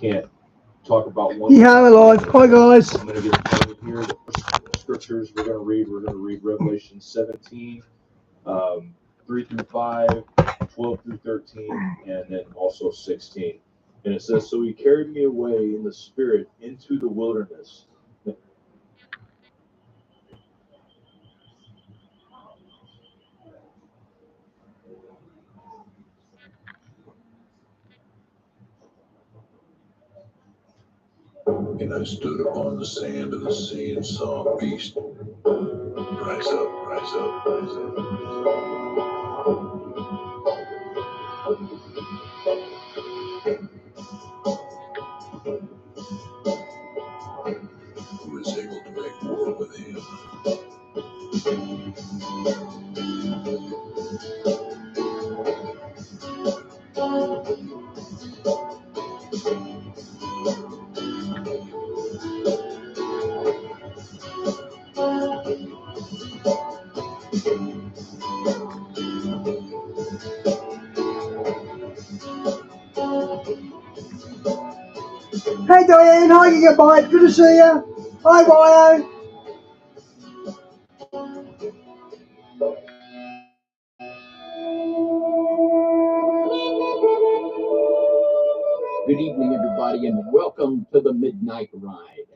can't talk about one. Yeah, we're live. Hi, guys. I'm going to get started here. The first scriptures we're going to read Revelation 17, 3 through 5, 12 through 13, and then also 16. And it says, "So he carried me away in the spirit into the wilderness." And I stood upon the sand of the sea and saw a beast rise up, rise up, rise up, rise up. Who was able to make war with him. Hey, Diane. Hi, you bye. Good to see you. Hi, Bio. Good evening, everybody, and welcome to the Midnight Ride.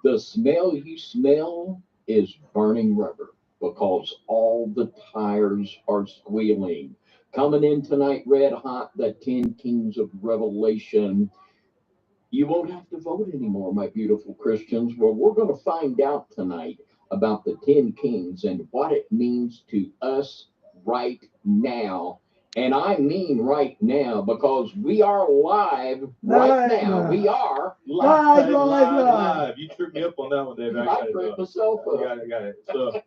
The smell you smell is burning rubber because all the tires are squealing. Coming in tonight, red hot, the 10 Kings of Revelation. You won't have to vote anymore, my beautiful Christians. Well, we're going to find out tonight about the 10 Kings and what it means to us right now. And I mean right now, because we are live right now. We are live. Live. You tripped me up on that one, Dave. I tripped myself up. Got it. So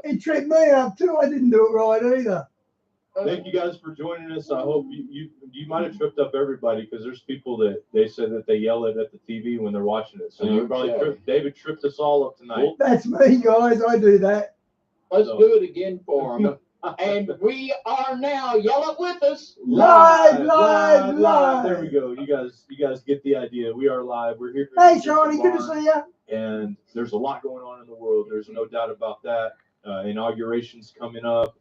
It tripped me up, too. I didn't do it right either. thank you guys for joining us. I hope you might have tripped up everybody, because there's people that they said that they yell at the TV when they're watching it. So you probably David tripped us all up tonight. That's me, guys. I do that. Let's do it again for them. And we are now, yell it with us. Live. There we go. You guys get the idea. We are live. We're here. Hey, Charlie. Good to see you. And there's a lot going on in the world. There's no doubt about that. Inaugurations coming up.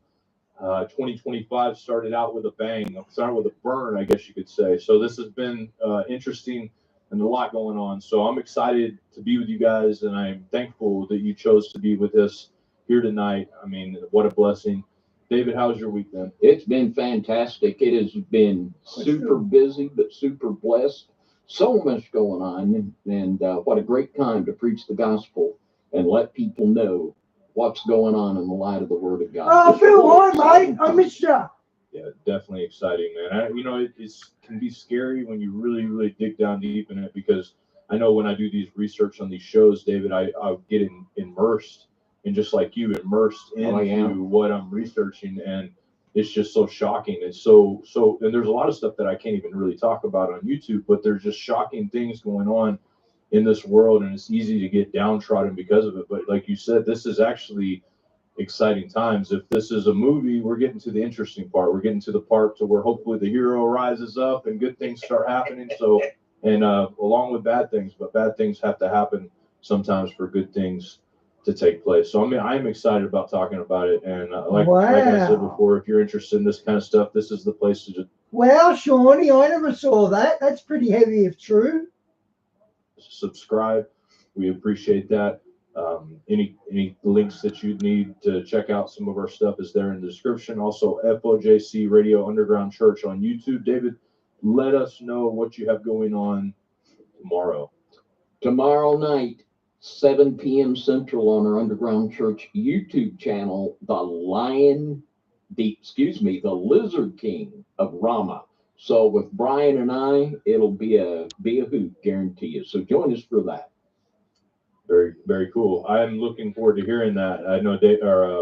2025 started out with a bang. Started with a burn, I guess you could say. So this has been interesting and a lot going on. So I'm excited to be with you guys, and I'm thankful that you chose to be with us here tonight. I mean, what a blessing. David, how's your week been? It's been fantastic. It has been super busy, but super blessed. So much going on, and what a great time to preach the gospel and let people know what's going on in the light of the Word of God. Oh, Phil, hi, mate. I missed you. Yeah, definitely exciting, man. It can be scary when you really, really dig down deep in it, because I know when I do these research on these shows, David, I get immersed, and just like you, immersed into what I'm researching, and it's just so shocking. It's so, and there's a lot of stuff that I can't even really talk about on YouTube, but there's just shocking things going on in this world, and it's easy to get downtrodden because of it. But like you said, this is actually exciting times. If this is a movie, we're getting to the interesting part. We're getting to the part to where hopefully the hero rises up and good things start happening. So, and along with bad things, but bad things have to happen sometimes for good things to take place. So I'm excited about talking about it. And like I said before, if you're interested in this kind of stuff, this is the place to just. Wow, Shawnee, I never saw that. That's pretty heavy if true. Subscribe. We appreciate that. Any links that you need to check out some of our stuff is there in the description. Also, FOJC Radio Underground Church on YouTube. David, let us know what you have going on tomorrow. Tomorrow night, 7 p.m. Central on our Underground Church YouTube channel, the Lizard King of Rama. So with Brian and I, it'll be a hoot, guarantee you. So join us for that. Very, very cool. I'm looking forward to hearing that. I know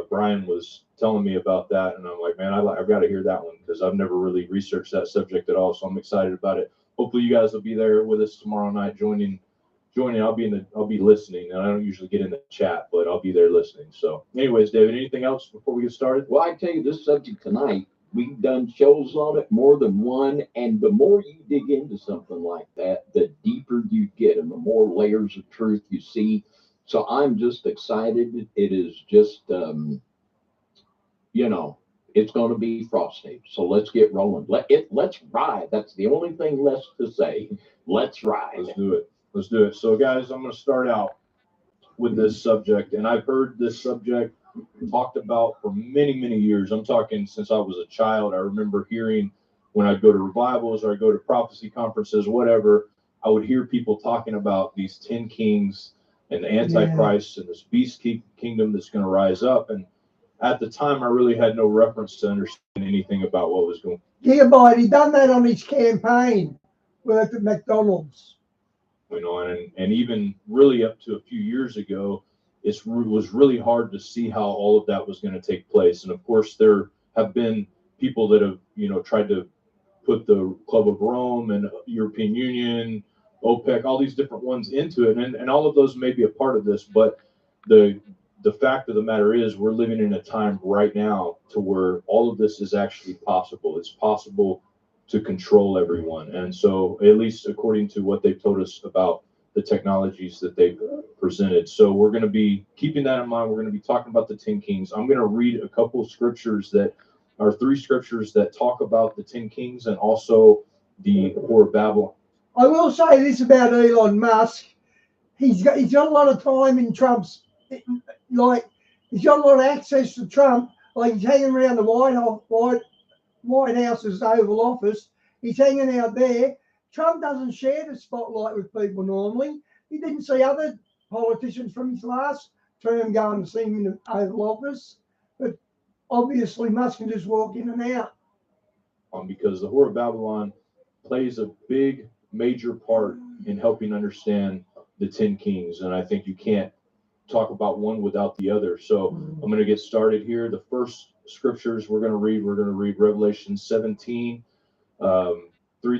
Brian was telling me about that, and I'm like, man, I've got to hear that one, because I've never really researched that subject at all. So I'm excited about it. Hopefully, you guys will be there with us tomorrow night, joining. I'll be listening, and I don't usually get in the chat, but I'll be there listening. So, anyways, David, anything else before we get started? Well, I tell you, this subject tonight, we've done shows on it, more than one, and the more you dig into something like that, the deeper more layers of truth you see. So I'm just excited. It is just, it's going to be frosty. So let's get rolling. Let's ride. That's the only thing left to say. Let's ride. Let's do it. Let's do it. So, guys, I'm going to start out with this subject, and I've heard this subject talked about for many, many years. I'm talking since I was a child. I remember hearing when I'd go to revivals or I'd go to prophecy conferences, whatever, I would hear people talking about these 10 kings and the Antichrist and this beast kingdom that's going to rise up. And at the time, I really had no reference to understand anything about what was going on. Gigabyte, he done that on his campaign, worked at McDonald's. And even really up to a few years ago, it was really hard to see how all of that was going to take place. And of course, there have been people that have, tried to put the Club of Rome and European Union, OPEC, all these different ones into it. And all of those may be a part of this, but the fact of the matter is we're living in a time right now to where all of this is actually possible. It's possible to control everyone. And so, at least according to what they've told us about the technologies that they've presented. So we're going to be keeping that in mind. We're going to be talking about the 10 kings. I'm going to read a couple of scriptures that are 3 scriptures that talk about the 10 kings and also the Whore of Babylon. I will say this about Elon Musk. He's got a lot of time in Trump's, like, he's got a lot of access to Trump. Like, he's hanging around the White House's Oval Office. He's hanging out there. Trump doesn't share the spotlight with people normally. He didn't see other politicians from his last term go and see him in the Oval Office. But obviously, Musk can just walk in and out. Because the Whore of Babylon plays a big, major part in helping understand the 10 kings. And I think you can't talk about one without the other. So I'm going to get started here. The first scriptures we're going to read Revelation 17, 3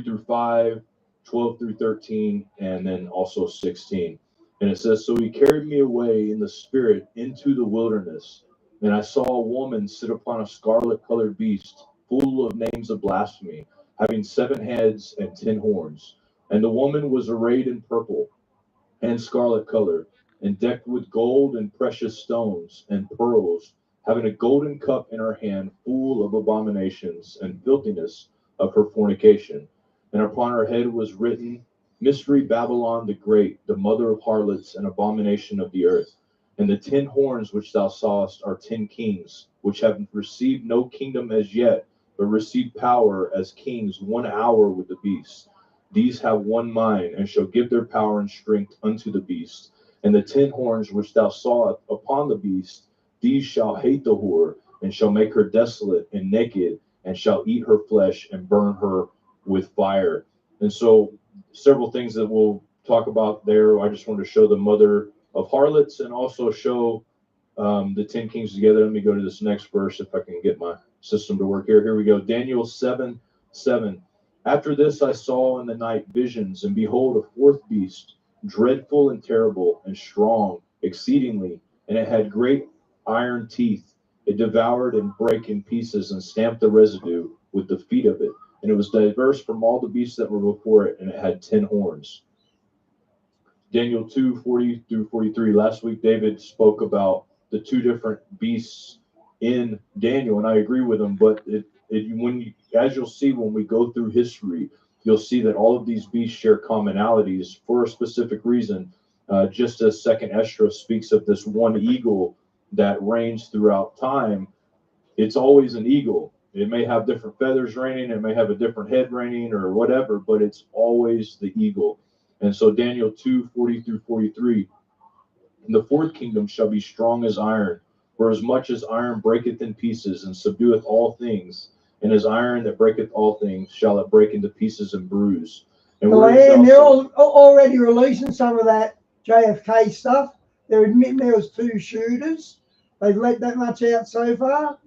through 5, 12 through 13, and then also 16. And it says, "So he carried me away in the spirit into the wilderness, and I saw a woman sit upon a scarlet-colored beast, full of names of blasphemy, having 7 heads and 10 horns. And the woman was arrayed in purple and scarlet color, and decked with gold and precious stones and pearls, having a golden cup in her hand full of abominations and filthiness of her fornication. And upon her head was written, Mystery Babylon the Great, the mother of harlots and abomination of the earth. And the 10 horns which thou sawest are 10 kings, which have received no kingdom as yet, but received power as kings 1 hour with the beast. These have one mind, and shall give their power and strength unto the beast. And the 10 horns which thou sawest upon the beast, these shall hate the whore, and shall make her desolate and naked, and shall eat her flesh and burn her with fire." And so several things that we'll talk about there. I just wanted to show the mother of harlots and also show the 10 kings together. Let me go to this next verse if I can get my system to work here. Here we go. Daniel 7:7. "After this I saw in the night visions, and behold, a 4th beast, dreadful and terrible and strong exceedingly, and it had great iron teeth. It devoured and brake in pieces and stamped the residue with the feet of it. And it was diverse from all the beasts that were before it, and it had 10 horns." Daniel 2:40 through 43. Last week, David spoke about the 2 different beasts in Daniel, and I agree with him. But as you'll see when we go through history, you'll see that all of these beasts share commonalities for a specific reason. Just as 2nd Esdras speaks of this one eagle that reigns throughout time, it's always an eagle. It may have different feathers reigning, it may have a different head reigning or whatever, but it's always the eagle. And so Daniel 2:40 through 43, "And the 4th kingdom shall be strong as iron, for as much as iron breaketh in pieces and subdueth all things, and as iron that breaketh all things shall it break into pieces and bruise." And They're already releasing some of that JFK stuff. They're admitting there was 2 shooters. They've let that much out so far.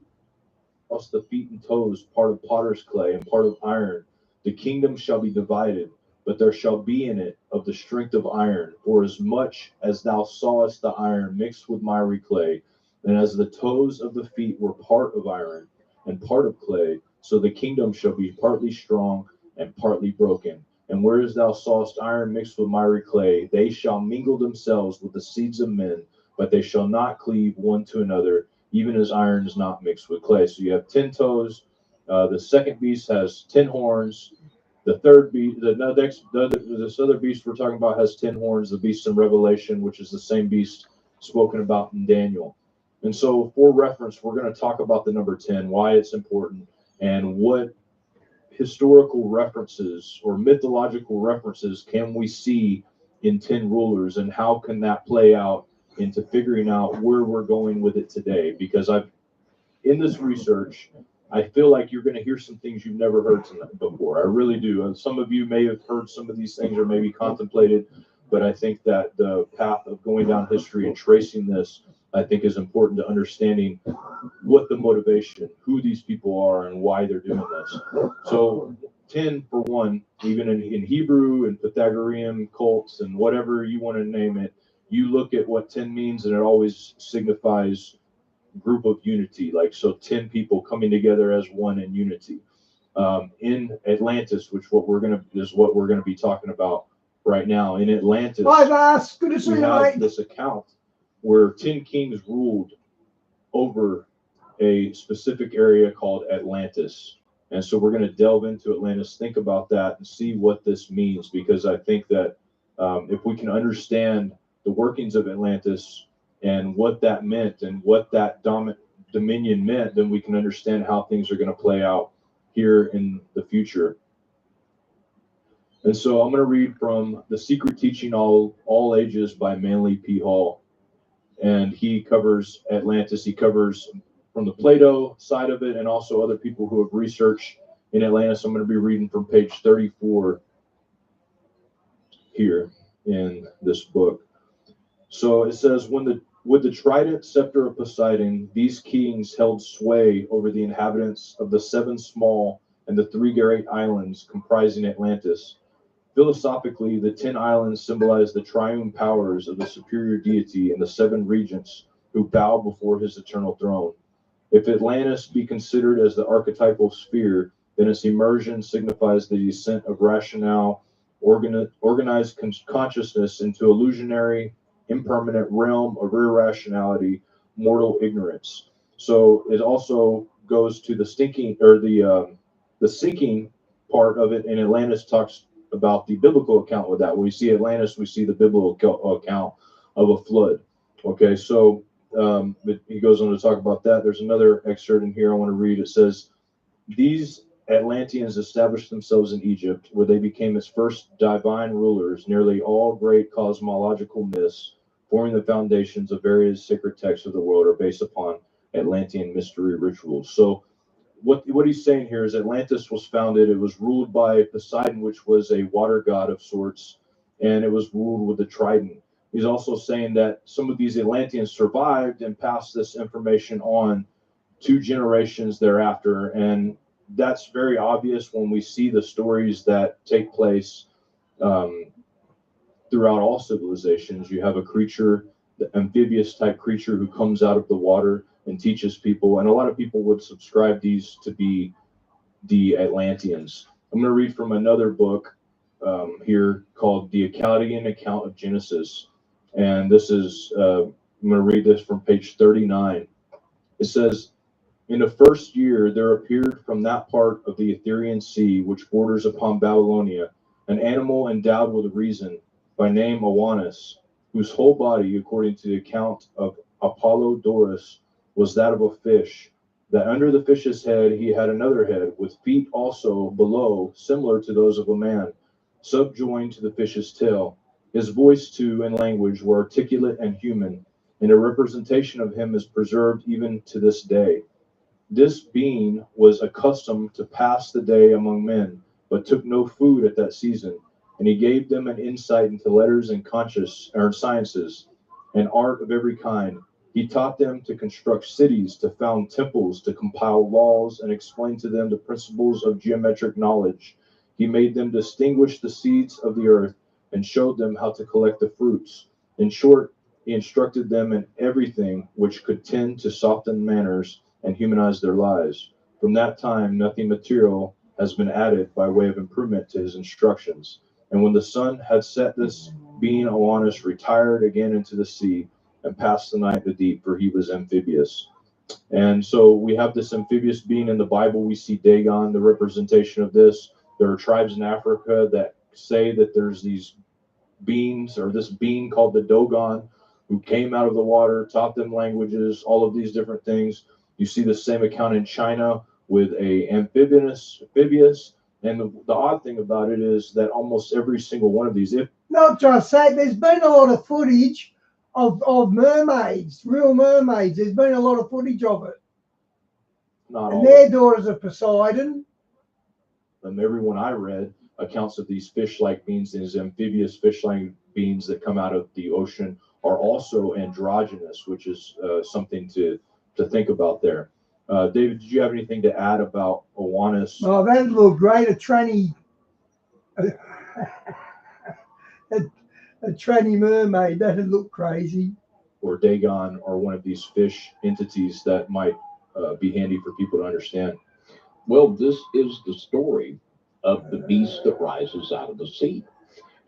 Plus the feet and toes, part of potter's clay and part of iron. The kingdom shall be divided, but there shall be in it of the strength of iron. For as much as thou sawest the iron mixed with miry clay, and as the toes of the feet were part of iron and part of clay, so the kingdom shall be partly strong and partly broken. And whereas thou sawest iron mixed with miry clay, they shall mingle themselves with the seeds of men, but they shall not cleave one to another, even as iron is not mixed with clay. So you have 10 toes. The second beast has 10 horns. The third beast, this other beast we're talking about has 10 horns, the beast in Revelation, which is the same beast spoken about in Daniel. And so, for reference, we're going to talk about the number 10, why it's important, and what historical references or mythological references can we see in 10 rulers, and how can that play out into figuring out where we're going with it today. Because in this research, I feel like you're going to hear some things you've never heard before. I really do. And some of you may have heard some of these things or maybe contemplated, but I think that the path of going down history and tracing this, I think, is important to understanding what the motivation, who these people are, and why they're doing this. So 10, for one, even in Hebrew and Pythagorean cults and whatever you want to name it, you look at what 10 means and it always signifies group of unity. Like, so 10 people coming together as one in unity. In Atlantis, which is what we're going to be talking about right now. In Atlantis, Hi, Vass. Good to see you you, have mate. this account where 10 kings ruled over a specific area called Atlantis. And so we're going to delve into Atlantis, think about that, and see what this means, because I think that if we can understand the workings of Atlantis and what that meant and what that dominion meant, then we can understand how things are going to play out here in the future. And so I'm going to read from The Secret Teaching All Ages by Manly P. Hall. And he covers Atlantis. He covers from the Plato side of it and also other people who have researched in Atlantis. I'm going to be reading from page 34 here in this book. So it says, with the trident scepter of Poseidon, these kings held sway over the inhabitants of the 7 small and the 3 great islands comprising Atlantis. Philosophically, the 10 islands symbolize the triune powers of the superior deity and the 7 regents who bow before his eternal throne. If Atlantis be considered as the archetypal sphere, then its immersion signifies the descent of rationale, organized consciousness into illusionary, impermanent realm of irrationality, mortal ignorance. So it also goes to the sinking part of it, and Atlantis talks about the biblical account with that. When we see Atlantis, we see the biblical account of a flood. Okay, so he goes on to talk about that. There's another excerpt in here I want to read. It says, these Atlanteans established themselves in Egypt, where they became its first divine rulers. Nearly all great cosmological myths forming the foundations of various sacred texts of the world are based upon Atlantean mystery rituals. So what he's saying here is Atlantis was founded, it was ruled by Poseidon, which was a water god of sorts, and it was ruled with a trident. He's also saying that some of these Atlanteans survived and passed this information on 2 generations thereafter, and that's very obvious when we see the stories that take place throughout all civilizations. You have a creature, the amphibious type creature, who comes out of the water and teaches people, and a lot of people would subscribe these to be the Atlanteans. I'm going to read from another book here called The Akkadian Account of Genesis, and this is I'm going to read this from page 39. It says, in the first year there appeared from that part of the Etherean Sea which borders upon Babylonia an animal endowed with reason, by name Awanis, whose whole body, according to the account of Apollodorus, was that of a fish, that under the fish's head he had another head, with feet also below, similar to those of a man, subjoined to the fish's tail. His voice, too, and language were articulate and human, and a representation of him is preserved even to this day. This being was accustomed to pass the day among men, but took no food at that season, and he gave them an insight into letters and sciences, and art of every kind. He taught them to construct cities, to found temples, to compile laws, and explain to them the principles of geometric knowledge. He made them distinguish the seeds of the earth, and showed them how to collect the fruits. In short, he instructed them in everything which could tend to soften manners and humanize their lives. From that time, nothing material has been added by way of improvement to his instructions. And when the sun had set, this being Oannes retired again into the sea and passed the night in the deep, for he was amphibious. And so we have this amphibious being in the Bible. We see Dagon, the representation of this. There are tribes in Africa that say that there's these beings, or this being called the Dogon, who came out of the water, taught them languages, all of these different things. You see the same account in China with a amphibious. And the odd thing about it is that almost every single one of these, if Not just that, there's been a lot of footage of mermaids, real mermaids. There's been a lot of footage of it. not And all they're daughters of Poseidon. of them, everyone I read accounts of these fish-like beings, these amphibious fish-like beings that come out of the ocean, are also androgynous, which is something to think about there. David, did you have anything to add about Oannes? Oh, that looked great. A tranny mermaid. That'd look crazy. Or Dagon, or one of these fish entities that might be handy for people to understand? Well, this is the story of the beast that rises out of the sea.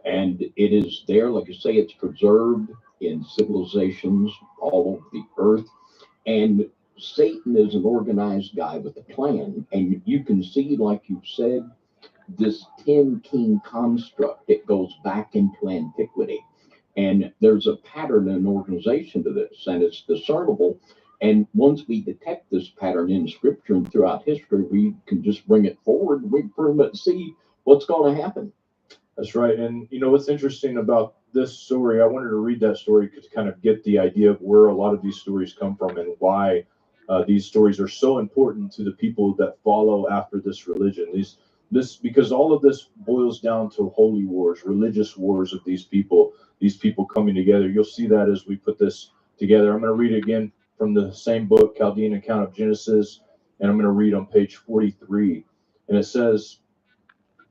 And it is there, like you say, it's preserved in civilizations all over the earth. And Satan is an organized guy with a plan. And you can see, like you said, this 10 king construct. It goes back into antiquity. And there's a pattern and organization to this, and it's discernible. And once we detect this pattern in scripture and throughout history, we can just bring it forward. We pretty much see what's going to happen. That's right. And you know what's interesting about this story? I wanted to read that story to kind of get the idea of where a lot of these stories come from and why these stories are so important to the people that follow after this religion. Because all of this boils down to holy wars, religious wars of these people coming together. You'll see that as we put this together. I'm going to read again from the same book, Chaldean Account of Genesis, and I'm going to read on page 43. And it says,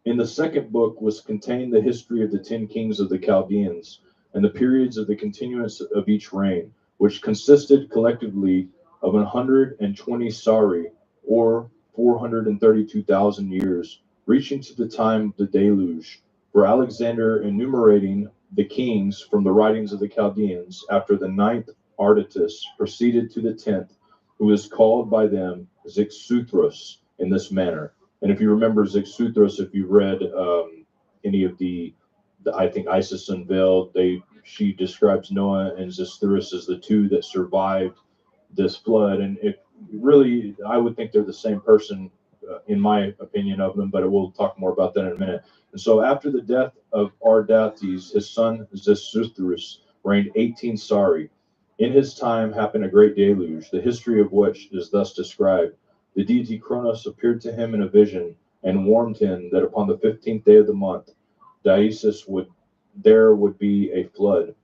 "In the second book was contained the history of the 10 kings of the Chaldeans, and the periods of the continuance of each reign, which consisted collectively of 120 sari, or 432,000 years, reaching to the time of the deluge. For Alexander, enumerating the kings from the writings of the Chaldeans, after the 9th Artatus, proceeded to the 10th, who is called by them Zixuthros in this manner." And if you remember Zixuthros, if you've read any of the I think Isis Unveiled, she describes Noah and Zixuthros as the two that survived this flood. And it really, I would think they're the same person, in my opinion of them, but we'll talk more about that in a minute. And so after the death of Ardates, his son Zixuthros reigned 18 sari. In his time happened a great deluge, the history of which is thus described. The deity Kronos appeared to him in a vision and warned him that upon the 15th day of the month, there would be a flood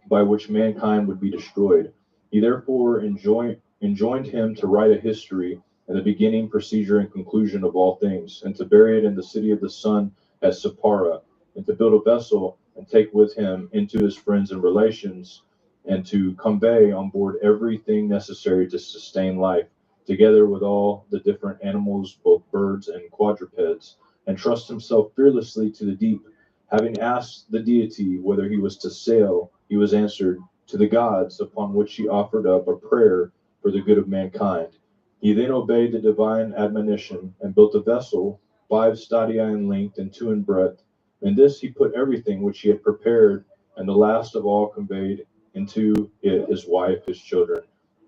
by which mankind would be destroyed. He therefore enjoined him to write a history and the beginning, procedure, and conclusion of all things, and to bury it in the city of the sun at Sippara, and to build a vessel and take with him into his friends and relations, and to convey on board everything necessary to sustain life, together with all the different animals, both birds and quadrupeds, and trust himself fearlessly to the deep. Having asked the deity whether he was to sail, he was answered, to the gods, upon which he offered up a prayer for the good of mankind. He then obeyed the divine admonition and built a vessel 5 stadia in length and 2 in breadth. In this he put everything which he had prepared, and the last of all conveyed into it his wife, his children,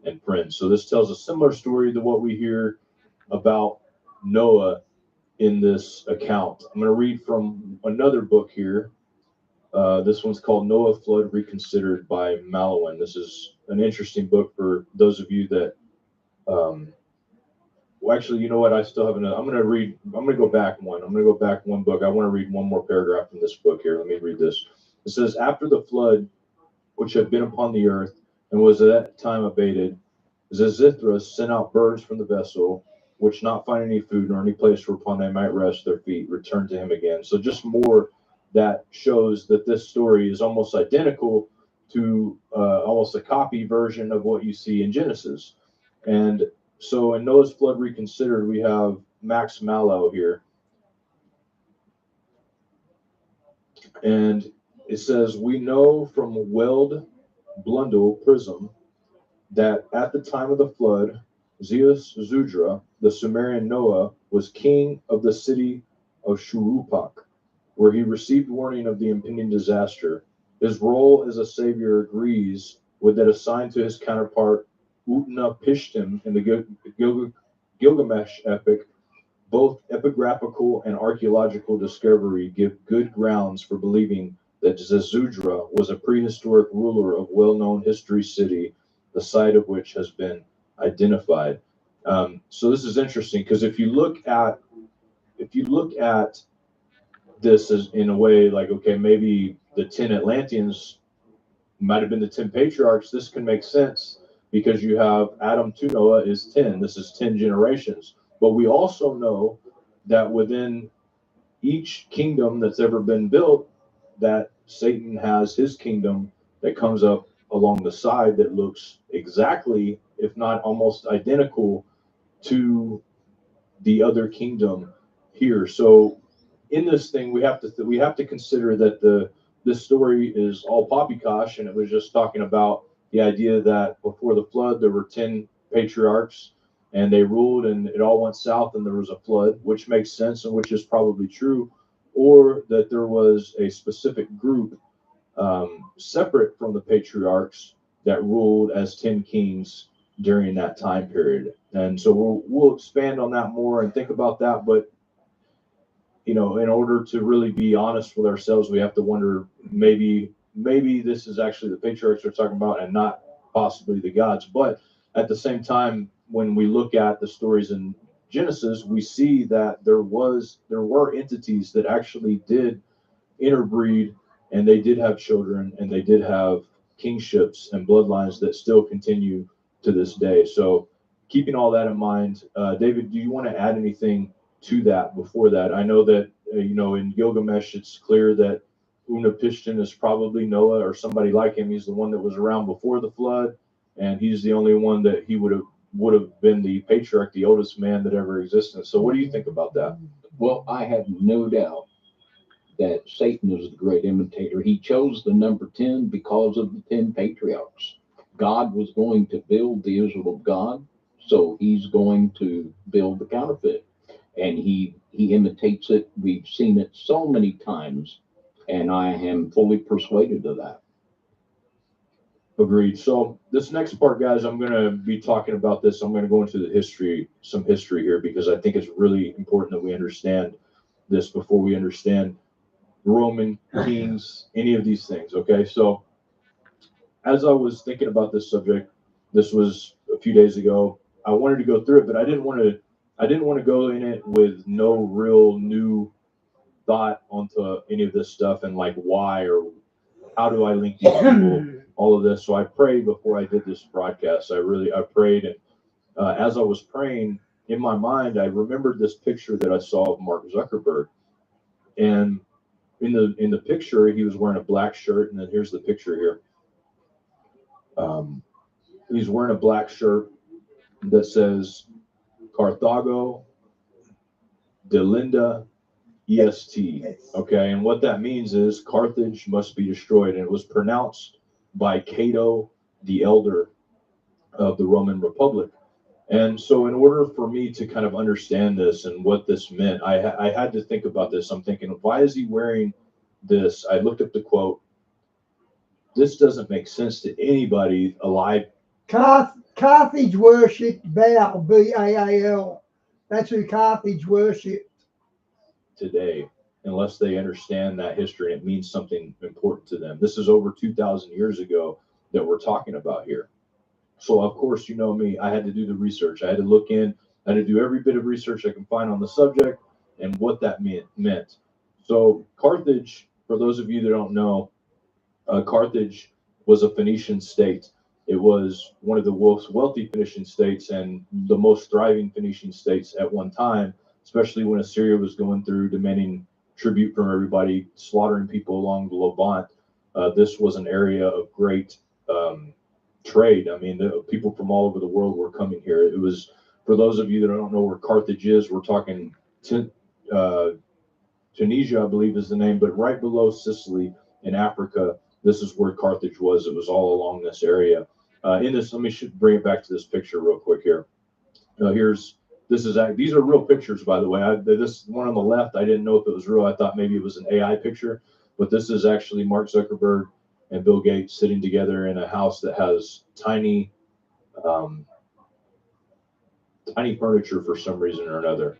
and friends. So this tells a similar story to what we hear about Noah in this account. I'm going to read from another book here. This one's called Noah Flood Reconsidered by Malouin. This is an interesting book for those of you that well, actually, you know what? I still have another. I'm going to go back one book. I want to read one more paragraph from this book here. Let me read this. It says, "After the flood, which had been upon the earth, and was at that time abated, Zizithras sent out birds from the vessel, which not finding any food nor any place whereupon they might rest their feet, returned to him again." So just more that shows that this story is almost identical to almost a copy version of what you see in Genesis. And so in Noah's Flood Reconsidered, we have Max Mallow here. And it says, we know from Weld Blundell Prism that at the time of the flood, Zeus Zudra, the Sumerian Noah, was king of the city of Shuruppak, where he received warning of the impending disaster. His role as a savior agrees with that assigned to his counterpart Utnapishtim in the Gilgamesh epic. Both epigraphical and archaeological discovery give good grounds for believing that Zezudra was a prehistoric ruler of well-known history city, the site of which has been identified. So this is interesting because if you look at this as in a way like, okay, maybe the 10 Atlanteans might have been the 10 patriarchs. This can make sense because you have Adam to Noah is 10. This is 10 generations. But we also know that within each kingdom that's ever been built, that Satan has his kingdom that comes up along the side that looks exactly, if not almost identical, to the other kingdom here. So in this thing, we have to consider that this story is all poppycock, and it was just talking about the idea that before the flood there were 10 patriarchs and they ruled and it all went south and there was a flood, which makes sense and which is probably true, or that there was a specific group separate from the patriarchs that ruled as 10 kings during that time period. And so we'll expand on that more and think about that. But in order to really be honest with ourselves, we have to wonder, maybe this is actually the patriarchs we're talking about and not possibly the gods. But at the same time, when we look at the stories in Genesis, we see that there were entities that actually did interbreed, and they did have children, and they did have kingships and bloodlines that still continue to this day. So keeping all that in mind, David, do you want to add anything to that before that? I know that in Gilgamesh it's clear that Utnapishtim is probably Noah or somebody like him. He's the one that was around before the flood, and he's the only one that he would have been the patriarch, the oldest man that ever existed. So what do you think about that? Well, I have no doubt that Satan is the great imitator. He chose the number 10 because of the 10 patriarchs. God was going to build the Israel of God, so he's going to build the counterfeit. And he imitates it. We've seen it so many times, and I am fully persuaded of that. Agreed. So this next part, guys, I'm going to be talking about this. I'm going to go into some history here, because I think it's really important that we understand this before we understand Roman kings, any of these things. Okay. So as I was thinking about this subject, this was a few days ago, I wanted to go through it, but I didn't want to go in it with no real new thought onto any of this stuff and like why or how do I link these people, all of this. So I prayed before I did this broadcast. I prayed, and as I was praying in my mind, I remembered this picture that I saw of Mark Zuckerberg, and in the picture he was wearing a black shirt, and then here's the picture here. He's wearing a black shirt that says Carthago Delinda EST. Okay, and what that means is Carthage must be destroyed, and it was pronounced by Cato the Elder of the Roman Republic. And so in order for me to kind of understand this and what this meant, I had to think about this. I'm thinking, why is he wearing this? I looked up the quote. This doesn't make sense to anybody alive. Carthage worshipped Baal, B-A-A-L. That's who Carthage worshipped Today, unless they understand that history and it means something important to them. This is over 2,000 years ago that we're talking about here. So of course, you know me, I had to do the research. I had to look in, I had to do every bit of research I can find on the subject and what that meant. So Carthage, for those of you that don't know, Carthage was a Phoenician state. It was one of the most wealthy Phoenician states and the most thriving Phoenician states at one time, especially when Assyria was going through demanding tribute from everybody, slaughtering people along the Levant. This was an area of great trade. I mean, the people from all over the world were coming here. It was For those of you that don't know where Carthage is, we're talking Tunisia, I believe is the name, but right below Sicily in Africa, this is where Carthage was. It was all along this area. In this, let me bring it back to this picture real quick here. These are real pictures, by the way. This one on the left, I didn't know if it was real. I thought maybe it was an AI picture, but this is actually Mark Zuckerberg and Bill Gates sitting together in a house that has tiny furniture for some reason or another.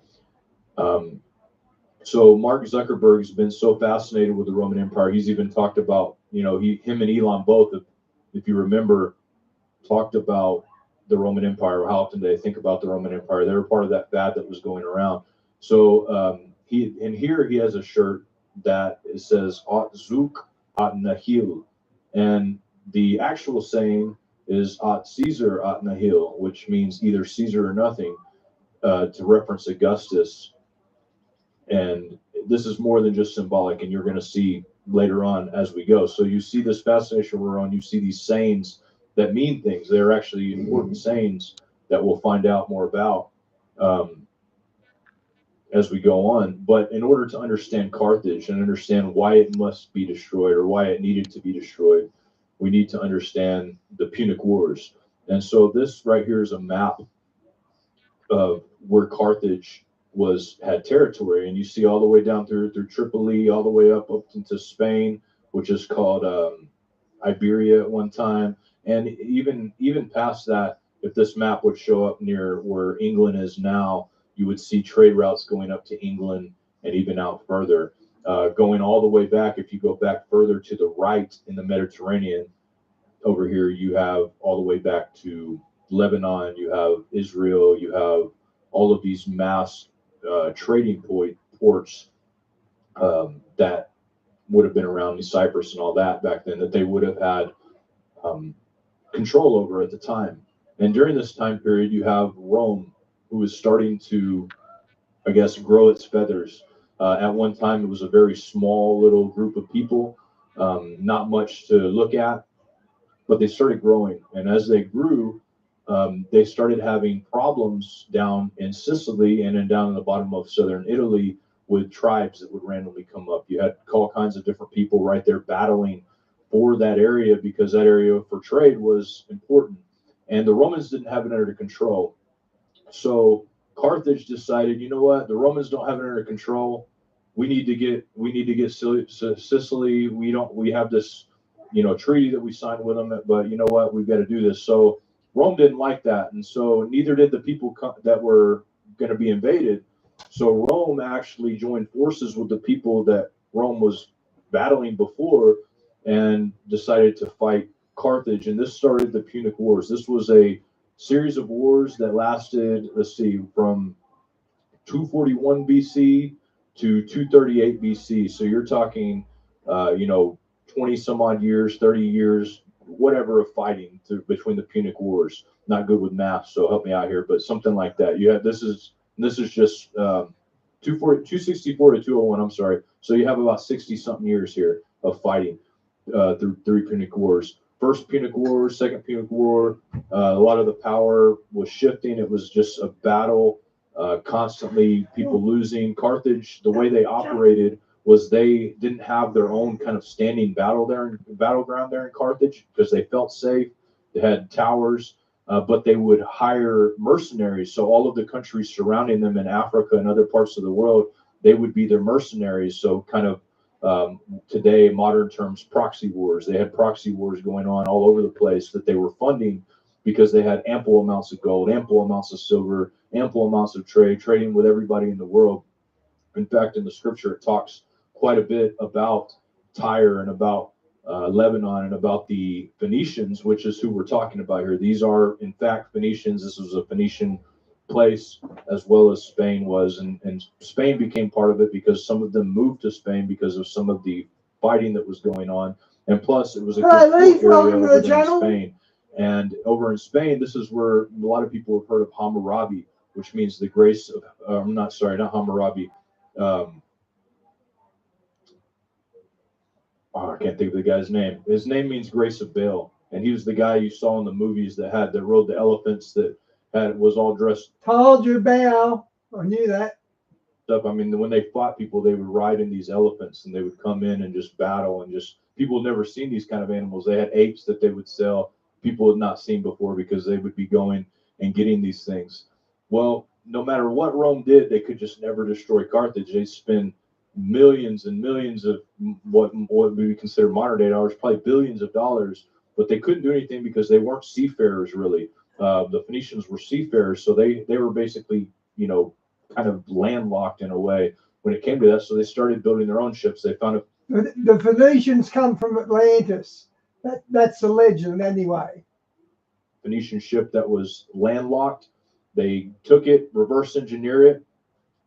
So Mark Zuckerberg's been so fascinated with the Roman Empire. He's even talked about, him and Elon both, if you remember, talked about the Roman Empire, or how often they think about the Roman Empire. They were part of that fad that was going around. So here he has a shirt that it says "At Zuk at Nihil," and the actual saying is "At Caesar at Nihil," which means either Caesar or nothing, to reference Augustus. And this is more than just symbolic, and you're going to see later on as we go. So you see this fascination we're on. You see these sayings that mean things. They're actually important sayings that we'll find out more about as we go on. But in order to understand Carthage and understand why it must be destroyed, or why it needed to be destroyed, we need to understand the Punic Wars. And so this right here is a map of where Carthage had territory, and you see all the way down through Tripoli, all the way up into Spain, which is called Iberia at one time, and even past that. If this map would show up near where England is now, you would see trade routes going up to England and even out further, going all the way back. If you go back further to the right in the Mediterranean, over here you have all the way back to Lebanon, you have Israel, you have all of these mass trading ports that would have been around Cyprus and all that back then, that they would have had control over at the time. And during this time period, you have Rome, who is starting to, I guess, grow its feathers. At one time, it was a very small little group of people, not much to look at, but they started growing. And as they grew, they started having problems down in Sicily and then down in the bottom of southern Italy with tribes that would randomly come up. You had all kinds of different people right there battling for that area, because that area for trade was important. And the Romans didn't have it under control. So Carthage decided, you know what, the Romans don't have it under control. We need to get Sicily. We have this, treaty that we signed with them, but you know what, we've got to do this. So Rome didn't like that, and so neither did the people that were going to be invaded. So Rome actually joined forces with the people that Rome was battling before, and decided to fight Carthage, and this started the Punic Wars. This was a series of wars that lasted, from 241 BC to 238 BC. So you're talking, 20 some odd years, 30 years, whatever, of fighting between the Punic Wars. Not good with math, so help me out here, but something like that. This is just 264 to 201. I'm sorry. So you have about 60 something years here of fighting through three Punic Wars. First Punic War, Second Punic War, a lot of the power was shifting. It was just a battle, constantly people losing. Carthage, the way they operated was they didn't have their own kind of standing battleground there in Carthage, because they felt safe. They had towers, but they would hire mercenaries. So all of the countries surrounding them in Africa and other parts of the world, they would be their mercenaries. So kind of today, modern terms, proxy wars. They had proxy wars going on all over the place that they were funding, because they had ample amounts of gold, ample amounts of silver, ample amounts of trading with everybody in the world. In fact, in the scripture, it talks quite a bit about Tyre and about Lebanon and about the Phoenicians, which is who we're talking about here. These are, in fact, Phoenicians. This was a Phoenician place, as well as Spain was, and Spain became part of it because some of them moved to Spain because of some of the fighting that was going on, and plus it was a good area over there in Spain. And over in Spain, this is where a lot of people have heard of Hammurabi, which means the grace of, not Hammurabi. I can't think of the guy's name. His name means grace of Baal, and he was the guy you saw in the movies that rode the elephants, that was all dressed Told you, Bell. I knew that. up. I mean, when they fought people, they would ride in these elephants and they would come in and just battle, and just people had never seen these kind of animals. They had apes that they would sell people had not seen before because they would be going and getting these things. Well, no matter what Rome did, they could just never destroy Carthage. They spend millions and millions of what we would consider modern day dollars, probably billions of dollars, but they couldn't do anything because they weren't seafarers really. The Phoenicians were seafarers, so they were basically, you know, kind of landlocked in a way when it came to that. So they started building their own ships. They found The Phoenicians come from Atlantis. That's the legend anyway. Phoenician ship that was landlocked. They took it, reverse engineer it,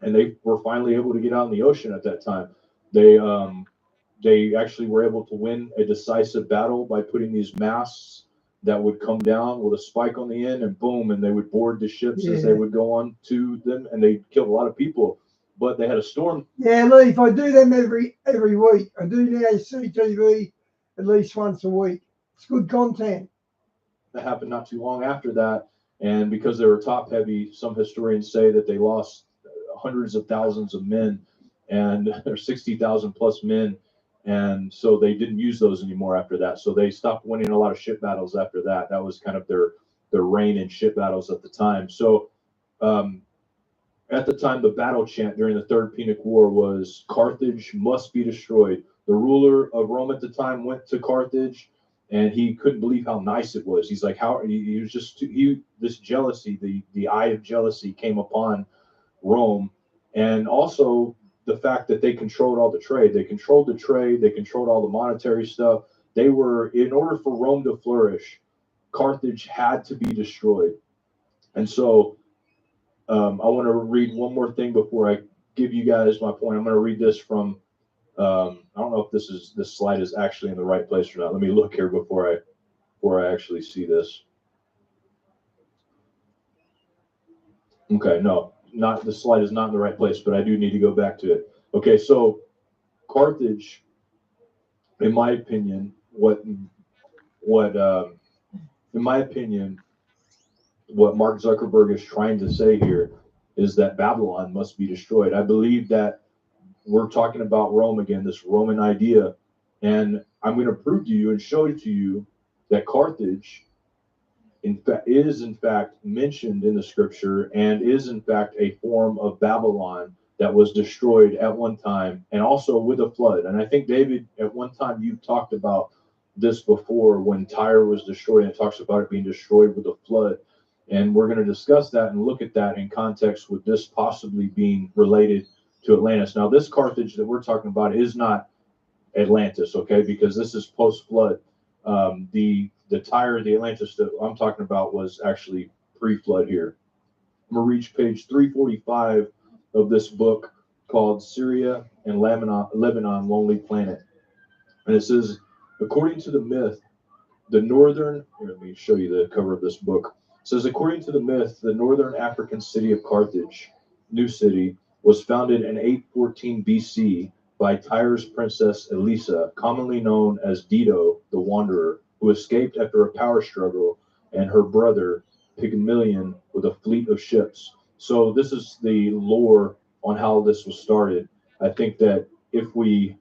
and they were finally able to get out in the ocean at that time. They actually were able to win a decisive battle by putting these masts that would come down with a spike on the end, and boom, and they would board the ships as they would go on to them, and they killed a lot of people. But they had a storm. Yeah, Leaf, I do them every week. I do the CTV at least once a week. It's good content. That happened not too long after that, and because they were top heavy, some historians say that they lost hundreds of thousands of men, and there's 60,000 plus men, and so they didn't use those anymore after that. So they stopped winning a lot of ship battles after that. That was kind of their reign in ship battles at the time. So at the time, the battle chant during the Third Punic War was Carthage must be destroyed. The ruler of Rome at the time went to Carthage, and he couldn't believe how nice it was. He's like, how he was just this jealousy, the eye of jealousy came upon Rome, and also the fact that they controlled all the trade. They controlled the trade. They controlled all the monetary stuff. They were, in order for Rome to flourish, Carthage had to be destroyed. And so I want to read one more thing before I give you guys my point. I'm going to read this from, I don't know if this slide is actually in the right place or not. Let me look here before I actually see this. Okay, no, the slide is not in the right place, but I do need to go back to it. Okay, so Carthage, in my opinion, in my opinion, what Mark Zuckerberg is trying to say here is that Babylon must be destroyed. I believe that we're talking about Rome again, this Roman idea, and I'm going to prove to you and show it to you that Carthage is in fact mentioned in the scripture and is in fact a form of Babylon that was destroyed at one time, and also with a flood. And I think, David, at one time you talked about this before when Tyre was destroyed, and it talks about it being destroyed with a flood. And we're going to discuss that and look at that in context with this possibly being related to Atlantis. Now, this Carthage that we're talking about is not Atlantis, okay, because this is post-flood. The Tyre, the Atlantis that I'm talking about was actually pre-flood here. I'm going to reach page 345 of this book called Syria and Lebanon, Lonely Planet. And it says, according to the myth, let me show you the cover of this book. It says, according to the myth, the northern African city of Carthage, New City, was founded in 814 BC by Tyre's princess Elisa, commonly known as Dido the Wanderer, who escaped after a power struggle, and her brother Pygmalion with a fleet of ships. So this is the lore on how this was started. I think that if we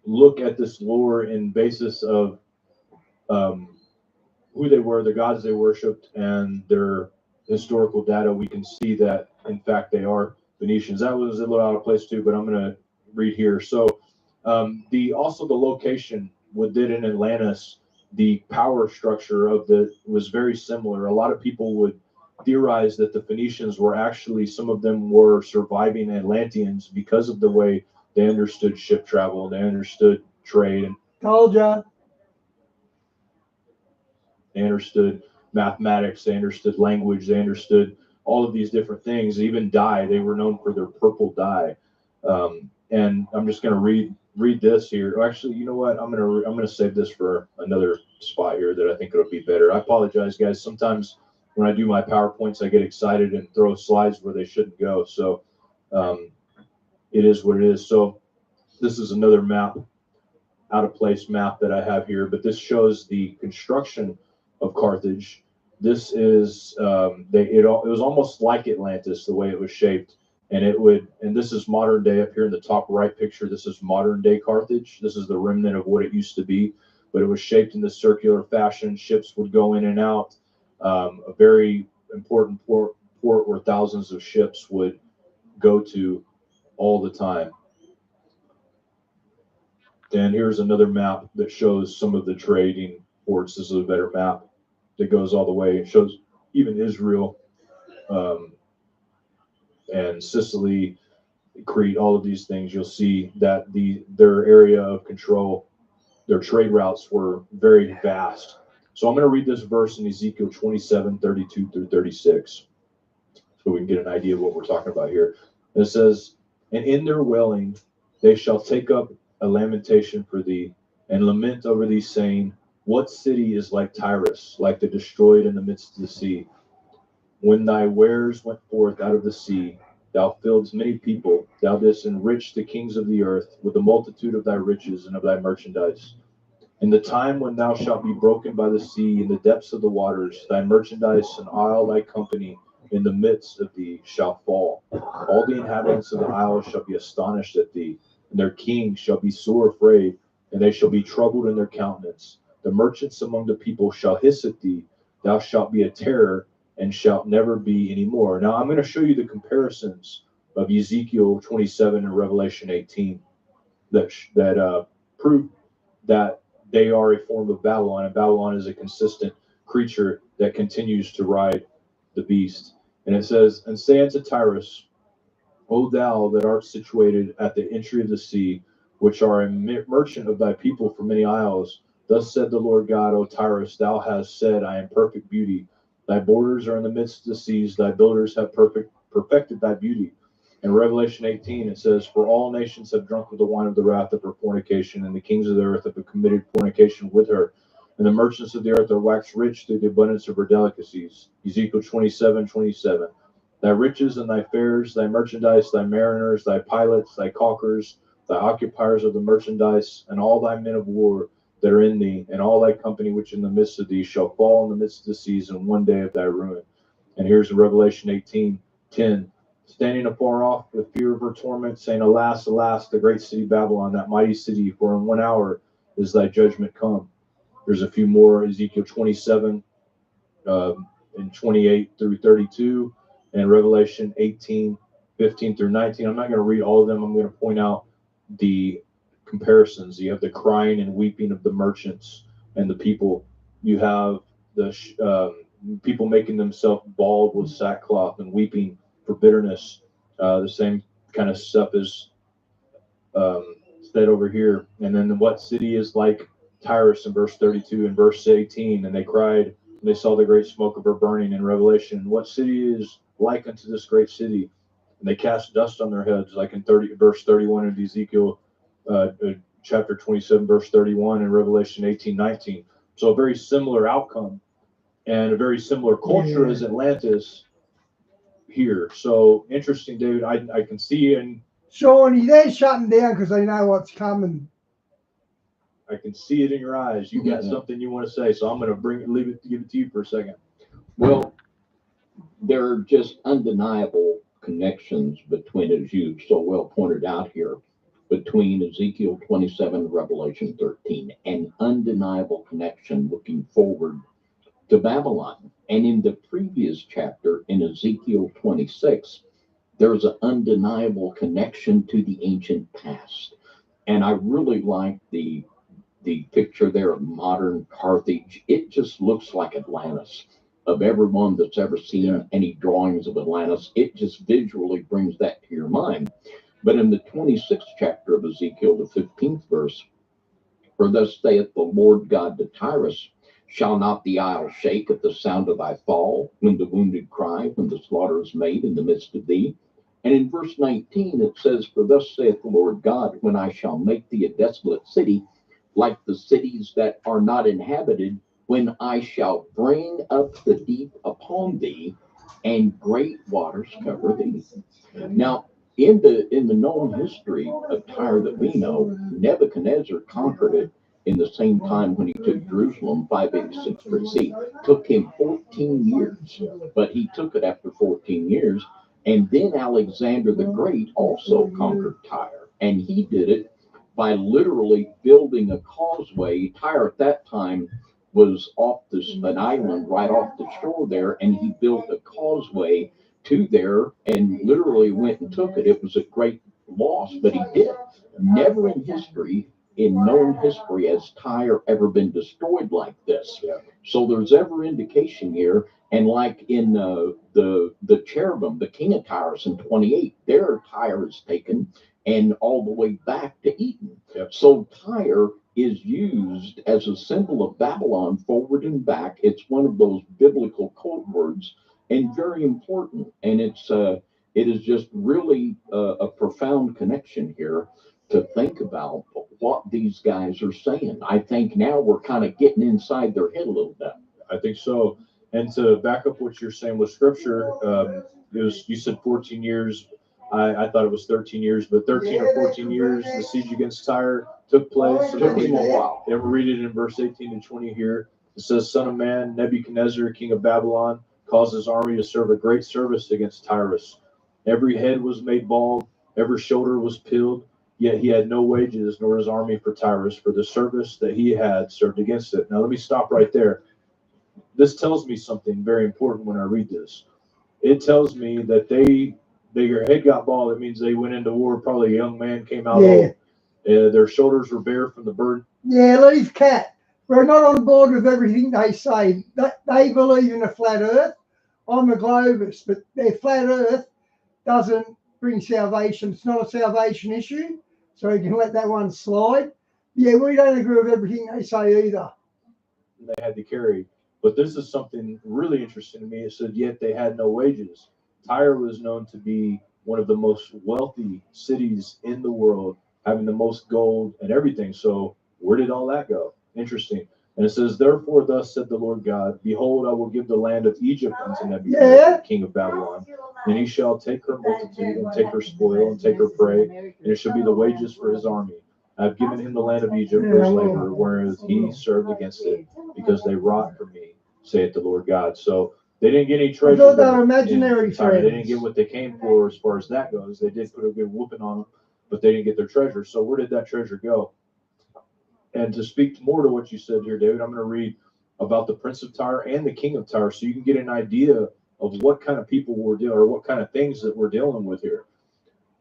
look at this lore in basis of who they were, the gods they worshipped, and their historical data, we can see that, in fact, they are Phoenicians. That was a little out of place too, but I'm going to read here. So also the location within Atlantis, the power structure was very similar. A lot of people would theorize that the Phoenicians were actually, some of them were surviving Atlanteans because of the way they understood ship travel, they understood trade, and Told ya. they understood mathematics, they understood language, they understood all of these different things. Even dye, they were known for their purple dye. And I'm just going to read this here. Actually, you know what? I'm going to save this for another spot here that I think it'll be better. I apologize, guys. Sometimes when I do my PowerPoints, I get excited and throw slides where they shouldn't go. So it is what it is. So this is another map, out of place map that I have here, but this shows the construction of Carthage. this is it was almost like Atlantis the way it was shaped, and this is modern day up here in the top right picture. This is modern day Carthage. This is the remnant of what it used to be, but it was shaped in this circular fashion. Ships would go in and out. A very important port where thousands of ships would go to all the time. And here's another map that shows some of the trading ports. This is a better map that goes all the way. It shows even Israel and Sicily, Crete, all of these things. You'll see that their area of control, their trade routes were very vast. So I'm going to read this verse in Ezekiel 27, 32 through 36, so we can get an idea of what we're talking about here. And it says, "And in their wailing they shall take up a lamentation for thee, and lament over thee, saying, What city is like Tyrus, like the destroyed in the midst of the sea? When thy wares went forth out of the sea, thou filledst many people, thou didst enrich the kings of the earth with the multitude of thy riches and of thy merchandise. In the time when thou shalt be broken by the sea in the depths of the waters, thy merchandise and all thy company in the midst of thee shall fall. All the inhabitants of the isles shall be astonished at thee, and their kings shall be sore afraid, and they shall be troubled in their countenance. The merchants among the people shall hiss at thee, thou shalt be a terror, and shalt never be any more." Now I'm going to show you the comparisons of Ezekiel 27 and Revelation 18 that prove that they are a form of Babylon, and Babylon is a consistent creature that continues to ride the beast. And it says, "And say unto Tyrus, O thou that art situated at the entry of the sea, which are a merchant of thy people for many isles, thus said the Lord God, O Tyrus, thou hast said, I am perfect beauty. Thy borders are in the midst of the seas, thy builders have perfected thy beauty." In Revelation 18, it says, "For all nations have drunk of the wine of the wrath of her fornication, and the kings of the earth have committed fornication with her. And the merchants of the earth are waxed rich through the abundance of her delicacies." Ezekiel 27, 27. "Thy riches and thy fares, thy merchandise, thy mariners, thy pilots, thy caulkers, thy occupiers of the merchandise, and all thy men of war that are in thee, and all thy company which in the midst of thee shall fall in the midst of the seas in one day of thy ruin." And here's Revelation 18, 10. "Standing afar off with fear of her torment, saying, Alas, alas, the great city Babylon, that mighty city, for in 1 hour is thy judgment come." There's a few more, Ezekiel 27 and 28 through 32, and Revelation 18, 15 through 19. I'm not going to read all of them. I'm going to point out the comparisons. You have the crying and weeping of the merchants and the people. You have the people making themselves bald with sackcloth and weeping for bitterness. The same kind of stuff is said over here. And then what city is like Tyrus in verse 32 and verse 18? "And they cried, and they saw the great smoke of her burning," in Revelation. "What city is like unto this great city? And they cast dust on their heads," like in verse 31 of Ezekiel chapter 27, verse 31, and Revelation 18, 19. So a very similar outcome and a very similar culture as Atlantis here. So interesting, David. I can see, and Shawnee, they're shutting down because they know what's coming. I can see it in your eyes. You got something you want to say, so I'm going to give it to you for a second. Well, there are just undeniable connections between, as you so well pointed out here, between Ezekiel 27 and Revelation 13, an undeniable connection looking forward to Babylon. And in the previous chapter, in Ezekiel 26, there's an undeniable connection to the ancient past. And I really like the picture there of modern Carthage. It just looks like Atlantis. Of everyone that's ever seen any drawings of Atlantis, it just visually brings that to your mind. But in the 26th chapter of Ezekiel, the 15th verse, "For thus saith the Lord God to Tyrus, shall not the isle shake at the sound of thy fall, when the wounded cry, when the slaughter is made in the midst of thee?" And in verse 19, it says, "For thus saith the Lord God, when I shall make thee a desolate city, like the cities that are not inhabited, when I shall bring up the deep upon thee, and great waters cover thee." Now, in the known history of Tyre that we know, Nebuchadnezzar conquered it in the same time when he took Jerusalem, 586 BC. Took him 14 years, but he took it after 14 years. And then Alexander the Great also conquered Tyre, and he did it by literally building a causeway. Tyre at that time was off an island right off the shore there, and he built a causeway to there and literally went and took it. It was a great loss, but he did. Never in history, in known history, has Tyre ever been destroyed like this. Yeah. So there's every indication here. And like in the cherubim, the king of Tyre in 28, their Tyre is taken and all the way back to Eden. Yep. So Tyre is used as a symbol of Babylon forward and back. It's one of those biblical code words and very important. And it is just really a profound connection here to think about what these guys are saying. I think now we're kind of getting inside their head a little bit. I think so. And to back up what you're saying with scripture, you said 14 years. I thought it was 13 years, but 13 or 14 years, the siege against Tyre took place. It took him a while. And we read it in verse 18 to 20 here. It says, Son of man, Nebuchadnezzar, king of Babylon, caused his army to serve a great service against Tyrus. Every head was made bald, every shoulder was peeled, yet he had no wages, nor his army for Tyrus, for the service that he had served against it. Now let me stop right there. This tells me something very important when I read this. It tells me that their head got bald. It means they went into war. Probably a young man came out. Yeah. Their shoulders were bare from the burden. Yeah, leave Cat. We're not on board with everything they say. They believe in a flat earth. I'm a globist, but their flat earth doesn't bring salvation. It's not a salvation issue, so you can let that one slide. Yeah, we don't agree with everything they say either. They had to carry. But this is something really interesting to me. It said, yet they had no wages. Tyre was known to be one of the most wealthy cities in the world, having the most gold and everything. So where did all that go? Interesting. And it says, therefore, thus said the Lord God, behold, I will give the land of Egypt unto Nebuchadnezzar, king of Babylon. And he shall take her multitude, and take her spoil, and take her prey, and it shall be the wages for his army. I have given him the land of Egypt for his labor, whereas he served against it, because they wrought for me, saith the Lord God. So they didn't get any treasure. I thought they were imaginary friends. They didn't get what they came for as far as that goes. They did put a good whooping on them, but they didn't get their treasure. So where did that treasure go? And to speak more to what you said here, David, I'm going to read about the prince of Tyre and the king of Tyre, so you can get an idea of what kind of people we're dealing, or what kind of things that we're dealing with here.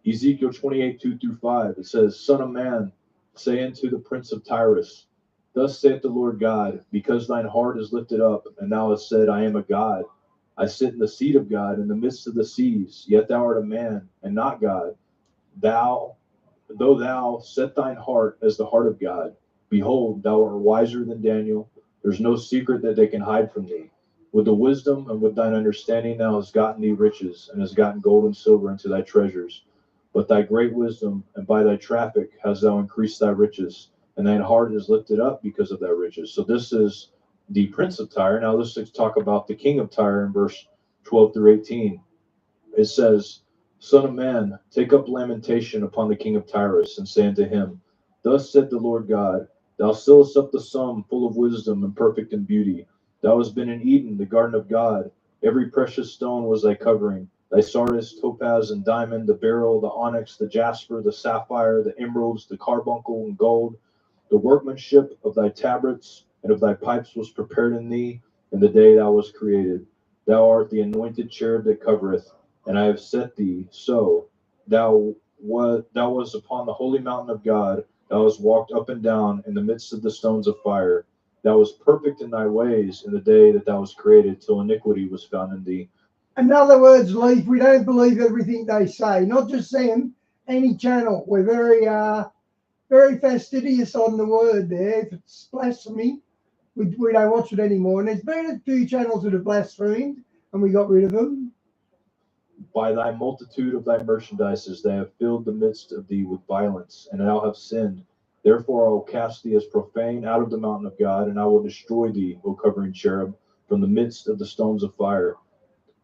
Ezekiel 28, 2-5, it says, Son of man, say unto the prince of Tyrus, thus saith the Lord God, because thine heart is lifted up, and thou hast said, I am a God. I sit in the seat of God in the midst of the seas, yet thou art a man, and not God. Though thou set thine heart as the heart of God, behold, thou art wiser than Daniel. There's no secret that they can hide from thee. With the wisdom and with thine understanding thou hast gotten thee riches, and hast gotten gold and silver into thy treasures. But thy great wisdom, and by thy traffic hast thou increased thy riches, and thine heart is lifted up because of thy riches. So this is the prince of Tyre. Now let's talk about the king of Tyre in verse 12-18. It says, Son of man, take up lamentation upon the king of Tyrus, and say unto him, Thus said the Lord God, Thou sealest up the sum full of wisdom and perfect in beauty. Thou hast been in Eden, the garden of God. Every precious stone was thy covering. Thy sardius, topaz, and diamond, the beryl, the onyx, the jasper, the sapphire, the emeralds, the carbuncle, and gold. The workmanship of thy tabrets and of thy pipes was prepared in thee in the day thou wast created. Thou art the anointed cherub that covereth, and I have set thee so. Thou was upon the holy mountain of God. Thou hast walked up and down in the midst of the stones of fire. Thou wast perfect in thy ways in the day that thou wast created, till iniquity was found in thee. In other words, Leaf, we don't believe everything they say. Not just them, any channel. We're very fastidious on the word there. If it's blasphemy, we don't watch it anymore. And there's been a few channels that have blasphemed, and we got rid of them. By thy multitude of thy merchandises they have filled the midst of thee with violence, and thou hast sinned. Therefore I will cast thee as profane out of the mountain of God, and I will destroy thee, O covering cherub, from the midst of the stones of fire.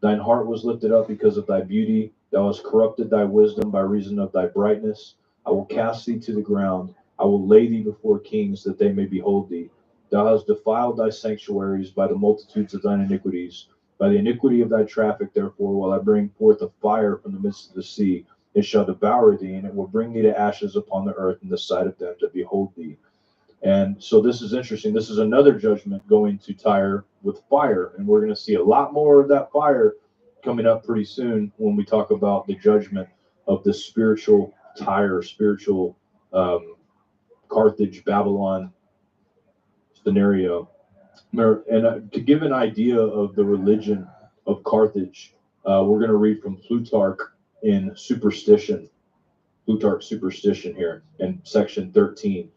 Thine heart was lifted up because of thy beauty. Thou hast corrupted thy wisdom by reason of thy brightness. I will cast thee to the ground, I will lay thee before kings that they may behold thee. Thou hast defiled thy sanctuaries by the multitudes of thine iniquities. By the iniquity of thy traffic, therefore, will I bring forth a fire from the midst of the sea. It shall devour thee, and it will bring thee to ashes upon the earth in the sight of them that behold thee. And so this is interesting. This is another judgment going to Tyre with fire. And we're going to see a lot more of that fire coming up pretty soon when we talk about the judgment of the spiritual Tyre, spiritual Carthage, Babylon scenario. And to give an idea of the religion of Carthage, we're going to read from Plutarch in Superstition. Plutarch Superstition here in section 13.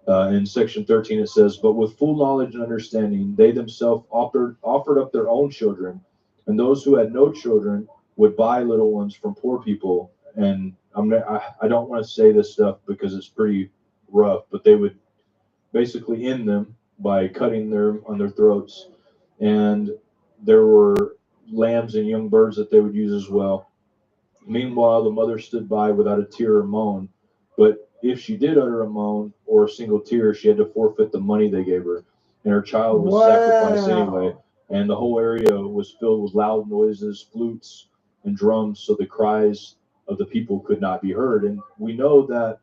In section 13 it says, but with full knowledge and understanding, they themselves offered up their own children, and those who had no children would buy little ones from poor people. And I don't want to say this stuff because it's pretty rough, but they would basically end them by cutting on their throats. And there were lambs and young birds that they would use as well. Meanwhile, the mother stood by without a tear or moan, but if she did utter a moan or a single tear, she had to forfeit the money they gave her, and her child was sacrificed anyway. And the whole area was filled with loud noises, flutes, and drums, so the cries of the people could not be heard. And we know that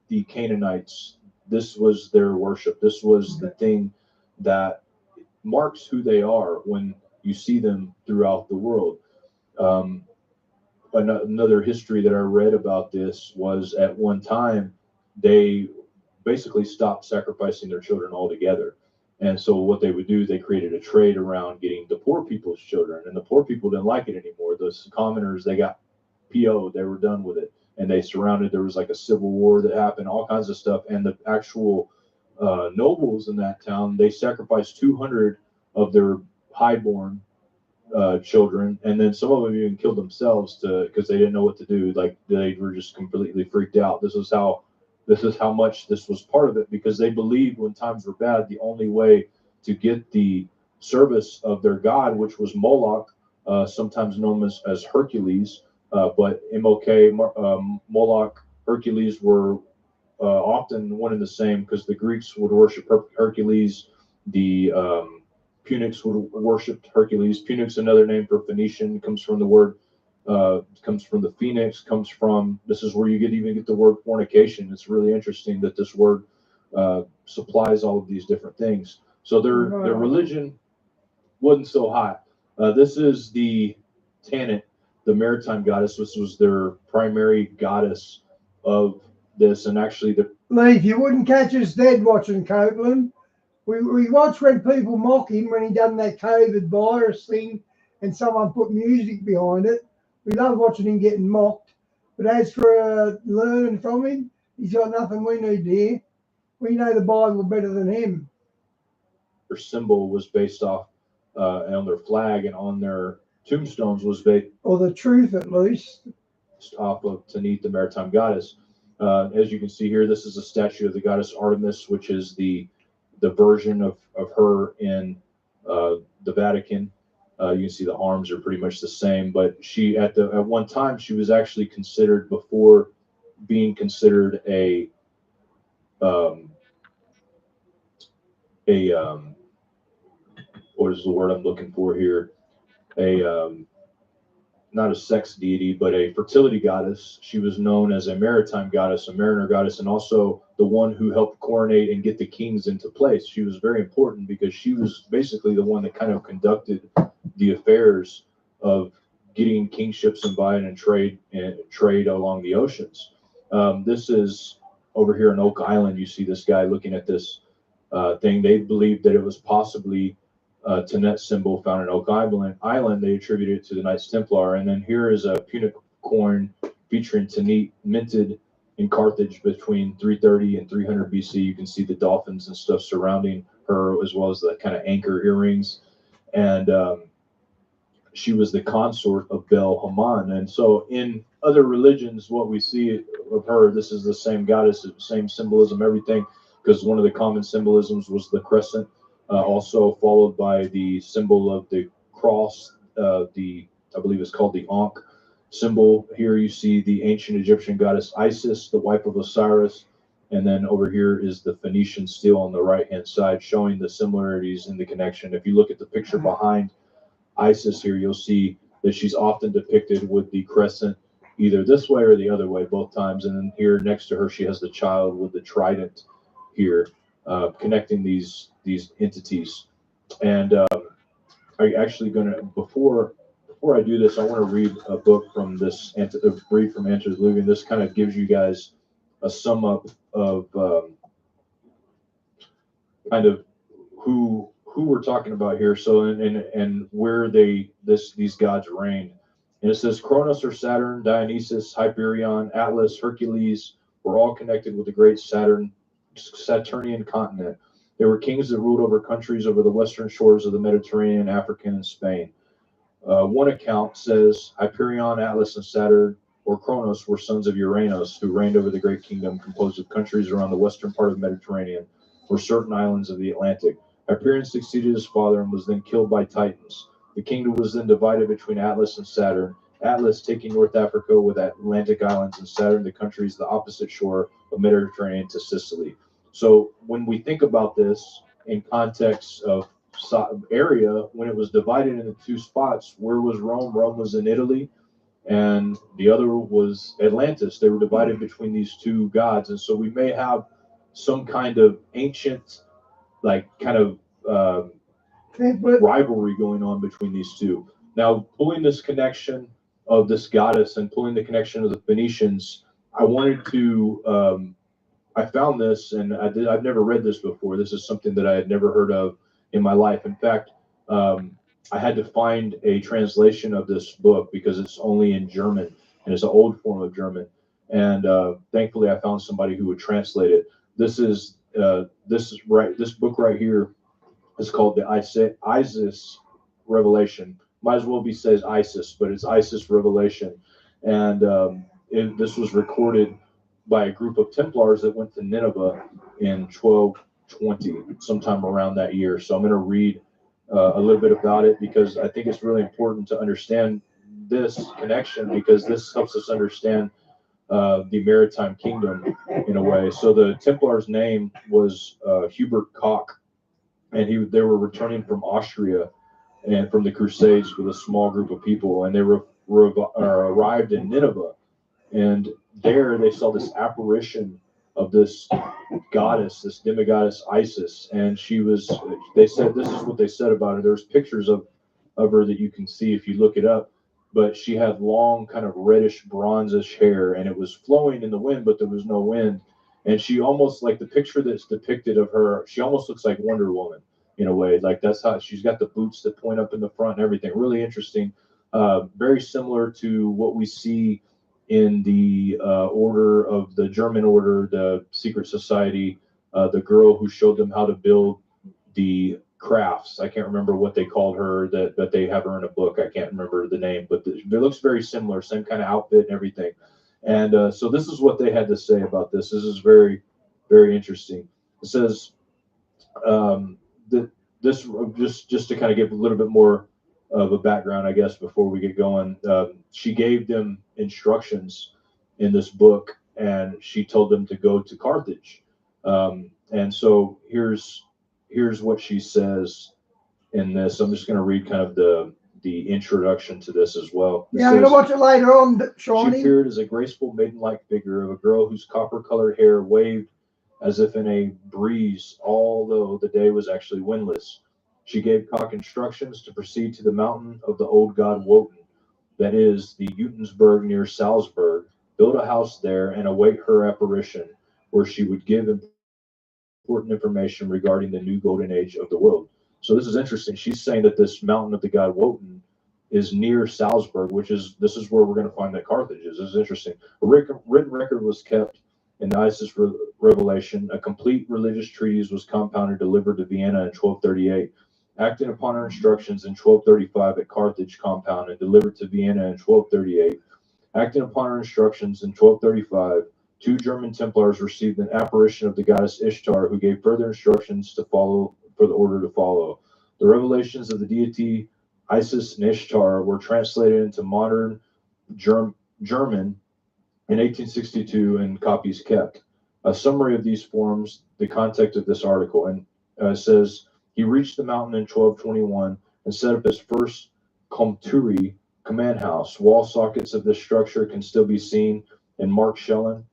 the Canaanites, this was their worship. This was the thing that marks who they are when you see them throughout the world. Another history that I read about this was at one time they basically stopped sacrificing their children altogether. And so what they would do, they created a trade around getting the poor people's children, and the poor people didn't like it anymore. Those commoners, they got PO'd, they were done with it, and they surrounded. There was like a civil war that happened, all kinds of stuff. And the actual nobles in that town, they sacrificed 200 of their highborn children, and then some of them even killed themselves because they didn't know what to do. Like they were just completely freaked out. This is how much this was part of it, because they believed when times were bad, the only way to get the service of their god, which was Moloch, sometimes known as Hercules, but MOK, Moloch, Hercules were often one and the same, because the Greeks would worship Hercules, the Punics would worship Hercules. Punics, another name for Phoenician, comes from the word, comes from the phoenix, this is where you even get the word fornication. It's really interesting that this word supplies all of these different things. So their religion wasn't so hot. This is the Tanit, the maritime goddess. This was their primary goddess of this, and actually Leif, you wouldn't catch us dead watching Copeland. We watched when people mock him when he done that COVID virus thing and someone put music behind it. We love watching him getting mocked. But as for learning from him, he's got nothing we need to hear. We know the Bible better than him. Their symbol was based off on their flag, and on their tombstones was based, or the truth at least, off of Tanit, the maritime goddess. As you can see here, this is a statue of the goddess Artemis, which is the version of her in the Vatican. You can see the arms are pretty much the same, but she at one time she was actually considered, before being considered a what is the word I'm looking for here? Not a sex deity, but a fertility goddess. She was known as a maritime goddess, a mariner goddess, and also the one who helped coronate and get the kings into place. She was very important because she was basically the one that kind of conducted the affairs of getting kingships and buying and trade along the oceans. This is over here in Oak Island. You see this guy looking at this thing. They believed that it was possibly Tanit symbol found in Oak Island. They attributed it to the Knights Templar. And then here is a Punic coin featuring Tanit, minted in Carthage between 330 and 300 BC. You can see the dolphins and stuff surrounding her, as well as the kind of anchor earrings. And she was the consort of Bel Haman. And so in other religions, what we see of her, this is the same goddess, same symbolism, everything, because one of the common symbolisms was the crescent. Also followed by the symbol of the cross, I believe it's called the Ankh symbol. Here you see the ancient Egyptian goddess Isis, the wife of Osiris, And then over here is the Phoenician steel on the right-hand side, showing the similarities in the connection. If you look at the picture behind Isis here, you'll see that she's often depicted with the crescent either this way or the other way, both times. And then here next to her, she has the child with the trident here, connecting these entities. And I'm actually going to, before I do this, I want to read a book from this, read from Antediluvian. This kind of gives you guys a sum up of kind of who we're talking about here. So and where these gods reigned. And it says Kronos or Saturn, Dionysus, Hyperion, Atlas, Hercules were all connected with the great Saturnian continent. They were kings that ruled over countries over the western shores of the Mediterranean, Africa, and Spain. One account says Hyperion, Atlas, and Saturn, or Kronos, were sons of Uranus, who reigned over the great kingdom composed of countries around the western part of the Mediterranean, or certain islands of the Atlantic. Hyperion succeeded his father and was then killed by Titans. The kingdom was then divided between Atlas and Saturn, Atlas taking North Africa with Atlantic islands, and Saturn the countries the opposite shore of Mediterranean to Sicily. So when we think about this in context of area, when it was divided into two spots, where was Rome? Rome was in Italy, and the other was Atlantis. They were divided between these two gods, and so we may have some kind of ancient, like kind of rivalry going on between these two. Now, pulling this connection of this goddess and pulling the connection of the Phoenicians, I wanted to. I found this, and I've never read this before. This is something that I had never heard of in my life. In fact, I had to find a translation of this book because it's only in German, and it's an old form of German. And thankfully, I found somebody who would translate it. This book right here is called the Isis Revelation. Might as well be says Isis, but it's Isis Revelation. And this was recorded by a group of Templars that went to Nineveh in 1220, sometime around that year. So I'm going to read a little bit about it because I think it's really important to understand this connection, because this helps us understand the maritime kingdom in a way. So the Templars' name was Hubert Koch, and they were returning from Austria and from the Crusades with a small group of people, and they arrived in Nineveh. And there they saw this apparition of this goddess, this demigoddess Isis. And they said, this is what they said about her. There's pictures of her that you can see if you look it up. But she had long, kind of reddish, bronzish hair, and it was flowing in the wind, but there was no wind. And she almost, like the picture that's depicted of her, she almost looks like Wonder Woman in a way. Like that's how she's got the boots that point up in the front and everything. Really interesting. Very similar to what we see in the order of the German order, the secret society, the girl who showed them how to build the crafts. I can't remember what they called her, that they have her in a book. I can't remember the name, but it looks very similar, same kind of outfit and everything. And so this is what they had to say about this. This is very, very interesting. It says that this, just to kind of give a little bit more of a background, I guess, before we get going. She gave them instructions in this book, and she told them to go to Carthage. And so here's what she says in this. I'm just going to read kind of the introduction to this as well. Yeah, I'm going to watch it later on, Shawnee. She appeared as a graceful maiden-like figure of a girl whose copper-colored hair waved as if in a breeze, although the day was actually windless. She gave Koch instructions to proceed to the mountain of the old god Wotan, that is, the Utensberg near Salzburg, build a house there, and await her apparition, where she would give important information regarding the new golden age of the world. So this is interesting. She's saying that this mountain of the god Wotan is near Salzburg, this is where we're going to find that Carthage is. This is interesting. A written record was kept in the Isis Revelation. A complete religious treatise was compounded, delivered to Vienna in 1238. Acting upon her instructions in 1235 at Carthage compound and delivered to Vienna in 1238. Acting upon her instructions in 1235, 2 German Templars received an apparition of the goddess Ishtar, who gave further instructions to follow for the order to follow. The revelations of the deity Isis and Ishtar were translated into modern German in 1862 and copies kept. a summary of these forms the context of this article, and says he reached the mountain in 1221 and set up his first Komturi command house. Wall sockets of this structure can still be seen in Mark Shellen.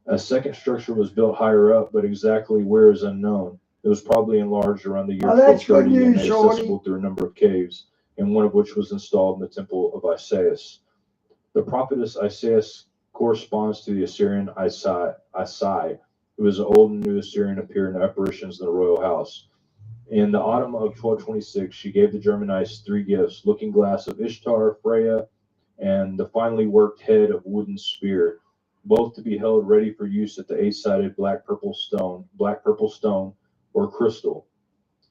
A second structure was built higher up, but exactly where is unknown. It was probably enlarged around the year Oh, that's good 1230 and news, made Shawnee. accessible through a number of caves, and one of which was installed in the temple of Isaias. The prophetess Isaias corresponds to the Assyrian Isai, who was an old and new Assyrian appeared in apparitions in the royal house. In the autumn of 1226, she gave the Germanites 3 gifts: looking glass of Ishtar, Freya, and the finely worked head of wooden spear, both to be held ready for use at the 8-sided black purple stone or crystal,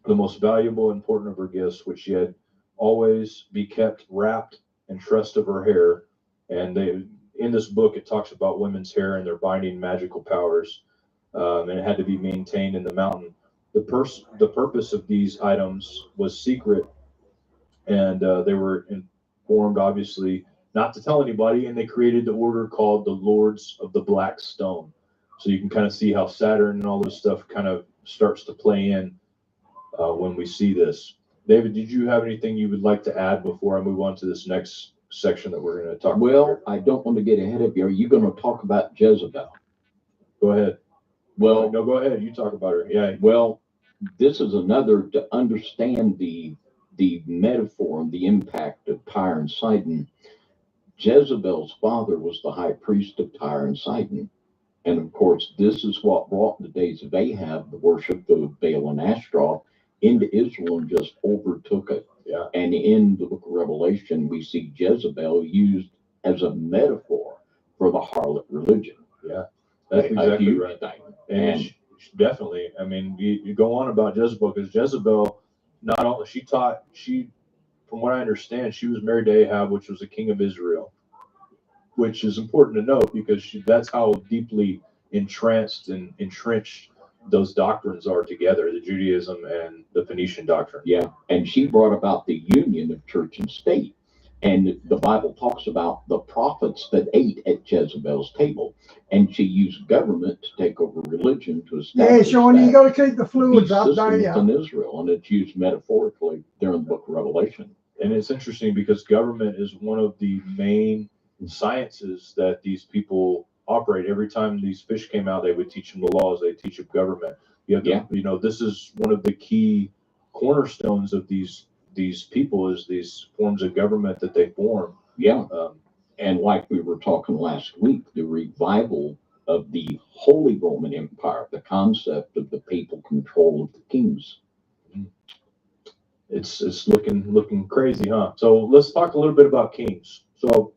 the most valuable and important of her gifts, which she had always be kept wrapped and trussed of her hair. And in this book, it talks about women's hair and their binding magical powers, and it had to be maintained in the mountain. The purpose of these items was secret, and they were informed, obviously, not to tell anybody, and they created the order called the Lords of the Black Stone. So you can kind of see how Saturn and all this stuff kind of starts to play in when we see this. David, did you have anything you would like to add before I move on to this next section that we're going to talk about? Well, I don't want to get ahead of you. Are you going to talk about Jezebel? Go ahead. Well, No, go ahead. You talk about her. Yeah. well, this is another to understand the metaphor and the impact of Tyre and Sidon. Jezebel's father was the high priest of Tyre and Sidon. And of course, this is what brought in the days of Ahab the worship of Baal and Ashtaroth into Israel and just overtook it. Yeah. And in the book of Revelation, we see Jezebel used as a metaphor for the harlot religion. Yeah. That's A exactly huge right. thing. And definitely, I mean, you go on about Jezebel because Jezebel, not only from what I understand, she was married to Ahab, which was the king of Israel, which is important to note because that's how deeply entranced and entrenched those doctrines are together, the Judaism and the Phoenician doctrine. Yeah, and she brought about the union of church and state. And the Bible talks about the prophets that ate at Jezebel's table, and she used government to take over religion to Yeah, establish Sean, you that got to keep the fluids beast up, system don't you? within Israel, and it's used metaphorically during the book of Revelation. And it's interesting because government is one of the main sciences that these people operate. Every time these fish came out, they would teach them the laws. They teach them government. You have to, this is one of the key cornerstones of these people is these forms of government that they form. Yeah, and like we were talking last week, the revival of the Holy Roman Empire, the concept of the papal control of the kings. It's looking crazy, huh? So let's talk a little bit about kings. So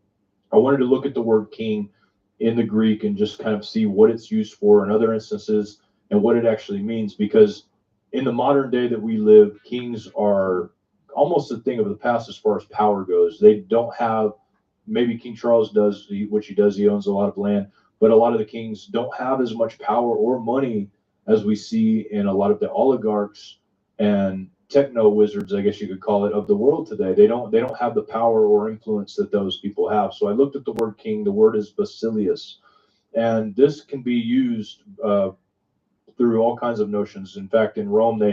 I wanted to look at the word king in the Greek and just kind of see what it's used for in other instances and what it actually means, because in the modern day that we live, kings are almost a thing of the past as far as power goes. They don't have, maybe King Charles does what he does, he owns a lot of land, but a lot of the kings don't have as much power or money as we see in a lot of the oligarchs and techno wizards, I guess you could call it, of the world today. They don't have the power or influence that those people have. So I looked at the word king. The word is basileus, and this can be used through all kinds of notions. In fact, in Rome, they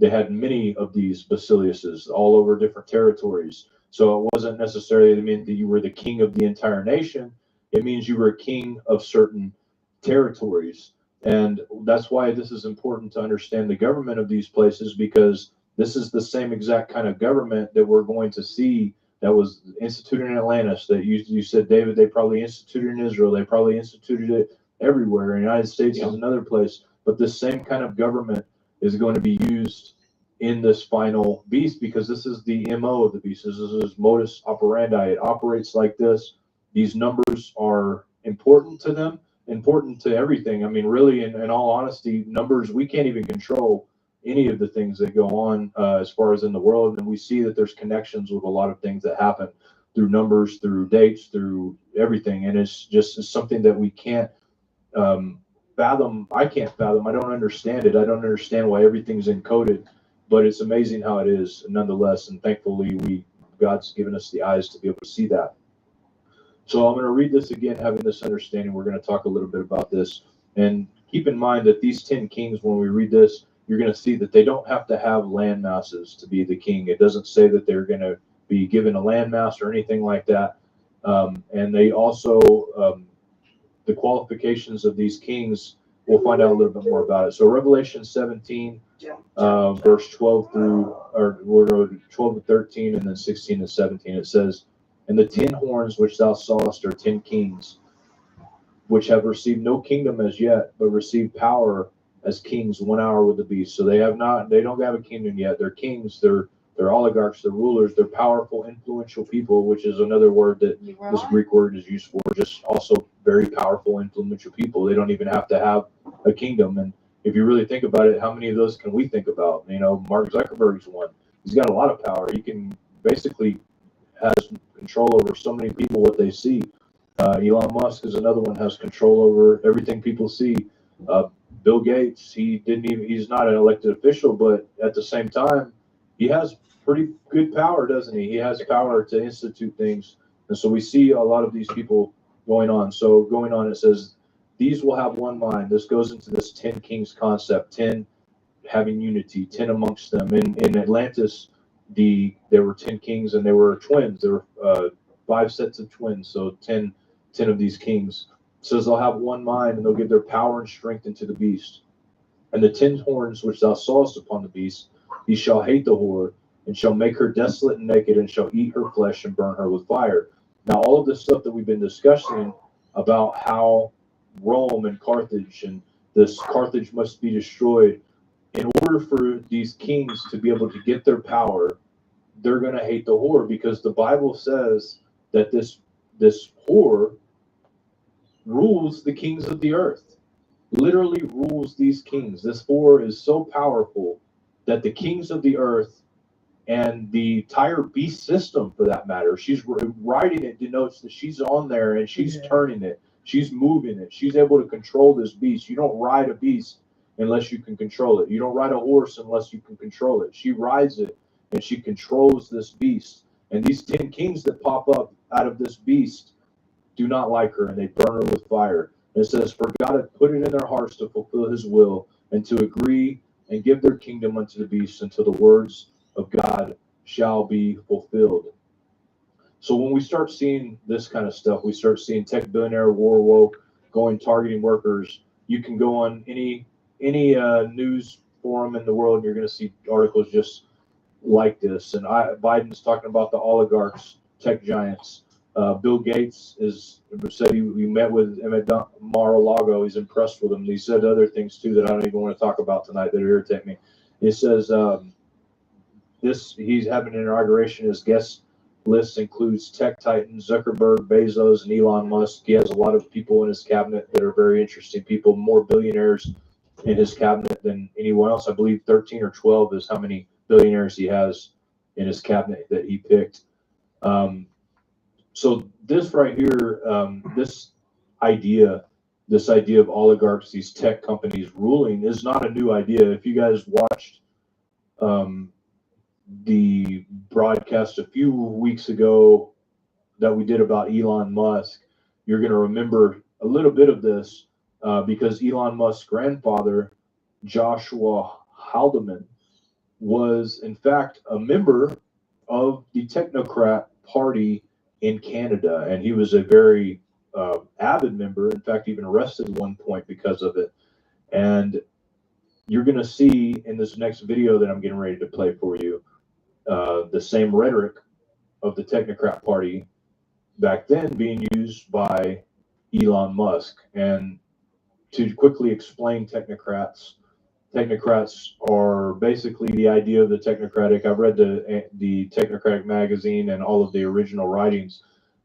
had many of these basileuses all over different territories. So it wasn't necessarily to mean that you were the king of the entire nation. It means you were a king of certain territories. And that's why this is important to understand the government of these places, because this is the same exact kind of government that we're going to see that was instituted in Atlantis, that you said, David, they probably instituted in Israel. They probably instituted it everywhere. In the United States is another place. But this same kind of government is going to be used in this final beast, because this is the MO of the beast. This is modus operandi. It operates like this. These numbers are important to them, important to everything. I mean, really, in all honesty, numbers, we can't even control any of the things that go on as far as in the world. And we see that there's connections with a lot of things that happen through numbers, through dates, through everything. And it's something that we can't fathom. I can't fathom. I don't understand it. I don't understand why everything's encoded, but it's amazing how it is nonetheless. And thankfully, God's given us the eyes to be able to see that. So I'm going to read this again, having this understanding. We're going to talk a little bit about this. And keep in mind that these 10 kings, when we read this, you're going to see that they don't have to have land masses to be the king. It doesn't say that they're going to be given a land mass or anything like that. And they also, the qualifications of these kings, we'll find out a little bit more about it. So Revelation 17, verse 12 through, or 12 to 13, and then 16 to 17, it says, "And the 10 horns which thou sawest are 10 kings, which have received no kingdom as yet, but received power as kings 1 hour with the beast." So they don't have a kingdom yet. They're kings, they're oligarchs, they're rulers, they're powerful, influential people, which is another word that this Greek word is used for, just also very powerful, influential people. They don't even have to have a kingdom. And if you really think about it, how many of those can we think about? You know, Mark Zuckerberg's one. He's got a lot of power. He can basically has control over so many people, what they see. Elon Musk is another one, has control over everything people see. Bill Gates, he's not an elected official, but at the same time, he has pretty good power, doesn't he? He has power to institute things. And so we see a lot of these people going on. So going on, it says, "These will have one mind." This goes into this 10 kings concept, 10 having unity, 10 amongst them. In Atlantis, there were 10 kings, and they were twins. There were 5 sets of twins, so 10 of these kings. It says they'll have one mind, and they'll give their power and strength into the beast. "And the 10 horns which thou sawest upon the beast, he shall hate the whore, and shall make her desolate and naked, and shall eat her flesh and burn her with fire." Now, all of this stuff that we've been discussing about how Rome and Carthage, and this Carthage must be destroyed, in order for these kings to be able to get their power, they're going to hate the whore, because the Bible says that this whore rules the kings of the earth, literally rules these kings. This whore is so powerful that the kings of the earth and the entire beast system, for that matter, she's riding it, denotes that she's on there and she's turning it, she's moving it, she's able to control this beast. You don't ride a beast unless you can control it. You don't ride a horse unless you can control it. She rides it and she controls this beast. And these 10 kings that pop up out of this beast do not like her, and they burn her with fire. And it says, "For God hath put it in their hearts to fulfill his will, and to agree and give their kingdom unto the beast, until the words of God shall be fulfilled." So when we start seeing this kind of stuff, we start seeing tech billionaire war woke going targeting workers. You can go on any news forum in the world, and you're going to see articles just like this. And Biden's talking about the oligarchs, tech giants. Bill Gates said he met with him at Mar-a-Lago. He's impressed with him. He said other things too that I don't even want to talk about tonight that irritate me. He says he's having an inauguration. His guest list includes tech titans Zuckerberg, Bezos, and Elon Musk. He has a lot of people in his cabinet that are very interesting people, more billionaires in his cabinet than anyone else. I believe 13 or 12 is how many billionaires he has in his cabinet that he picked. So this right here, this idea of oligarchs, these tech companies ruling, is not a new idea. If you guys watched the broadcast a few weeks ago that we did about Elon Musk, you're going to remember a little bit of this because Elon Musk's grandfather, Joshua Haldeman, was in fact a member of the Technocrat Party in Canada, and he was a very avid member. In fact, even arrested at one point because of it. And you're going to see in this next video that I'm getting ready to play for you the same rhetoric of the Technocrat Party back then being used by Elon Musk. And to quickly explain technocrats are basically the idea of the technocratic. I've read the Technocratic magazine and all of the original writings.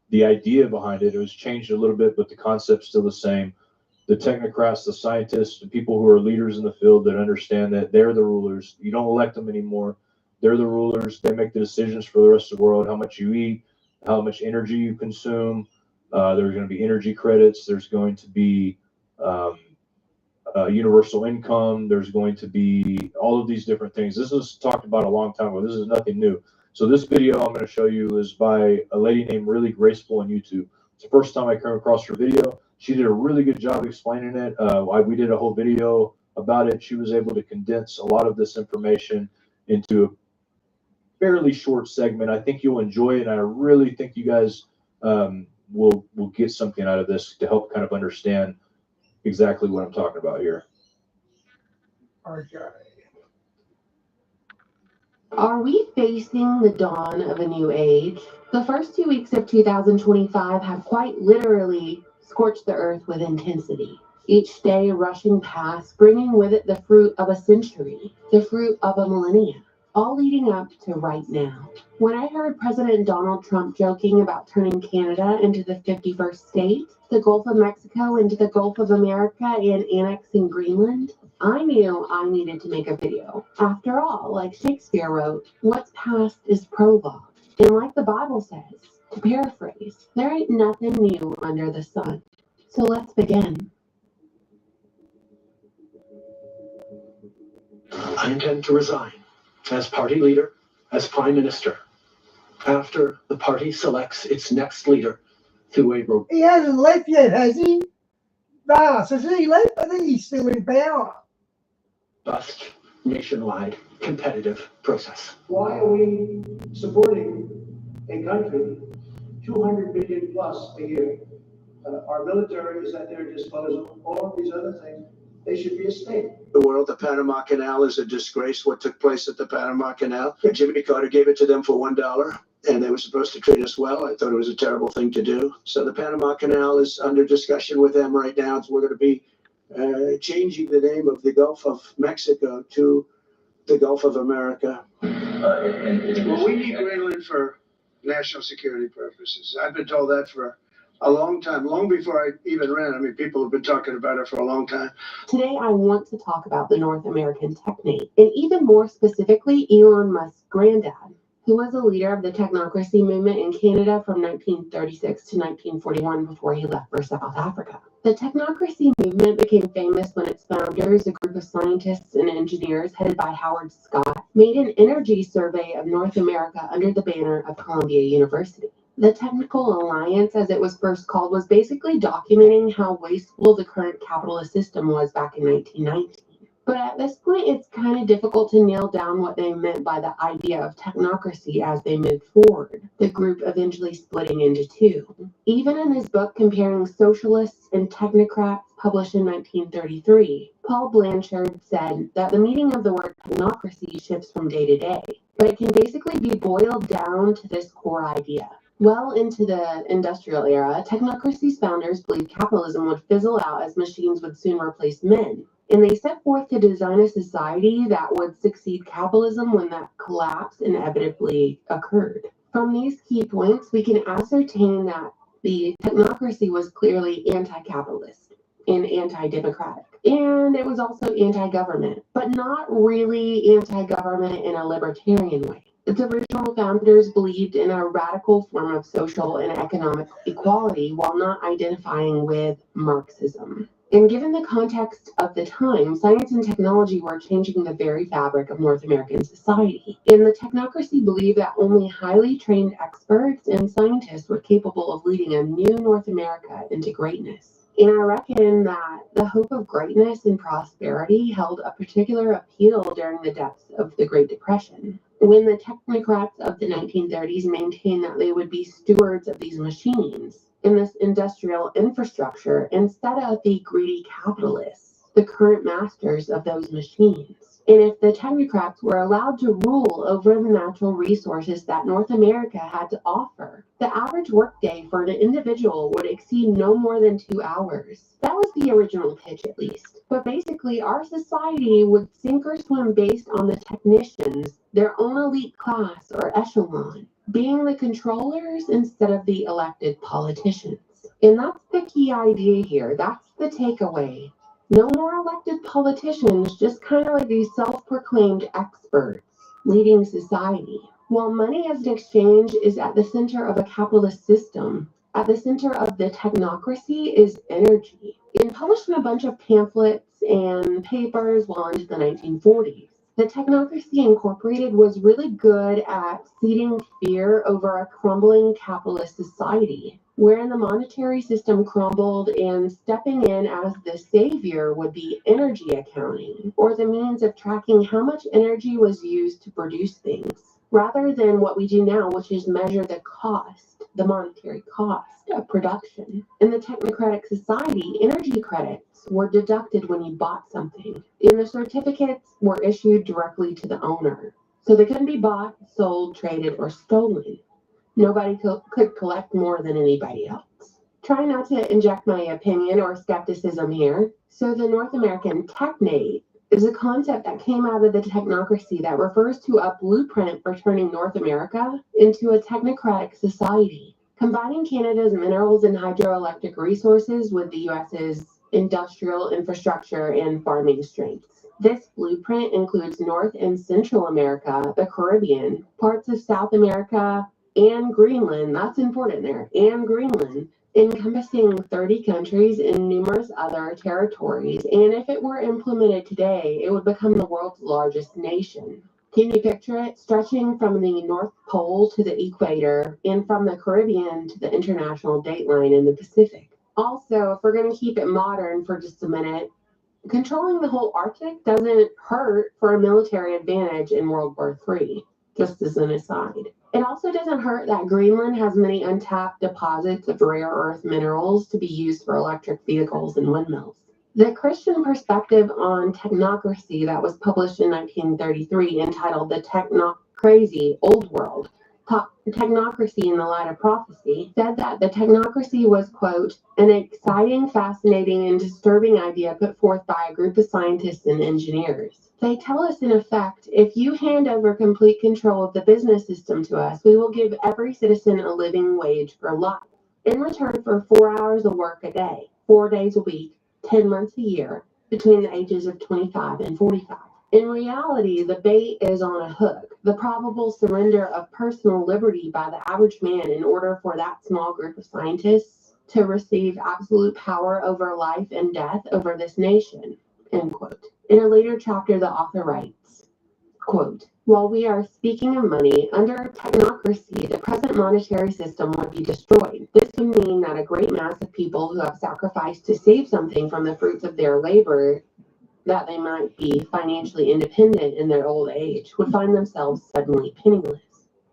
The idea behind it was changed a little bit, but the concept's still the same. The technocrats, the scientists, the people who are leaders in the field that understand that they're the rulers. You don't elect them anymore. They're the rulers. They make the decisions for the rest of the world, how much you eat, how much energy you consume. There's going to be energy credits. There's going to be universal income. There's going to be all of these different things. This was talked about a long time ago. This is nothing new. So this video I'm going to show you is by a lady named Really Graceful on YouTube. It's the first time I come across her video. she did a really good job explaining it. We did a whole video about it. She was able to condense a lot of this information into a fairly short segment. I think you'll enjoy it. And I really think you guys will get something out of this to help kind of understand exactly what I'm talking about here. Okay. Are we facing the dawn of a new age? The first 2 weeks of 2025 have quite literally scorched the earth with intensity. Each day rushing past, bringing with it the fruit of a century, the fruit of a millennia, all leading up to right now. When I heard President Donald Trump joking about turning Canada into the 51st state, the Gulf of Mexico into the Gulf of America, and annexing Greenland, I knew I needed to make a video. After all, like Shakespeare wrote, what's past is prologue. And like the Bible says, to paraphrase, there ain't nothing new under the sun. So let's begin. I intend to resign as party leader, as prime minister, after the party selects its next leader through a He hasn't left yet, has he? Vast, has he left? I think he's still in power. robust, nationwide, competitive process. Why are we supporting a country 200 billion plus a year? Our military is at their disposal. All of these other things, they should be a state. The world, the Panama Canal is a disgrace. What took place at the Panama Canal? Jimmy Carter gave it to them for $1, and they were supposed to treat us well. I thought it was a terrible thing to do. So the Panama Canal is under discussion with them right now. We're going to be changing the name of the Gulf of Mexico to the Gulf of America. Well, we need Greenland for national security purposes. I've been told that for a long time, long before I even ran. I mean, people have been talking about it for a long time. Today, I want to talk about the North American Technate, and even more specifically, Elon Musk's granddad, who was a leader of the technocracy movement in Canada from 1936 to 1941 before he left for South Africa. The technocracy movement became famous when its founders, a group of scientists and engineers headed by Howard Scott, made an energy survey of North America under the banner of Columbia University. The Technical Alliance, as it was first called, was basically documenting how wasteful the current capitalist system was back in 1919. But at this point, it's kind of difficult to nail down what they meant by the idea of technocracy as they moved forward, the group eventually splitting into two. Even in his book comparing socialists and technocrats, published in 1933, Paul Blanchard said that the meaning of the word technocracy shifts from day to day, but it can basically be boiled down to this core idea. Well into the industrial era, technocracy's founders believed capitalism would fizzle out as machines would soon replace men. And they set forth to design a society that would succeed capitalism when that collapse inevitably occurred. From these key points, we can ascertain that the technocracy was clearly anti-capitalist and anti-democratic. And it was also anti-government, but not really anti-government in a libertarian way. Its original founders believed in a radical form of social and economic equality while not identifying with Marxism. And given the context of the time, science and technology were changing the very fabric of North American society. And the technocracy believed that only highly trained experts and scientists were capable of leading a new North America into greatness. And I reckon that the hope of greatness and prosperity held a particular appeal during the depths of the Great Depression, when the technocrats of the 1930s maintained that they would be stewards of these machines in this industrial infrastructure instead of the greedy capitalists, the current masters of those machines. And if the technocrats were allowed to rule over the natural resources that North America had to offer, the average workday for an individual would exceed no more than 2 hours. That was the original pitch, at least. But basically, our society would sink or swim based on the technicians, their own elite class or echelon, being the controllers instead of the elected politicians. And that's the key idea here. That's the takeaway. No more elected politicians, just kind of like these self-proclaimed experts leading society. While money as an exchange is at the center of a capitalist system, at the center of the technocracy is energy. And published in a bunch of pamphlets and papers well into the 1940s. The Technocracy Incorporated was really good at seeding fear over a crumbling capitalist society, wherein the monetary system crumbled and stepping in as the savior would be energy accounting, or the means of tracking how much energy was used to produce things, rather than what we do now, which is measure the cost, the monetary cost of production. In the technocratic society, energy credits were deducted when you bought something, and the certificates were issued directly to the owner. So they couldn't be bought, sold, traded, or stolen. Nobody could collect more than anybody else. Try not to inject my opinion or skepticism here. So the North American technate is a concept that came out of the technocracy that refers to a blueprint for turning North America into a technocratic society, combining Canada's minerals and hydroelectric resources with the US's industrial infrastructure and farming strengths. This blueprint includes North and Central America, the Caribbean, parts of South America, and Greenland. That's important there, and Greenland, encompassing 30 countries and numerous other territories. And if it were implemented today, it would become the world's largest nation. Can you picture it? Stretching from the North Pole to the equator and from the Caribbean to the international dateline in the Pacific. Also, if we're going to keep it modern for just a minute, controlling the whole Arctic doesn't hurt for a military advantage in World War III, just as an aside. It also doesn't hurt that Greenland has many untapped deposits of rare earth minerals to be used for electric vehicles and windmills. The Christian Perspective on Technocracy that was published in 1933, entitled The Technocrazy Old World, Technocracy in the Light of Prophecy, said that the technocracy was, quote, an exciting, fascinating, and disturbing idea put forth by a group of scientists and engineers. They tell us, in effect, if you hand over complete control of the business system to us, we will give every citizen a living wage for life. In return for 4 hours of work a day, 4 days a week, 10 months a year, between the ages of 25 and 45. In reality, the bait is on a hook, the probable surrender of personal liberty by the average man in order for that small group of scientists to receive absolute power over life and death over this nation, end quote. In a later chapter, the author writes, quote, while we are speaking of money, under technocracy, the present monetary system would be destroyed. This would mean that a great mass of people who have sacrificed to save something from the fruits of their labor, that they might be financially independent in their old age, would find themselves suddenly penniless.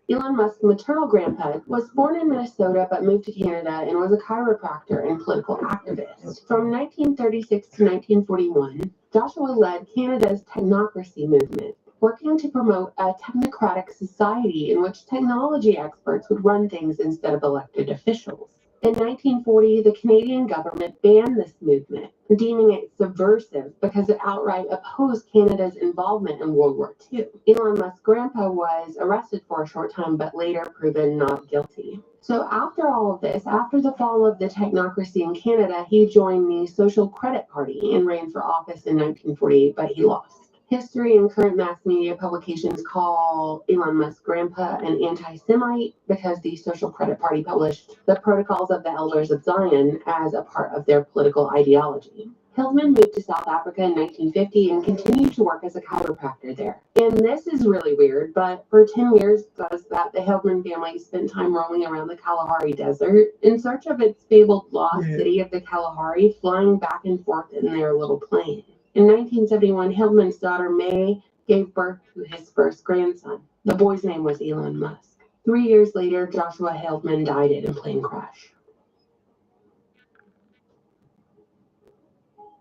Elon Musk's maternal grandpa was born in Minnesota but moved to Canada and was a chiropractor and political activist. From 1936 to 1941, Joshua led Canada's technocracy movement, working to promote a technocratic society in which technology experts would run things instead of elected officials. In 1940, the Canadian government banned this movement, deeming it subversive because it outright opposed Canada's involvement in World War II. Elon Musk's grandpa was arrested for a short time, but later proven not guilty. So after all of this, after the fall of the technocracy in Canada, he joined the Social Credit Party and ran for office in 1948, but he lost. History and current mass media publications call Elon Musk's grandpa an anti-Semite because the Social Credit Party published the Protocols of the Elders of Zion as a part of their political ideology. Hildman moved to South Africa in 1950 and continued to work as a chiropractor there. And this is really weird, but for 10 years does that the Hildman family spent time roaming around the Kalahari Desert in search of its fabled lost city of the Kalahari, flying back and forth in their little plane. In 1971, Hildman's daughter May gave birth to his first grandson. The boy's name was Elon Musk. 3 years later, Joshua Hildman died in a plane crash.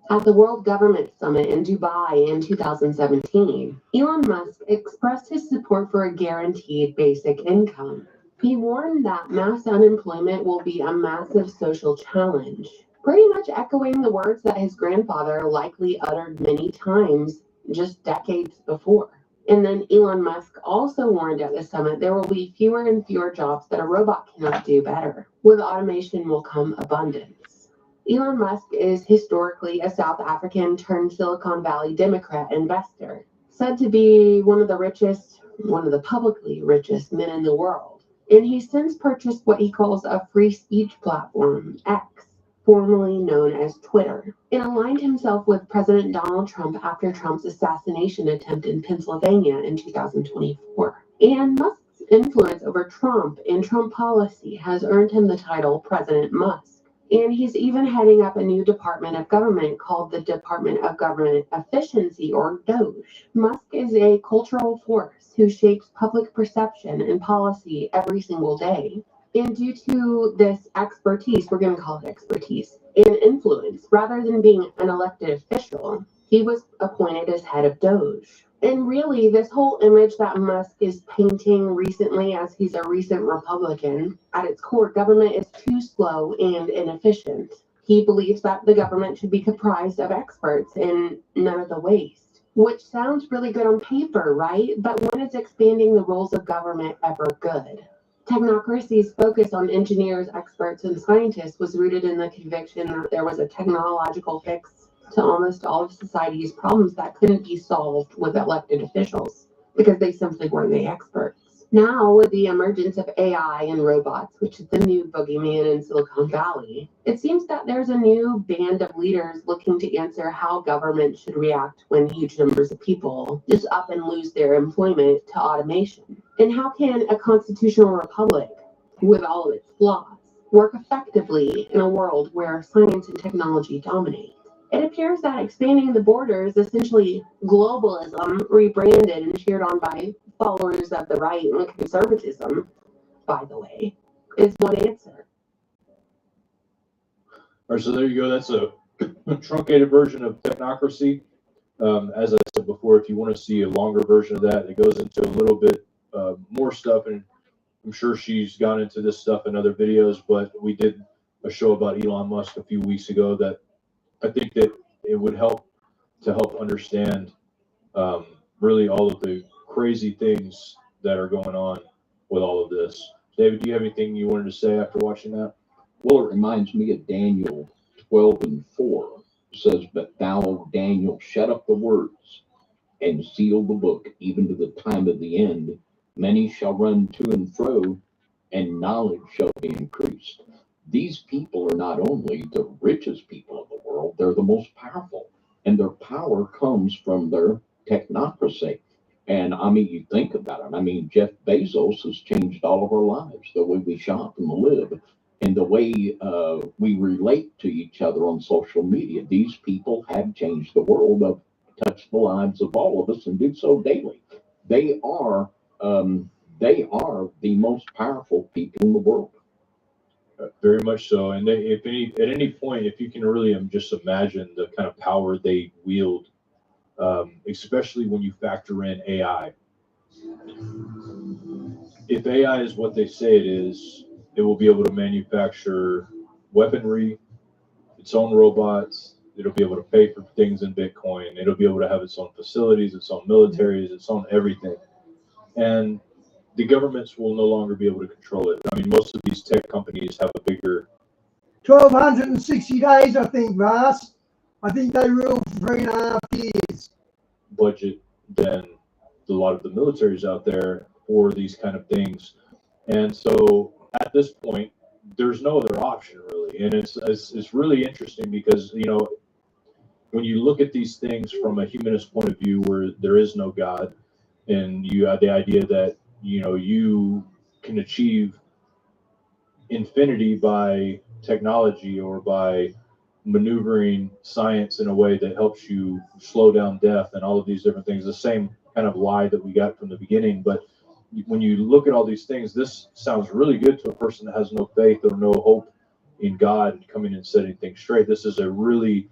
At the World Government Summit in Dubai in 2017, Elon Musk expressed his support for a guaranteed basic income. He warned that mass unemployment will be a massive social challenge, pretty much echoing the words that his grandfather likely uttered many times just decades before. And then Elon Musk also warned at the summit there will be fewer and fewer jobs that a robot cannot do better. With automation will come abundance. Elon Musk is historically a South African turned Silicon Valley Democrat investor, said to be one of the publicly richest men in the world. And he's since purchased what he calls a free speech platform, X, formerly known as Twitter, and aligned himself with President Donald Trump after Trump's assassination attempt in Pennsylvania in 2024. And Musk's influence over Trump and Trump policy has earned him the title President Musk. And he's even heading up a new department of government called the Department of Government Efficiency, or DOGE. Musk is a cultural force who shapes public perception and policy every single day. And due to this expertise, we're going to call it expertise, and influence, rather than being an elected official, he was appointed as head of DOGE. And really, this whole image that Musk is painting recently as he's a recent Republican, at its core, government is too slow and inefficient. He believes that the government should be comprised of experts and none of the waste, which sounds really good on paper, right? But when is expanding the roles of government ever good? Technocracy's focus on engineers, experts, and scientists was rooted in the conviction that there was a technological fix to almost all of society's problems that couldn't be solved with elected officials because they simply weren't the experts. Now, with the emergence of AI and robots, which is the new boogeyman in Silicon Valley, it seems that there's a new band of leaders looking to answer how government should react when huge numbers of people just up and lose their employment to automation. And how can a constitutional republic, with all of its flaws, work effectively in a world where science and technology dominate? It appears that expanding the borders, essentially globalism, rebranded and cheered on by followers of the right and conservatism, by the way, is one answer. All right, so there you go. That's a truncated version of Technocracy. As I said before, if you want to see a longer version of that, it goes into a little bit more stuff, and I'm sure she's gone into this stuff in other videos, but we did a show about Elon Musk a few weeks ago that I think that it would help to help understand really all of the crazy things that are going on with all of this. David, do you have anything you wanted to say after watching that? Well, it reminds me of Daniel 12:4. It says, "But thou, Daniel, shut up the words and seal the book, even to the time of the end. Many shall run to and fro, and knowledge shall be increased." These people are not only the richest people of the world, they're the most powerful. And their power comes from their technocracy. And I mean, you think about it. I mean, Jeff Bezos has changed all of our lives, the way we shop and live, and the way we relate to each other on social media. These people have changed the world, have touched the lives of all of us, and do so daily. They are the most powerful people in the world. Very much so. And at any point, if you can really just imagine the kind of power they wield, especially when you factor in AI. If AI is what they say it is, it will be able to manufacture weaponry, its own robots. It'll be able to pay for things in Bitcoin. It'll be able to have its own facilities, its own militaries, its own everything. And the governments will no longer be able to control it. I mean, most of these tech companies have a bigger 1,260 days, I think, Mars. I think they rule for 3.5 years. Budget than a lot of the militaries out there for these kind of things. And so at this point, there's no other option really. And it's really interesting because, you know, when you look at these things from a humanist point of view where there is no God, and you have the idea that, you know, you can achieve infinity by technology or by maneuvering science in a way that helps you slow down death and all of these different things, the same kind of lie that we got from the beginning. But when you look at all these things, this sounds really good to a person that has no faith or no hope in God and coming and setting things straight. This is a really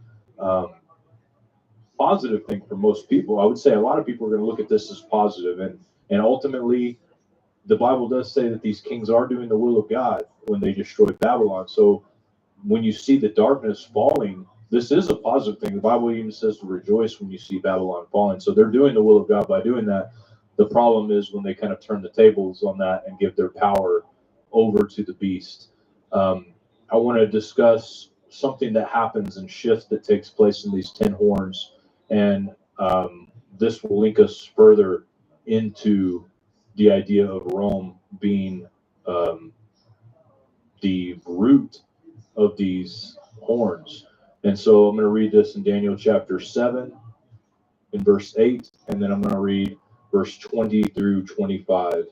positive thing for most people. I would say a lot of people are going to look at this as positive, and ultimately the Bible does say that these kings are doing the will of God when they destroy Babylon. So when you see the darkness falling, this is a positive thing. The Bible even says to rejoice when you see Babylon falling. So they're doing the will of God by doing that. The problem is when they kind of turn the tables on that and give their power over to the beast. I want to discuss something that happens and shifts that takes place in these 10 horns. And this will link us further into the idea of Rome being the root of these horns. And so I'm going to read this in Daniel chapter 7 in verse 8, and then I'm going to read verse 20 through 25.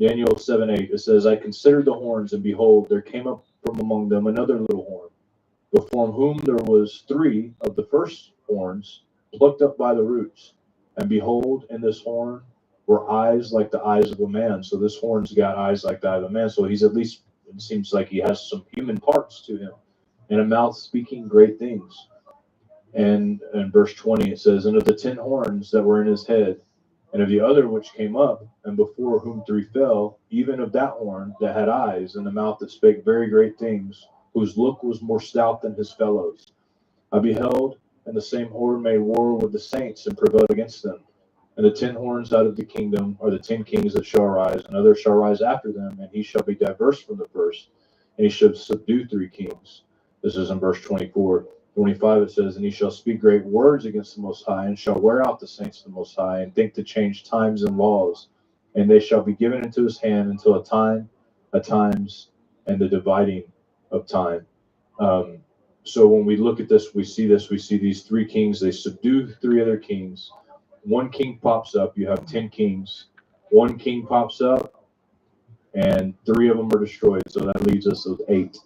Daniel 7:8, it says, I considered the horns, and behold, there came up from among them another little horn, before whom there was 3 of the first horns plucked up by the roots. And behold, in this horn were eyes like the eyes of a man. So this horn's got eyes like that of a man. So he's at least, it seems like he has some human parts to him, and a mouth speaking great things. And in verse 20, it says, and of the 10 horns that were in his head, and of the other which came up, and before whom 3 fell, even of that horn that had eyes, and the mouth that spake very great things, whose look was more stout than his fellows. I beheld, and the same horn made war with the saints, and prevailed against them. And the 10 horns out of the kingdom are the 10 kings that shall arise, and others shall rise after them, and he shall be diverse from the first, and he shall subdue 3 kings. This is in verse 24. 25, it says, and he shall speak great words against the Most High, and shall wear out the saints of the Most High, and think to change times and laws, and they shall be given into his hand until a times, and the dividing of time. So when we look at this, we see these 3 kings, they subdue 3 other kings. 1 king pops up, you have 10 kings. 1 king pops up, and 3 of them are destroyed, so that leaves us with 8,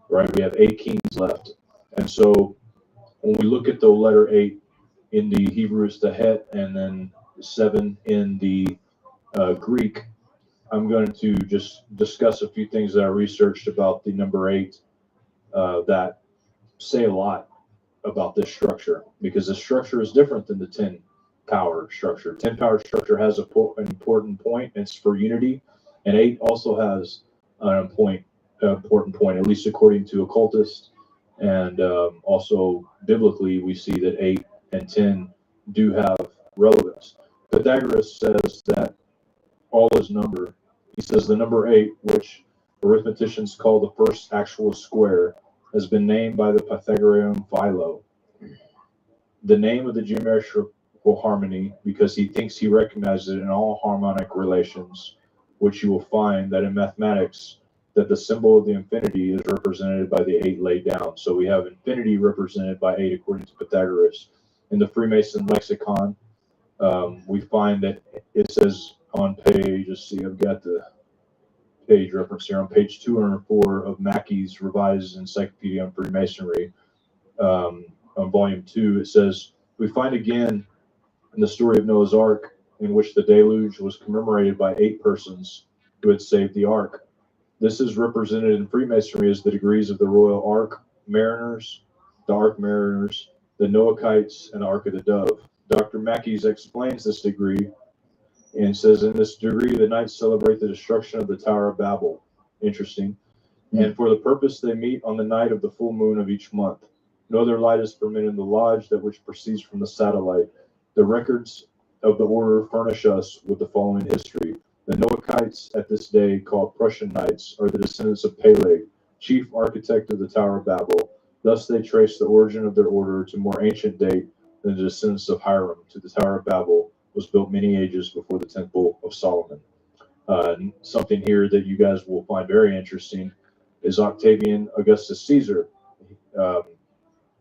right? We have 8 kings left. And so when we look at the letter 8 in the Hebrew, it's the het, and then 7 in the Greek, I'm going to just discuss a few things that I researched about the number 8 that say a lot about this structure, because the structure is different than the 10 power structure. 10 power structure has an important point, it's for unity, and 8 also has an important point, at least according to occultists. And also biblically, we see that 8 and 10 do have relevance. Pythagoras says that all is number. He says the number 8, which arithmeticians call the first actual square, has been named by the Pythagorean Philo the name of the geometrical harmony, because he thinks he recognizes it in all harmonic relations, which you will find that in mathematics, that the symbol of the infinity is represented by the 8 laid down. So we have infinity represented by 8 according to Pythagoras. In the Freemason lexicon, we find that it says on page, let's see, I've got the page reference here, on page 204 of Mackey's Revised Encyclopedia on Freemasonry, on volume 2, it says, we find again in the story of Noah's Ark, in which the deluge was commemorated by 8 persons who had saved the ark. This is represented in Freemasonry as the degrees of the Royal Ark Mariners, the Ark Mariners, the Noachites, and the Ark of the Dove. Dr. Mackies explains this degree and says, in this degree, the knights celebrate the destruction of the Tower of Babel. Interesting. And for the purpose, they meet on the night of the full moon of each month. No other light is permitted in the lodge, that which proceeds from the satellite. The records of the order furnish us with the following history. The Noachites, at this day called Prussian Knights, are the descendants of Peleg, chief architect of the Tower of Babel. Thus they trace the origin of their order to more ancient date than the descendants of Hiram. To the Tower of Babel was built many ages before the Temple of Solomon. Something here that you guys will find very interesting is Octavian Augustus Caesar.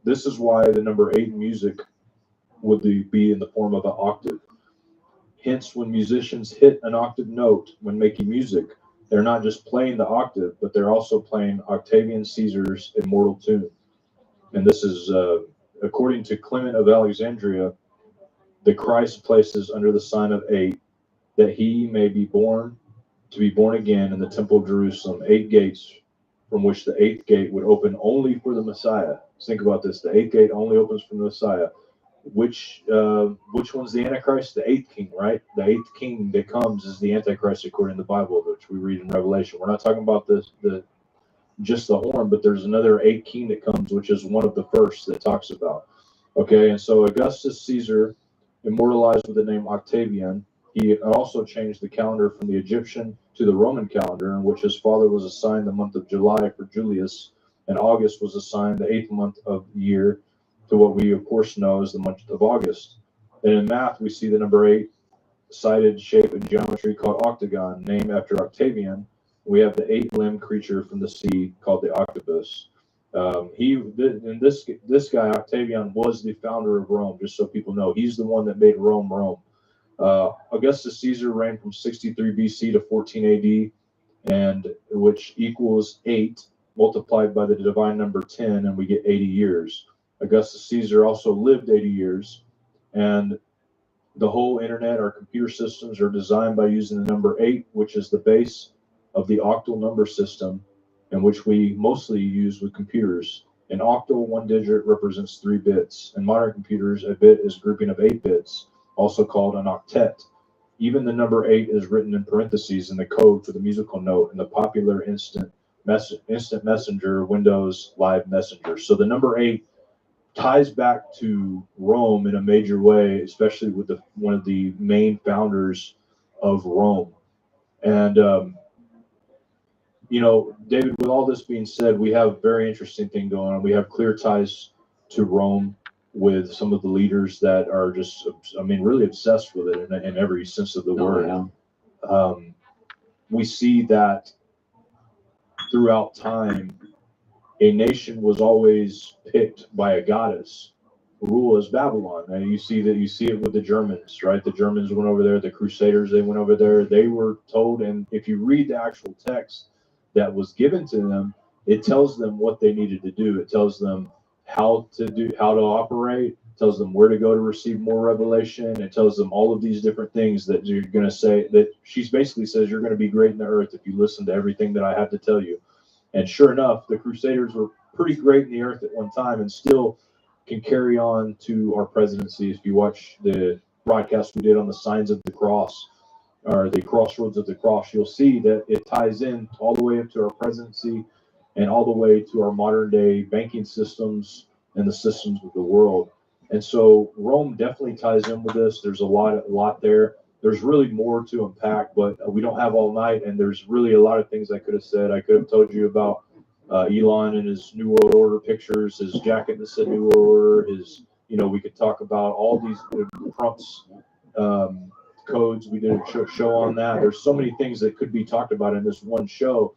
This is why the number 8 music would be in the form of an octave. Hence, when musicians hit an octave note when making music, they're not just playing the octave, but they're also playing Octavian Caesar's immortal tune. And this is, according to Clement of Alexandria, the Christ places under the sign of 8, that he may be born, to be born again in the temple of Jerusalem, 8 gates, from which the 8th gate would open only for the Messiah. Think about this, the 8th gate only opens for the Messiah. Which one's the Antichrist? The 8th king, right? The 8th king that comes is the Antichrist according to the Bible, which we read in Revelation. We're not talking about just the horn, but there's another 8th king that comes, which is one of the first that talks about. Okay, and so Augustus Caesar, immortalized with the name Octavian, he also changed the calendar from the Egyptian to the Roman calendar, in which his father was assigned the month of July for Julius, and August was assigned the 8th month of the year to what we, of course, know as the month of August. And in math, we see the number 8 sided shape in geometry called octagon, named after Octavian. We have the 8-limbed creature from the sea called the octopus. This guy Octavian was the founder of Rome. Just so people know, he's the one that made Rome Rome. Augustus Caesar reigned from 63 BC to 14 AD, and which equals 8 multiplied by the divine number 10, and we get 80 years. Augustus Caesar also lived 80 years, and the whole internet, our computer systems are designed by using the number 8, which is the base of the octal number system, and which we mostly use with computers. An octal, one digit, represents 3 bits. In modern computers, a bit is a grouping of 8 bits, also called an octet. Even the number 8 is written in parentheses in the code for the musical note in the popular instant messenger Windows Live Messenger. So the number 8 ties back to Rome in a major way, especially with one of the main founders of Rome. And David, with all this being said, we have a very interesting thing going on. We have clear ties to Rome with some of the leaders that are just, really obsessed with it in every sense of the word. Yeah. We see that throughout time, a nation was always picked by a goddess to rule as Babylon. And you see it with the Germans, right? The Germans went over there, the Crusaders, they went over there. They were told, and if you read the actual text that was given to them, it tells them what they needed to do. It tells them how to operate, it tells them where to go to receive more revelation. It tells them all of these different things that you're going to say, that she basically says you're going to be great in the earth if you listen to everything that I have to tell you. And sure enough, the Crusaders were pretty great in the earth at one time and still can carry on to our presidency. If you watch the broadcast we did on the signs of the cross, or the crossroads of the cross, you'll see that it ties in all the way up to our presidency and all the way to our modern day banking systems and the systems of the world. And so Rome definitely ties in with this. There's a lot there. There's really more to unpack, but we don't have all night, and there's really a lot of things I could have said. I could have told you about Elon and his New World Order pictures, his jacket that said New World Order, we could talk about all these Trump's codes. We did a show on that. There's so many things that could be talked about in this one show,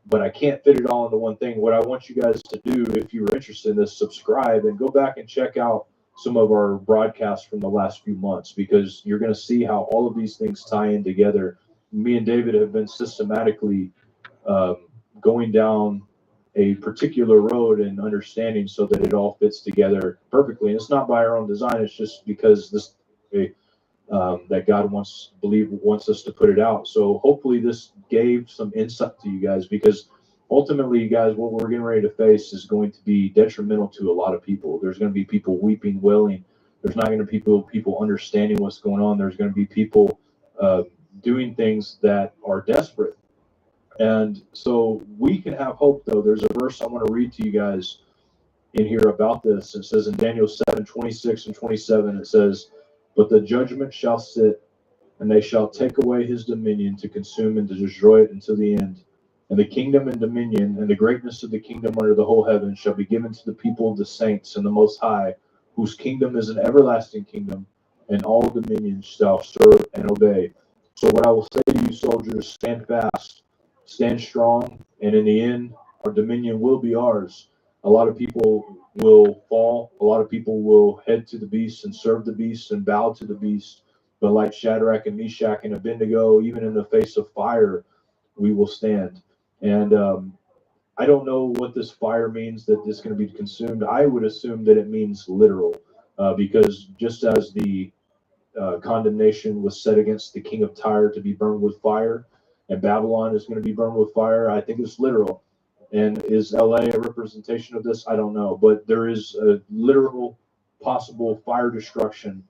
but I can't fit it all into one thing. What I want you guys to do, if you're interested in this, subscribe and go back and check out some of our broadcasts from the last few months, because you're going to see how all of these things tie in together. Me and David have been systematically going down a particular road and understanding so that it all fits together perfectly. And it's not by our own design. It's just because that God wants us to put it out. So hopefully this gave some insight to you guys, because ultimately, you guys, what we're getting ready to face is going to be detrimental to a lot of people. There's going to be people weeping, wailing. There's not going to be people understanding what's going on. There's going to be people doing things that are desperate. And so we can have hope, though. There's a verse I want to read to you guys in here about this. It says in Daniel 7:26 and 27, it says, "But the judgment shall sit, and they shall take away his dominion to consume and to destroy it until the end. And the kingdom and dominion and the greatness of the kingdom under the whole heaven shall be given to the people of the saints and the Most High, whose kingdom is an everlasting kingdom, and all dominions shall serve and obey." So what I will say to you, soldiers, stand fast, stand strong, and in the end, our dominion will be ours. A lot of people will fall. A lot of people will head to the beast and serve the beast and bow to the beast. But like Shadrach and Meshach and Abednego, even in the face of fire, we will stand. And I don't know what this fire means, that this is going to be consumed. I would assume that it means literal, because just as the condemnation was set against the king of Tyre to be burned with fire, and Babylon is going to be burned with fire, I think it's literal. And is LA a representation of this? I don't know. But there is a literal possible fire destruction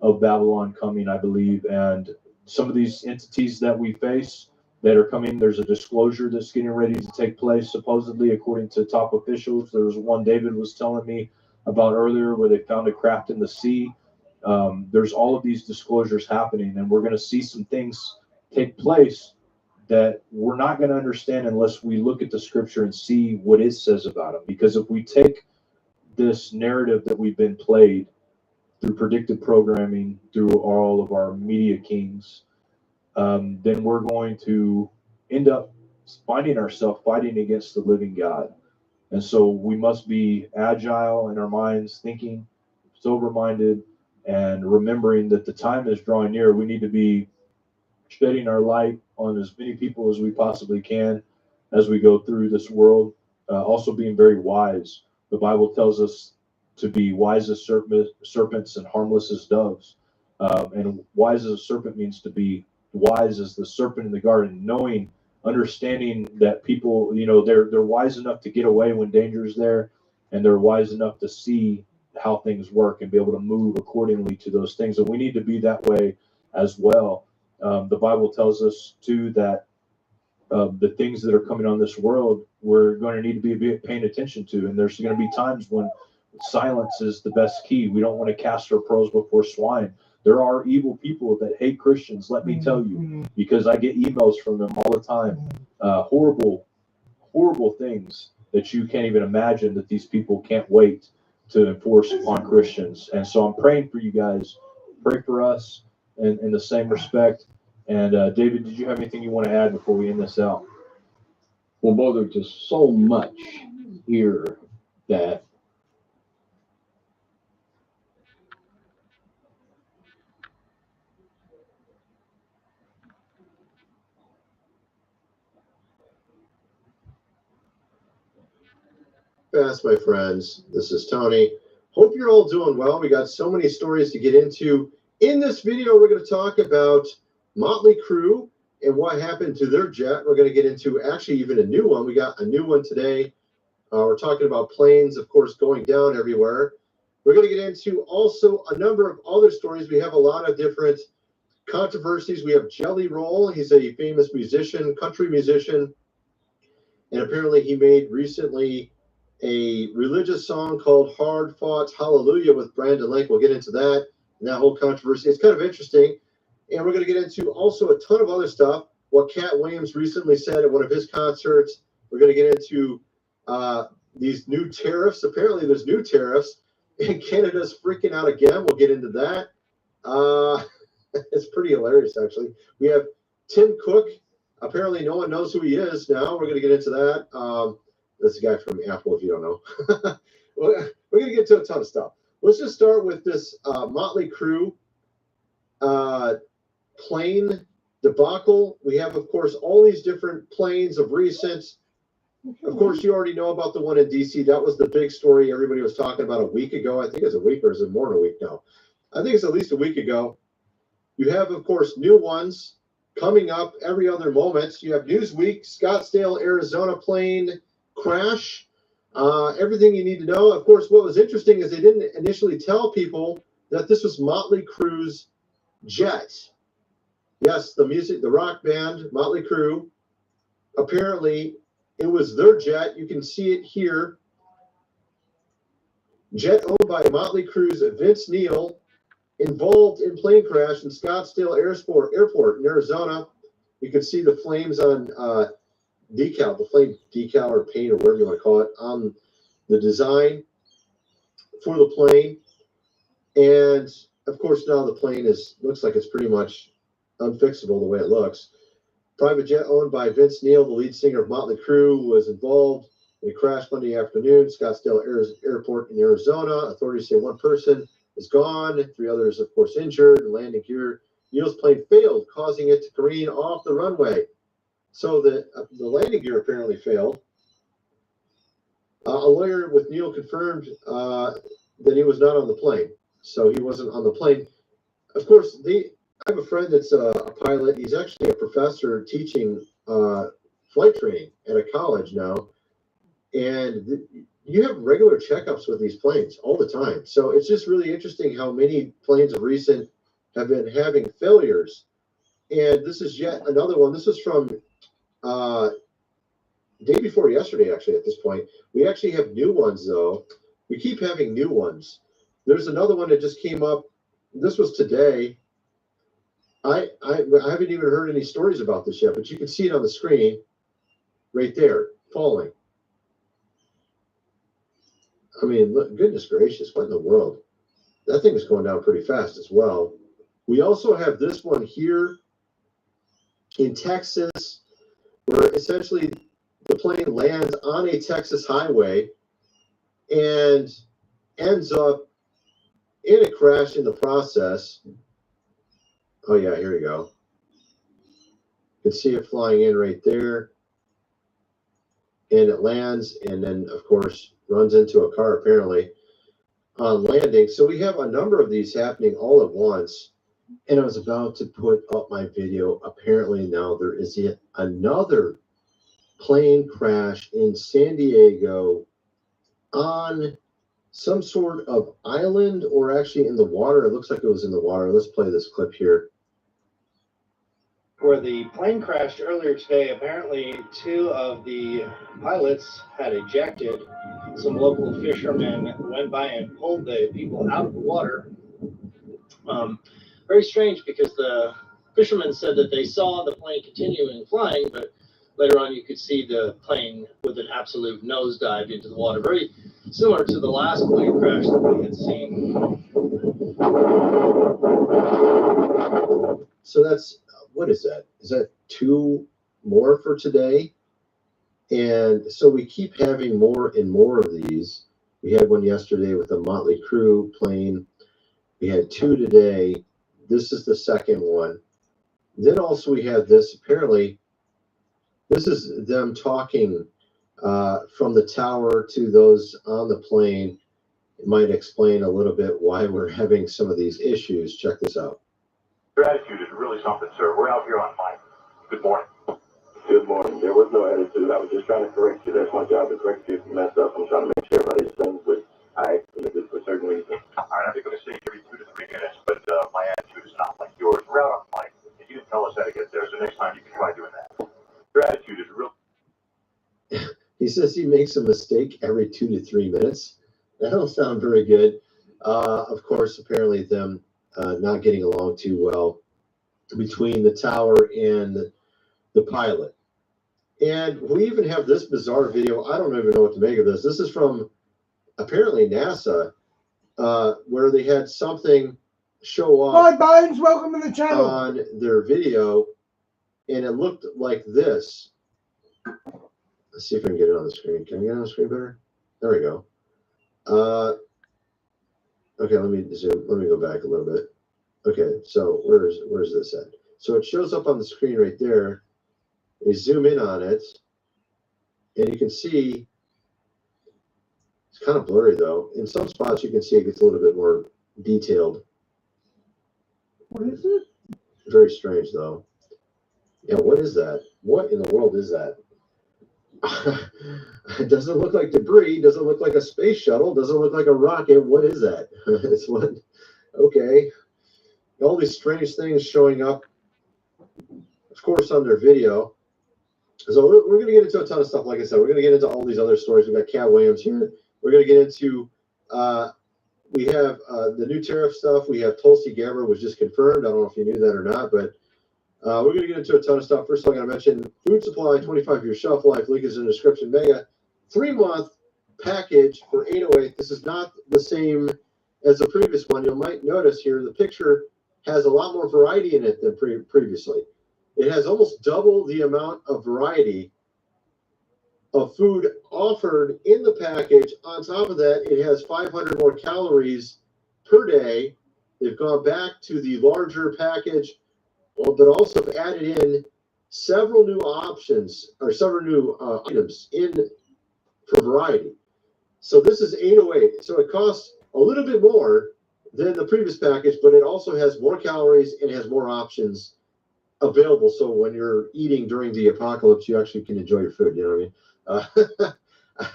of Babylon coming, I believe. And some of these entities that we face that are coming, there's a disclosure that's getting ready to take place, supposedly, according to top officials. There was one David was telling me about earlier where they found a craft in the sea. There's all of these disclosures happening, and we're going to see some things take place that we're not going to understand unless we look at the scripture and see what it says about them. Because if we take this narrative that we've been played through predictive programming, through all of our media kings, then we're going to end up finding ourselves fighting against the living God. And so we must be agile in our minds, thinking, sober-minded, and remembering that the time is drawing near. We need to be shedding our light on as many people as we possibly can as we go through this world. Also being very wise. The Bible tells us to be wise as serpents and harmless as doves. And wise as a serpent means to be wise as the serpent in the garden, knowing, understanding that people, they're wise enough to get away when danger is there, and they're wise enough to see how things work and be able to move accordingly to those things. And we need to be that way as well. The Bible tells us too that the things that are coming on this world, we're going to need to be paying attention to. And there's going to be times when silence is the best key. We don't want to cast our pearls before swine. There are evil people that hate Christians, let me tell you, because I get emails from them all the time. Horrible, horrible things that you can't even imagine that these people can't wait to enforce upon Christians. And so I'm praying for you guys. Pray for us in the same respect. And David, did you have anything you want to add before we end this out? Well, boy, there's just so much here that Fast, my friends. This is Tony. Hope you're all doing well. We got so many stories to get into. In this video, we're going to talk about Motley Crue and what happened to their jet. We're going to get into actually even a new one. We got a new one today. We're talking about planes, of course, going down everywhere. We're going to get into also a number of other stories. We have a lot of different controversies. We have Jelly Roll. He's a famous musician, country musician. And apparently he made recently a religious song called Hard Fought Hallelujah with Brandon Lake. We'll get into that and that whole controversy. It's kind of interesting. And we're going to get into also a ton of other stuff. What Cat Williams recently said at one of his concerts. We're going to get into these new tariffs. Apparently there's new tariffs and Canada's freaking out again. We'll get into that. It's pretty hilarious, actually. We have Tim Cook. Apparently no one knows who he is now. We're going to get into that. This guy from Apple, if you don't know. We're going to get to a ton of stuff. Let's just start with this Motley Crue plane debacle. We have, of course, all these different planes of recent. Of course, you already know about the one in D.C. That was the big story everybody was talking about a week ago. I think it's a week, or is it more than a week now? I think it's at least a week ago. You have, of course, new ones coming up every other moment. You have Newsweek, Scottsdale, Arizona plane crash. Everything you need to know. Of course, what was interesting is they didn't initially tell people that this was Motley Crue's jet. Yes, the rock band, Motley Crue. Apparently, it was their jet. You can see it here. Jet owned by Motley Crue's Vince Neil, involved in plane crash in Scottsdale Airport in Arizona. You can see the flames on decal, the flame decal or paint or whatever you want to call it, on the design for the plane. And of course, now the plane looks like it's pretty much unfixable the way it looks. Private jet owned by Vince Neil, the lead singer of Motley Crue, was involved in a crash Monday afternoon, Scottsdale Airport in Arizona. Authorities say one person is gone, 3 others, of course, injured. And landing gear, Neil's plane failed, causing it to careen off the runway. So the landing gear apparently failed. A lawyer with Neil confirmed that he was not on the plane. So he wasn't on the plane. Of course, I have a friend that's a pilot. He's actually a professor teaching flight training at a college now. And you have regular checkups with these planes all the time. So it's just really interesting how many planes of recent have been having failures. And this is yet another one. This is from day before yesterday, actually, at this point. We actually have new ones, though. We keep having new ones. There's another one that just came up. This was today. I haven't even heard any stories about this yet, but you can see it on the screen right there, falling. I mean, look, goodness gracious, what in the world? That thing is going down pretty fast as well. We also have this one here in Texas, where essentially the plane lands on a Texas highway and ends up in a crash in the process. Oh yeah, here we go. You can see it flying in right there. And it lands and then, of course, runs into a car apparently on landing. So we have a number of these happening all at once. And I was about to put up my video. Apparently now there is yet another plane crash in San Diego on some sort of island or actually in the water. It looks like it was in the water. Let's play this clip here. Where the plane crashed earlier today, apparently 2 of the pilots had ejected. Some local fishermen went by and pulled the people out of the water. Very strange because the fishermen said that they saw the plane continuing flying, but later on you could see the plane with an absolute nosedive into the water. Very similar to the last plane crash that we had seen. So that's, what is that? Is that 2 more for today? And so we keep having more and more of these. We had one yesterday with a Motley Crue plane. We had 2 today. This is the second one. Then also we have this, apparently, this is them talking from the tower to those on the plane. It might explain a little bit why we're having some of these issues. Check this out. Your attitude is really something, sir. We're out here on mic. Good morning. Good morning. There was no attitude. I was just trying to correct you. That's my job, to correct you if you messed up. I'm trying to make sure everybody's done with I committed for certain reasons. All right, I'm going to say every 2 to 3 minutes, but my attitude is not like yours. We're out on mic, and you didn't tell us how to get there, so next time you can try doing that. Your attitude is real. He says he makes a mistake every 2 to 3 minutes. That don't sound very good. Of course, apparently them not getting along too well between the tower and the pilot. And we even have this bizarre video. I don't even know what to make of this. This is from apparently NASA, where they had something show up. Hi, Bones. Welcome to the channel. On their video, and it looked like this. Let's see if I can get it on the screen. Can I get it on the screen better? There we go. Okay, let me zoom. Let me go back a little bit. Okay, so where's this at? So it shows up on the screen right there. You zoom in on it, and you can see it's kind of blurry though. In some spots, you can see it gets a little bit more detailed. What is it? Very strange though. Yeah, what is that? What in the world is that? It doesn't look like debris. Doesn't look like a space shuttle. Doesn't look like a rocket. What is that? It's what? Okay. All these strange things showing up, of course, on their video. So we're going to get into a ton of stuff. Like I said, we're going to get into all these other stories. We've got Cat Williams here. We're going to get into, we have the new tariff stuff. We have Tulsi Gabbard was just confirmed. I don't know if you knew that or not, but we're going to get into a ton of stuff. First of all, I'm going to mention food supply, 25-year shelf life. Link is in the description. Mega 3-month package for 808. This is not the same as the previous one. You might notice here the picture has a lot more variety in it than previously. It has almost double the amount of variety of food offered in the package. On top of that, it has 500 more calories per day. They've gone back to the larger package, but also have added in several new options or several new items in for variety. So this is 808. So it costs a little bit more than the previous package, but it also has more calories and has more options available. So when you're eating during the apocalypse, you actually can enjoy your food. You know what I mean?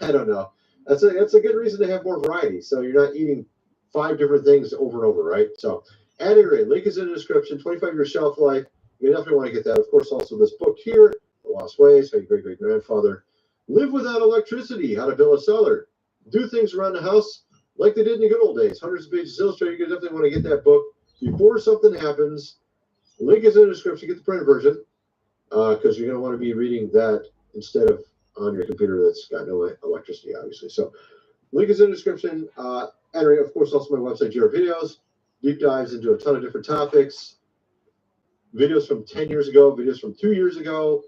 I don't know. That's a good reason to have more variety. So you're not eating 5 different things over and over, right? So at any rate, link is in the description. 25-year shelf life. You definitely want to get that. Of course, also this book here, The Lost Ways, How Your Great-Great-Grandfather Lived Without Electricity, How to Build a Cellar, Do Things Around the House like they did in the good old days. Hundreds of pages illustrated. You definitely want to get that book before something happens. Link is in the description. Get the printed version because you're going to want to be reading that instead of on your computer that's got no electricity, obviously. So link is in the description. And of course, also my website, Jared Videos. Deep dives into a ton of different topics. Videos from 10 years ago, videos from 2 years ago,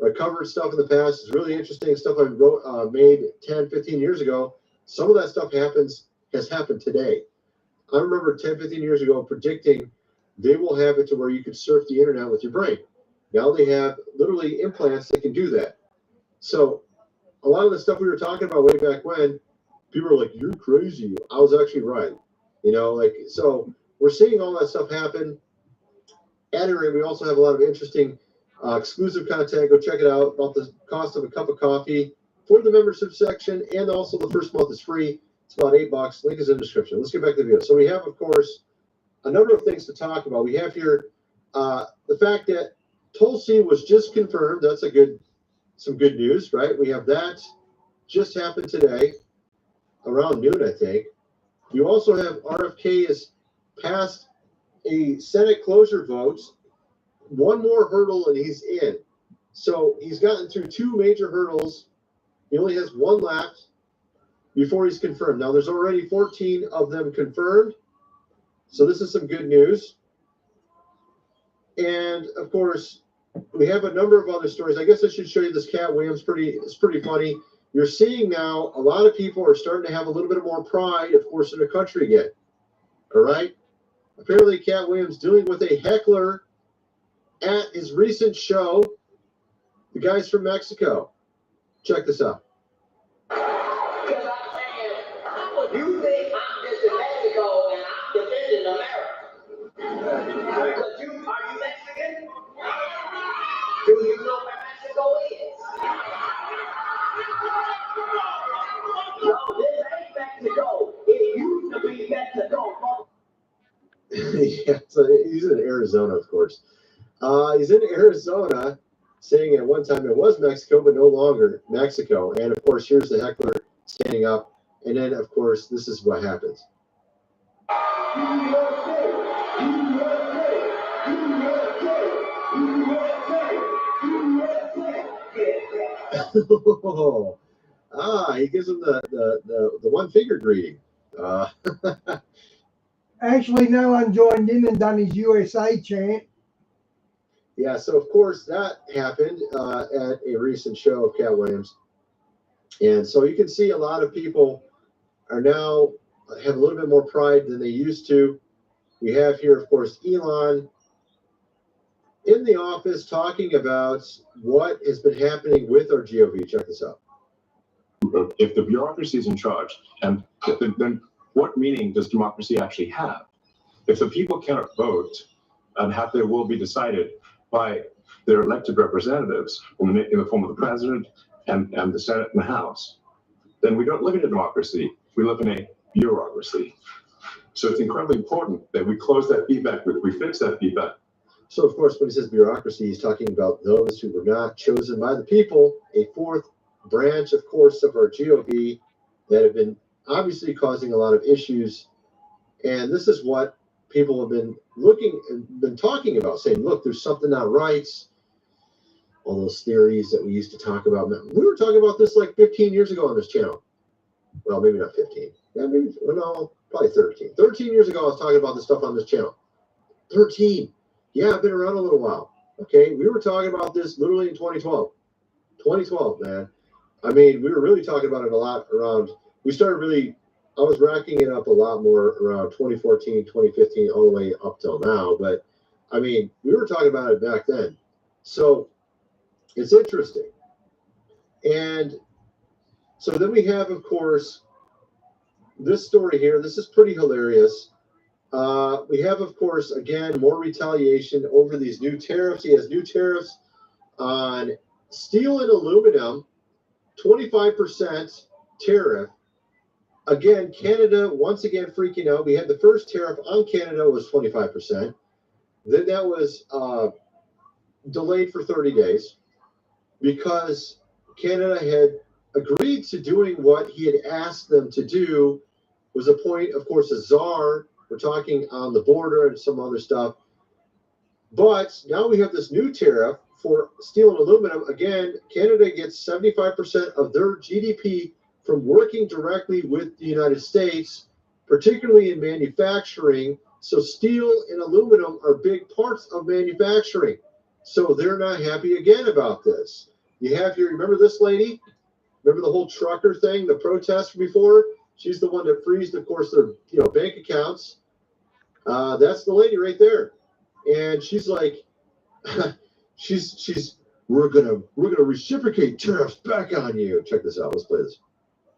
I covered stuff in the past. It's really interesting stuff I wrote, made 10, 15 years ago. Some of that stuff has happened today. I remember 10, 15 years ago predicting they will have it to where you could surf the internet with your brain. Now they have literally implants that can do that. So a lot of the stuff we were talking about way back when, people were like, "You're crazy." I was actually right. You know, like, so we're seeing all that stuff happen. At any rate, we also have a lot of interesting exclusive content. Go check it out about the cost of a cup of coffee for the membership section, and also the first month is free. It's about $8. Link is in the description. Let's get back to the video. So we have, of course, a number of things to talk about. We have here the fact that Tulsi was just confirmed. That's some good news, right? We have that just happened today around noon, I think. You also have RFK has passed a Senate closure vote. One more hurdle and he's in. So he's gotten through two major hurdles. He only has one left before he's confirmed. Now there's already 14 of them confirmed. So this is some good news. And of course, we have a number of other stories. I guess I should show you this Cat Williams. It's pretty funny. You're seeing now a lot of people are starting to have a little bit more pride, of course, in the country again. All right. Apparently, Cat Williams dealing with a heckler at his recent show. The guy's from Mexico. Check this out. You think I'm just in Mexico and I'm defending America? But are you Mexican? Do you know where Mexico is? No, this ain't Mexico. It used to be Mexico. Yeah, so he's in Arizona, of course. He's in Arizona, saying at one time it was Mexico, but no longer Mexico. And of course, here's the heckler standing up. And then, of course, this is what happens. He gives him the one finger greeting. Actually, no one joined in and done his USA chant. Yeah, so of course that happened at a recent show of Cat Williams. And so you can see a lot of people are now have a little bit more pride than they used to. We have here, of course, Elon in the office talking about what has been happening with our GOV. Check this out. If the bureaucracy is in charge, and then what meaning does democracy actually have? If the people cannot vote and have their will be decided by their elected representatives in the form of the president and the Senate and the House, then we don't live in a democracy. We live in a bureaucracy. So it's incredibly important that we close that feedback loop, we fix that feedback. So, of course, when he says bureaucracy, he's talking about those who were not chosen by the people, a fourth branch, of course, of our GOV that have been obviously causing a lot of issues. And this is what people have been talking about, saying, look, there's something not right. All those theories that we used to talk about. We were talking about this like 15 years ago on this channel. Well, maybe not 15. Yeah, maybe, no, probably 13. 13 years ago, I was talking about this stuff on this channel. 13. Yeah, I've been around a little while. Okay, we were talking about this literally in 2012. 2012, man. I mean, we were really talking about it a lot around, I was racking it up a lot more around 2014, 2015, all the way up till now. But, I mean, we were talking about it back then. So, it's interesting. And so then we have, of course, this story here. This is pretty hilarious. We have, of course, again, more retaliation over these new tariffs. He has new tariffs on steel and aluminum, 25% tariff. Again, Canada, once again, freaking out. We had the first tariff on Canada was 25%. Then that was delayed for 30 days because Canada had agreed to doing what he had asked them to do. Was a point, of course, a czar. We're talking on the border and some other stuff. But now we have this new tariff for steel and aluminum. Again, Canada gets 75% of their GDP from working directly with the United States, particularly in manufacturing. So steel and aluminum are big parts of manufacturing. So they're not happy again about this. You have here, remember this lady? Remember the whole trucker thing, the protest before? She's the one that freezed, of course, their bank accounts. That's the lady right there. And she's like, we're gonna reciprocate tariffs back on you. Check this out. Let's play this.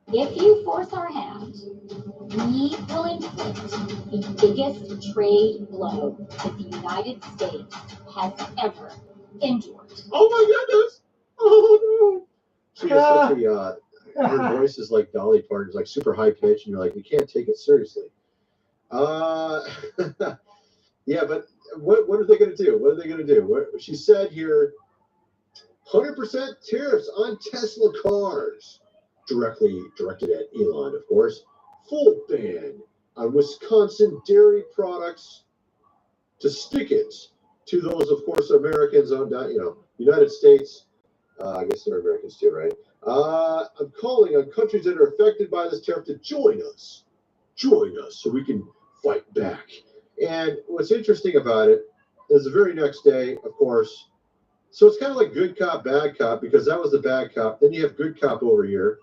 If you force our hand, we will inflict the biggest trade blow that the United States has ever endured. Oh my goodness! Oh no! She has such a her voice is like Dolly Parton's, like super high pitched, and you're like, you can't take it seriously. Yeah, but what are they going to do? What are they going to do? What she said here: 100% tariffs on Tesla cars. Directed at Elon, of course. Full ban on Wisconsin dairy products to stick it to those, of course, Americans on, United States. I guess they're Americans too, right? I'm calling on countries that are affected by this tariff to join us so we can fight back. And what's interesting about it is the very next day, of course, so it's kind of like good cop, bad cop, because that was the bad cop. Then you have good cop over here.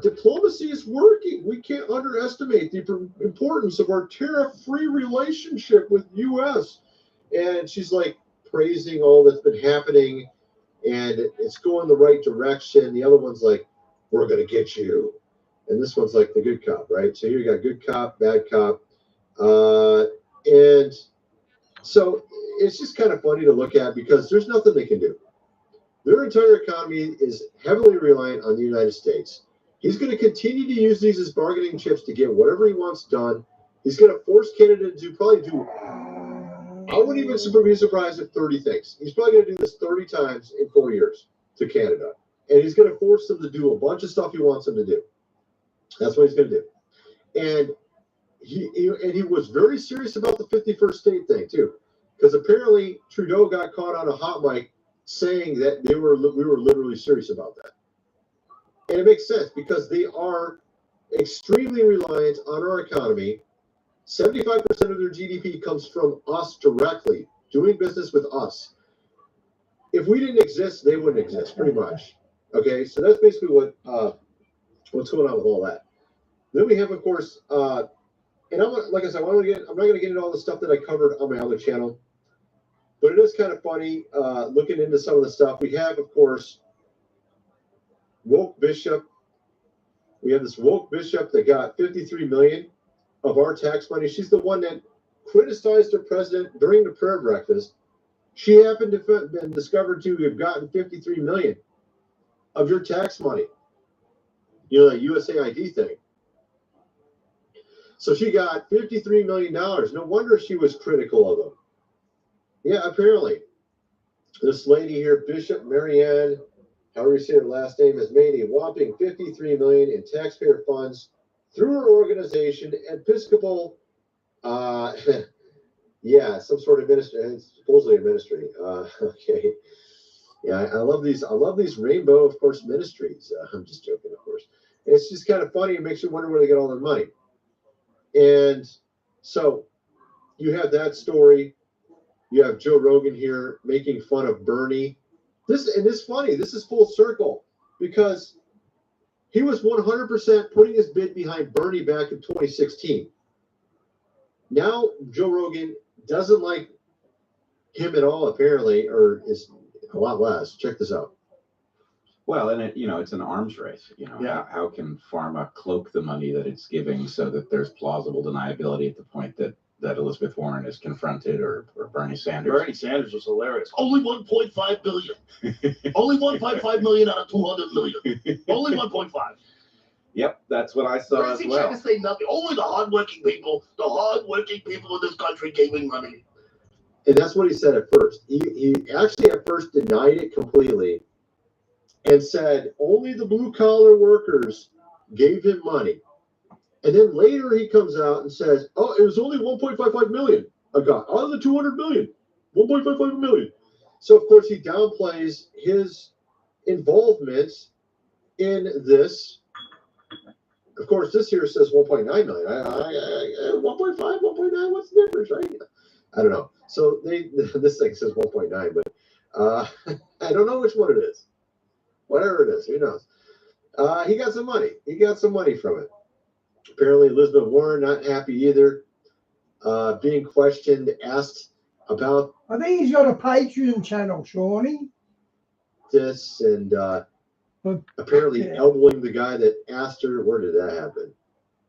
Diplomacy is working. We can't underestimate the importance of our tariff-free relationship with U.S. And she's like praising all that's been happening, and it's going the right direction. The other one's like, we're going to get you. And this one's like the good cop, right? So here you got good cop, bad cop. And so it's just kind of funny to look at because there's nothing they can do. Their entire economy is heavily reliant on the United States. He's going to continue to use these as bargaining chips to get whatever he wants done. He's going to force Canada to probably do, I wouldn't even be surprised if 30 things. He's probably going to do this 30 times in 4 years to Canada. And he's going to force them to do a bunch of stuff he wants them to do. That's what he's going to do. And he was very serious about the 51st state thing, too. Because apparently Trudeau got caught on a hot mic saying that we were literally serious about that. And it makes sense because they are extremely reliant on our economy. 75% of their GDP comes from us directly, doing business with us. If we didn't exist, they wouldn't exist, pretty much. Okay, so that's basically what's going on with all that. Then we have, of course, and like I said, I'm not going to get into all the stuff that I covered on my other channel, but it is kind of funny looking into some of the stuff. We have, of course, woke bishop. We have this woke bishop that got 53 million of our tax money. She's the one that criticized her president during the prayer breakfast. She happened to have been discovered to have gotten 53 million of your tax money. That USAID thing. So she got $53 million. No wonder she was critical of them. Yeah, apparently. This lady here, Bishop Marianne, however you say her last name, has made a whopping $53 million in taxpayer funds through her organization, Episcopal, yeah, some sort of ministry, supposedly a ministry. Okay. Yeah, I love these rainbow, of course, ministries. I'm just joking, of course. It's just kind of funny. It makes you wonder where they get all their money. And so you have that story. You have Joe Rogan here making fun of Bernie. It's funny. This is full circle because he was 100% putting his bid behind Bernie back in 2016. Now Joe Rogan doesn't like him at all, apparently, or is a lot less. Check this out. Well, and it's an arms race. Yeah. How can pharma cloak the money that it's giving so that there's plausible deniability at the point that Elizabeth Warren is confronted or Bernie Sanders? Bernie Sanders was hilarious. Only 1.5 billion. Only 1.5 million out of 200 million. Only 1.5. Yep, that's what I saw as well. Trying to say nothing. Only the hardworking people in this country giving money. And that's what he said at first. He actually at first denied it completely and said only the blue collar workers gave him money. And then later he comes out and says, oh, it was only 1.55 million I got out of the 200 million, 1.55 million. So of course he downplays his involvement in this. Of course, this here says 1.9 million. 1.5, 1.9, what's the difference, right? I don't know. So this thing says 1.9, but I don't know which one it is. Whatever it is, who knows? He got some money. He got some money from it. Apparently, Elizabeth Warren not happy either. Being questioned, asked about. I think he's got a Patreon channel, Shawnee. This and apparently elbowing the guy that asked her. Where did that happen?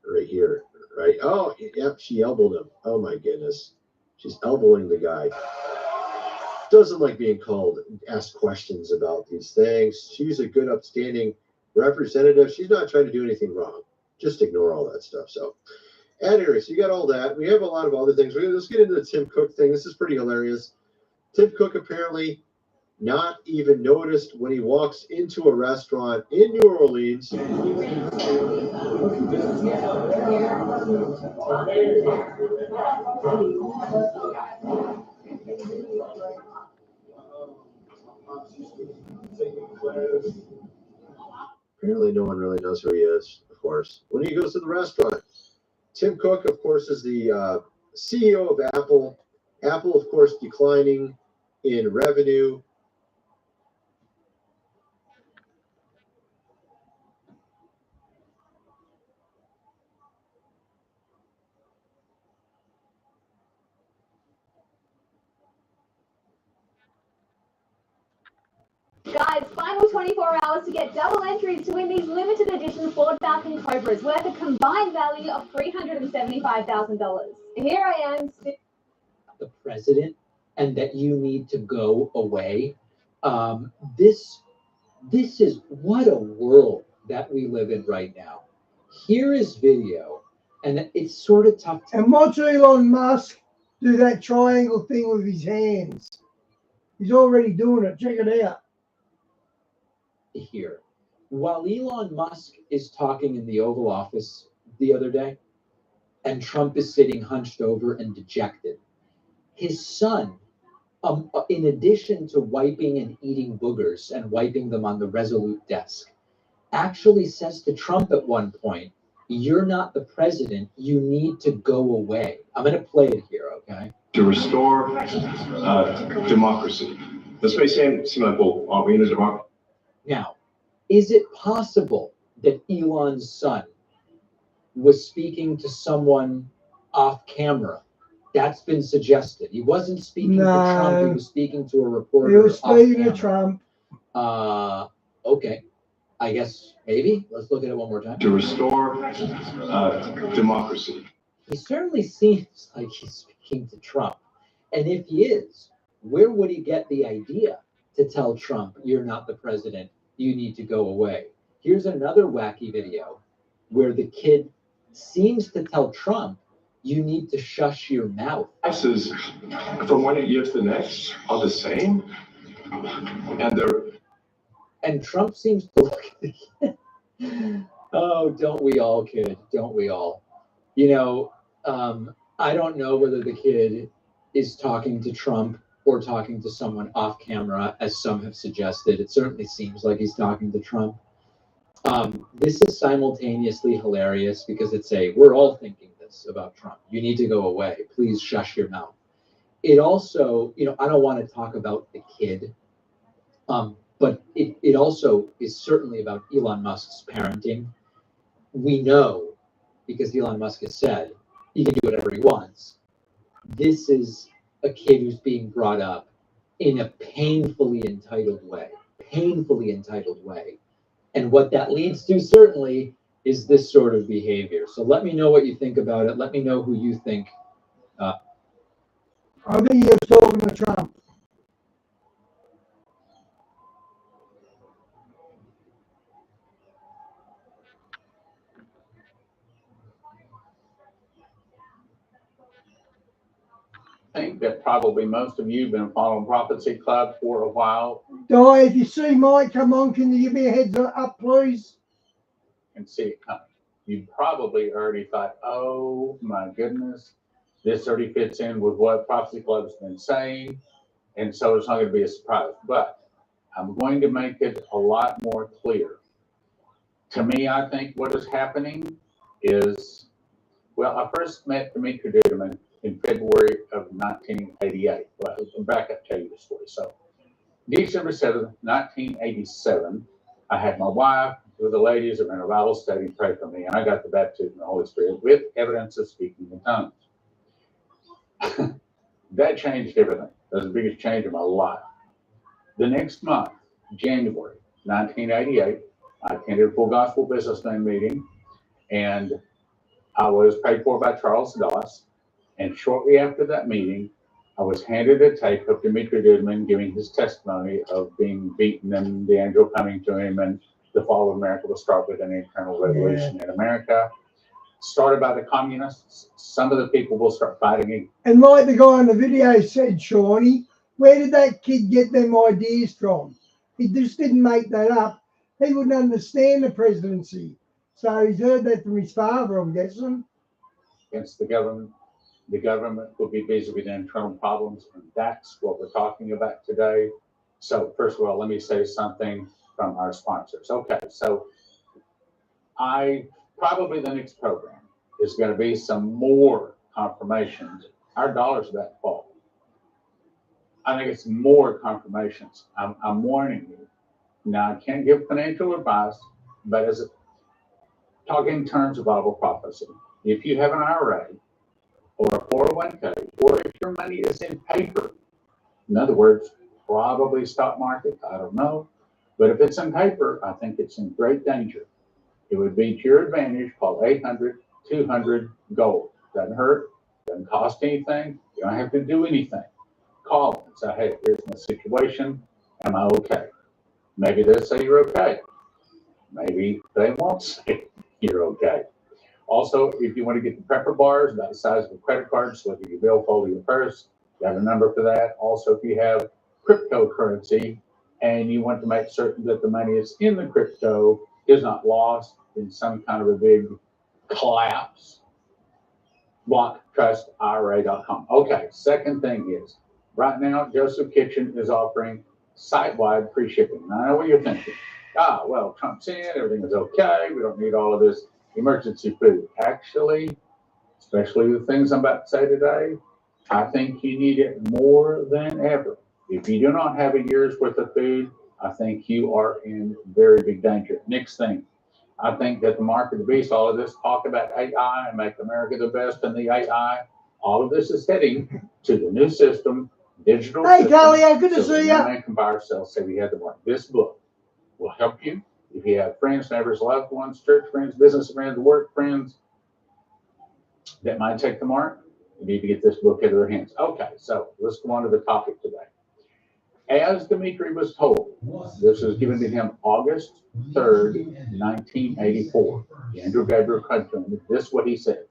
Right here, right? Oh, yep, she elbowed him. Oh my goodness, she's elbowing the guy. Doesn't like being called, asked questions about these things. She's a good, upstanding representative. She's not trying to do anything wrong. Just ignore all that stuff. So, anyway, so you got all that. We have a lot of other things. Let's get into the Tim Cook thing. This is pretty hilarious. Tim Cook apparently not even noticed when he walks into a restaurant in New Orleans. Apparently, no one really knows who he is, of course. When he goes to the restaurant, Tim Cook, of course, is the CEO of Apple. Apple, of course, declining in revenue. Guys, final 24 hours to get double entries to win these limited edition Ford Falcon Cobras worth a combined value of $375,000. Here I am. The president, and that you need to go away. This is what a world that we live in right now. Here is video, and it's sort of tough. And watch Elon Musk do that triangle thing with his hands. He's already doing it. Check it out. Here, while Elon Musk is talking in the Oval Office the other day, and Trump is sitting hunched over and dejected, his son, in addition to wiping and eating boogers and wiping them on the Resolute desk, actually says to Trump at one point, "You're not the president. You need to go away." I'm going to play it here, okay? To restore democracy. This may seem like, well, are we in a democracy? Now, is it possible that Elon's son was speaking to someone off camera? That's been suggested. He wasn't speaking to Trump. He was speaking to a reporter. He was speaking to Trump. Okay. I guess maybe. Let's look at it one more time. To restore democracy. He certainly seems like he's speaking to Trump. And if he is, where would he get the idea to tell Trump, "You're not the president, you need to go away"? Here's another wacky video where the kid seems to tell Trump, "You need to shush your mouth." Prices from one year to the next are the same. And Trump seems to look at the kid. Oh, don't we all, kid? Don't we all? You know, I don't know whether the kid is talking to Trump or talking to someone off camera, as some have suggested. It certainly seems like he's talking to Trump. This is simultaneously hilarious because it's we're all thinking this about Trump. You need to go away. Please shush your mouth. It also, I don't want to talk about the kid, but it also is certainly about Elon Musk's parenting. We know, because Elon Musk has said, he can do whatever he wants. This is a kid who's being brought up in a painfully entitled way. And what that leads to certainly is this sort of behavior. So let me know what you think about it. Let me know who you think. I think he was talking to Trump. I think that probably most of you have been following Prophecy Club for a while. Di, if you see Mike come on, can you give me a heads up, please? And see it coming. You probably already thought, oh my goodness, this already fits in with what Prophecy Club's been saying, and so it's not going to be a surprise. But I'm going to make it a lot more clear. To me, I think what is happening is, well, I first met Dimitri Duduman in February of 1988. Well, I'll back up, tell you the story. So December 7th, 1987, I had my wife with the ladies that were in a Bible study and prayed for me, and I got the baptism of the Holy Spirit with evidence of speaking in tongues. That changed everything. That was the biggest change in my life. The next month, January 1988, I attended a Full Gospel Businessman meeting, and I was paid for by Charles Doss. And shortly after that meeting, I was handed a tape of Dimitri Goodman giving his testimony of being beaten and the angel coming to him, and the fall of America will start with an internal revolution in America. Started by the communists. Some of the people will start fighting. And like the guy in the video said, Shawnee, where did that kid get them ideas from? He just didn't make that up. He wouldn't understand the presidency. So he's heard that from his father, I'm guessing. Against the government. The government will be busy with internal problems, and that's what we're talking about today. So first of all, let me say something from our sponsors. Okay, so probably the next program is going to be some more confirmations. Our dollar's about to fall. I think it's more confirmations. I'm warning you. Now, I can't give financial advice, but talking in terms of Bible prophecy, if you have an IRA or a 401k, or if your money is in paper, in other words, probably stock market, I don't know, but if it's in paper, I think it's in great danger. It would be to your advantage. Call 800-200-GOLD. Doesn't hurt, doesn't cost anything, you don't have to do anything. Call them and say, hey, here's my situation, am I okay? Maybe they'll say you're okay. Maybe they won't say you're okay. Also, if you want to get the prepper bars about the size of a credit card, so whether your billfold or your purse, got a number for that. Also, if you have cryptocurrency and you want to make certain that the money is in the crypto is not lost in some kind of a big collapse, blocktrustira.com. Okay, second thing is, right now, Joseph Kitchen is offering site-wide free shipping. Now, I know what you're thinking. Well, Trump's in, everything is okay, we don't need all of this emergency food. Actually, especially the things I'm about to say today, I think you need it more than ever. If you do not have a year's worth of food, I think you are in very big danger. Next thing, I think that the mark of the beast, all of this talk about AI and make America the best in the AI, all of this is heading to the new system, digital Hey, system. Talia, good to So see no you. man can buy or sell, say we had the mark. This book will help you if you have friends, neighbors, loved ones, church friends, business friends, work friends that might take the mark. You need to get this book into their hands. Okay, so let's go on to the topic today. As Dimitri was told, this was given to him August 3rd, 1984. Andrew Gabriel Cunningham, this is what he said.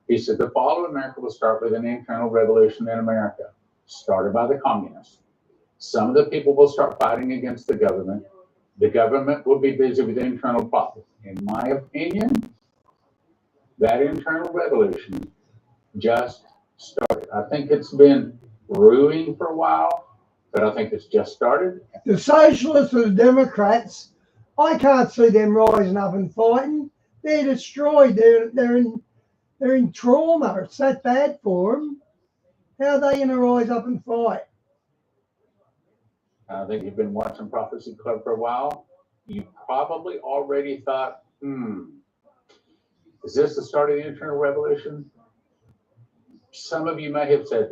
He said, the fall of America will start with an internal revolution in America, started by the communists. Some of the people will start fighting against the government. The government will be busy with internal problems. In my opinion, that internal revolution just started. I think it's been brewing for a while, but I think it's just started. The socialists and the Democrats, I can't see them rising up and fighting. They're destroyed. They're in trauma. It's that bad for them. How are they going to rise up and fight? I think you've been watching Prophecy Club for a while. You probably already thought, is this the start of the internal revolution? Some of you may have said,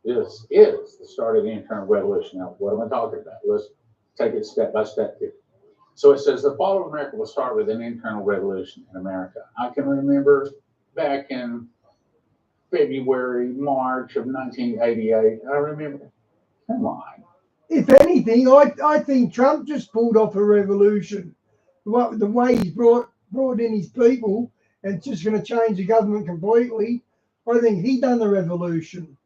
this is the start of the internal revolution. Now, what am I talking about? Let's take it step by step here. So it says the fall of America will start with an internal revolution in America. I can remember back in February, March of 1988, I remember, come on. If anything, I think Trump just pulled off a revolution. The way he's brought in his people and it's just going to change the government completely. I think he done the revolution.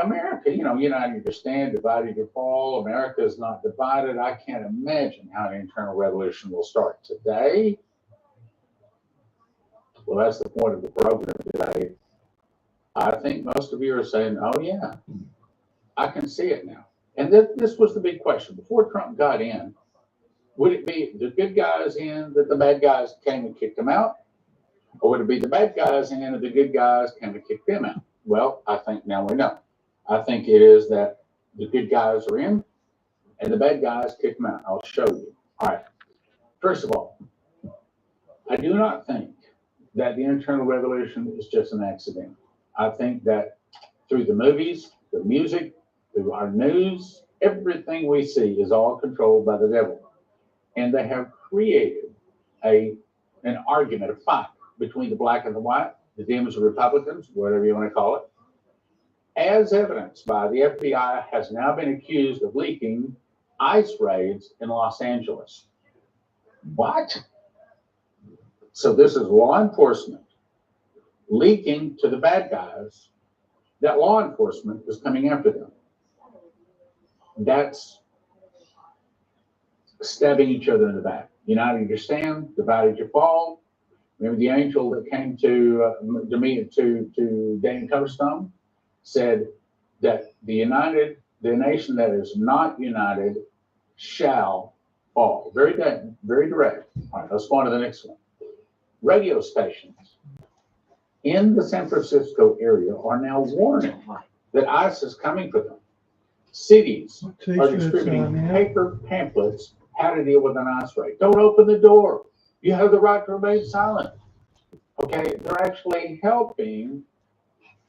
America, united you stand, divided you fall. America is not divided. I can't imagine how an internal revolution will start today. Well, that's the point of the program today. I think most of you are saying, oh, yeah, I can see it now. And this was the big question. Before Trump got in, would it be the good guys in that the bad guys came and kicked him out? Or would it be the bad guys and then the good guys kind of kick them out? Well, I think now we know. I think it is that the good guys are in and the bad guys kick them out. I'll show you. All right. First of all, I do not think that the internal revolution is just an accident. I think that through the movies, the music, through our news, everything we see is all controlled by the devil. And they have created an argument, a fight between the black and the white, the Democrats and Republicans, whatever you want to call it, as evidenced by the FBI has now been accused of leaking ICE raids in Los Angeles. What? So this is law enforcement leaking to the bad guys that law enforcement is coming after them. That's stabbing each other in the back. United you stand, divided you fall. Remember the angel that came to Dan Coverstone said that the nation that is not united shall fall. Very direct. All right, let's go on to the next one. Radio stations in the San Francisco area are now warning that ICE is coming for them. Cities are distributing paper pamphlets how to deal with an ICE raid. Don't open the door. You have the right to remain silent. Okay, they're actually helping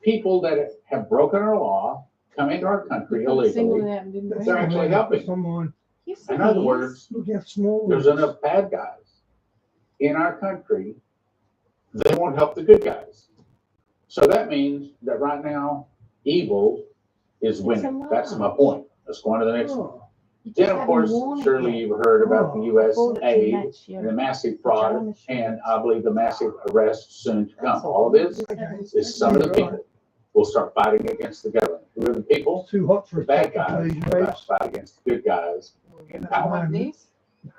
people that have broken our law come into our country illegally. They're actually helping. In other words, there's enough bad guys in our country, they won't help the good guys. So that means that right now, evil is winning. That's my point. Let's go on to the next one. Then, of course, surely you've heard about the U.S. aid and the massive fraud, and I believe the massive arrests soon to come. All of this is some of the people will start fighting against the government. Who are the people? The bad guys will fight against the good guys in power.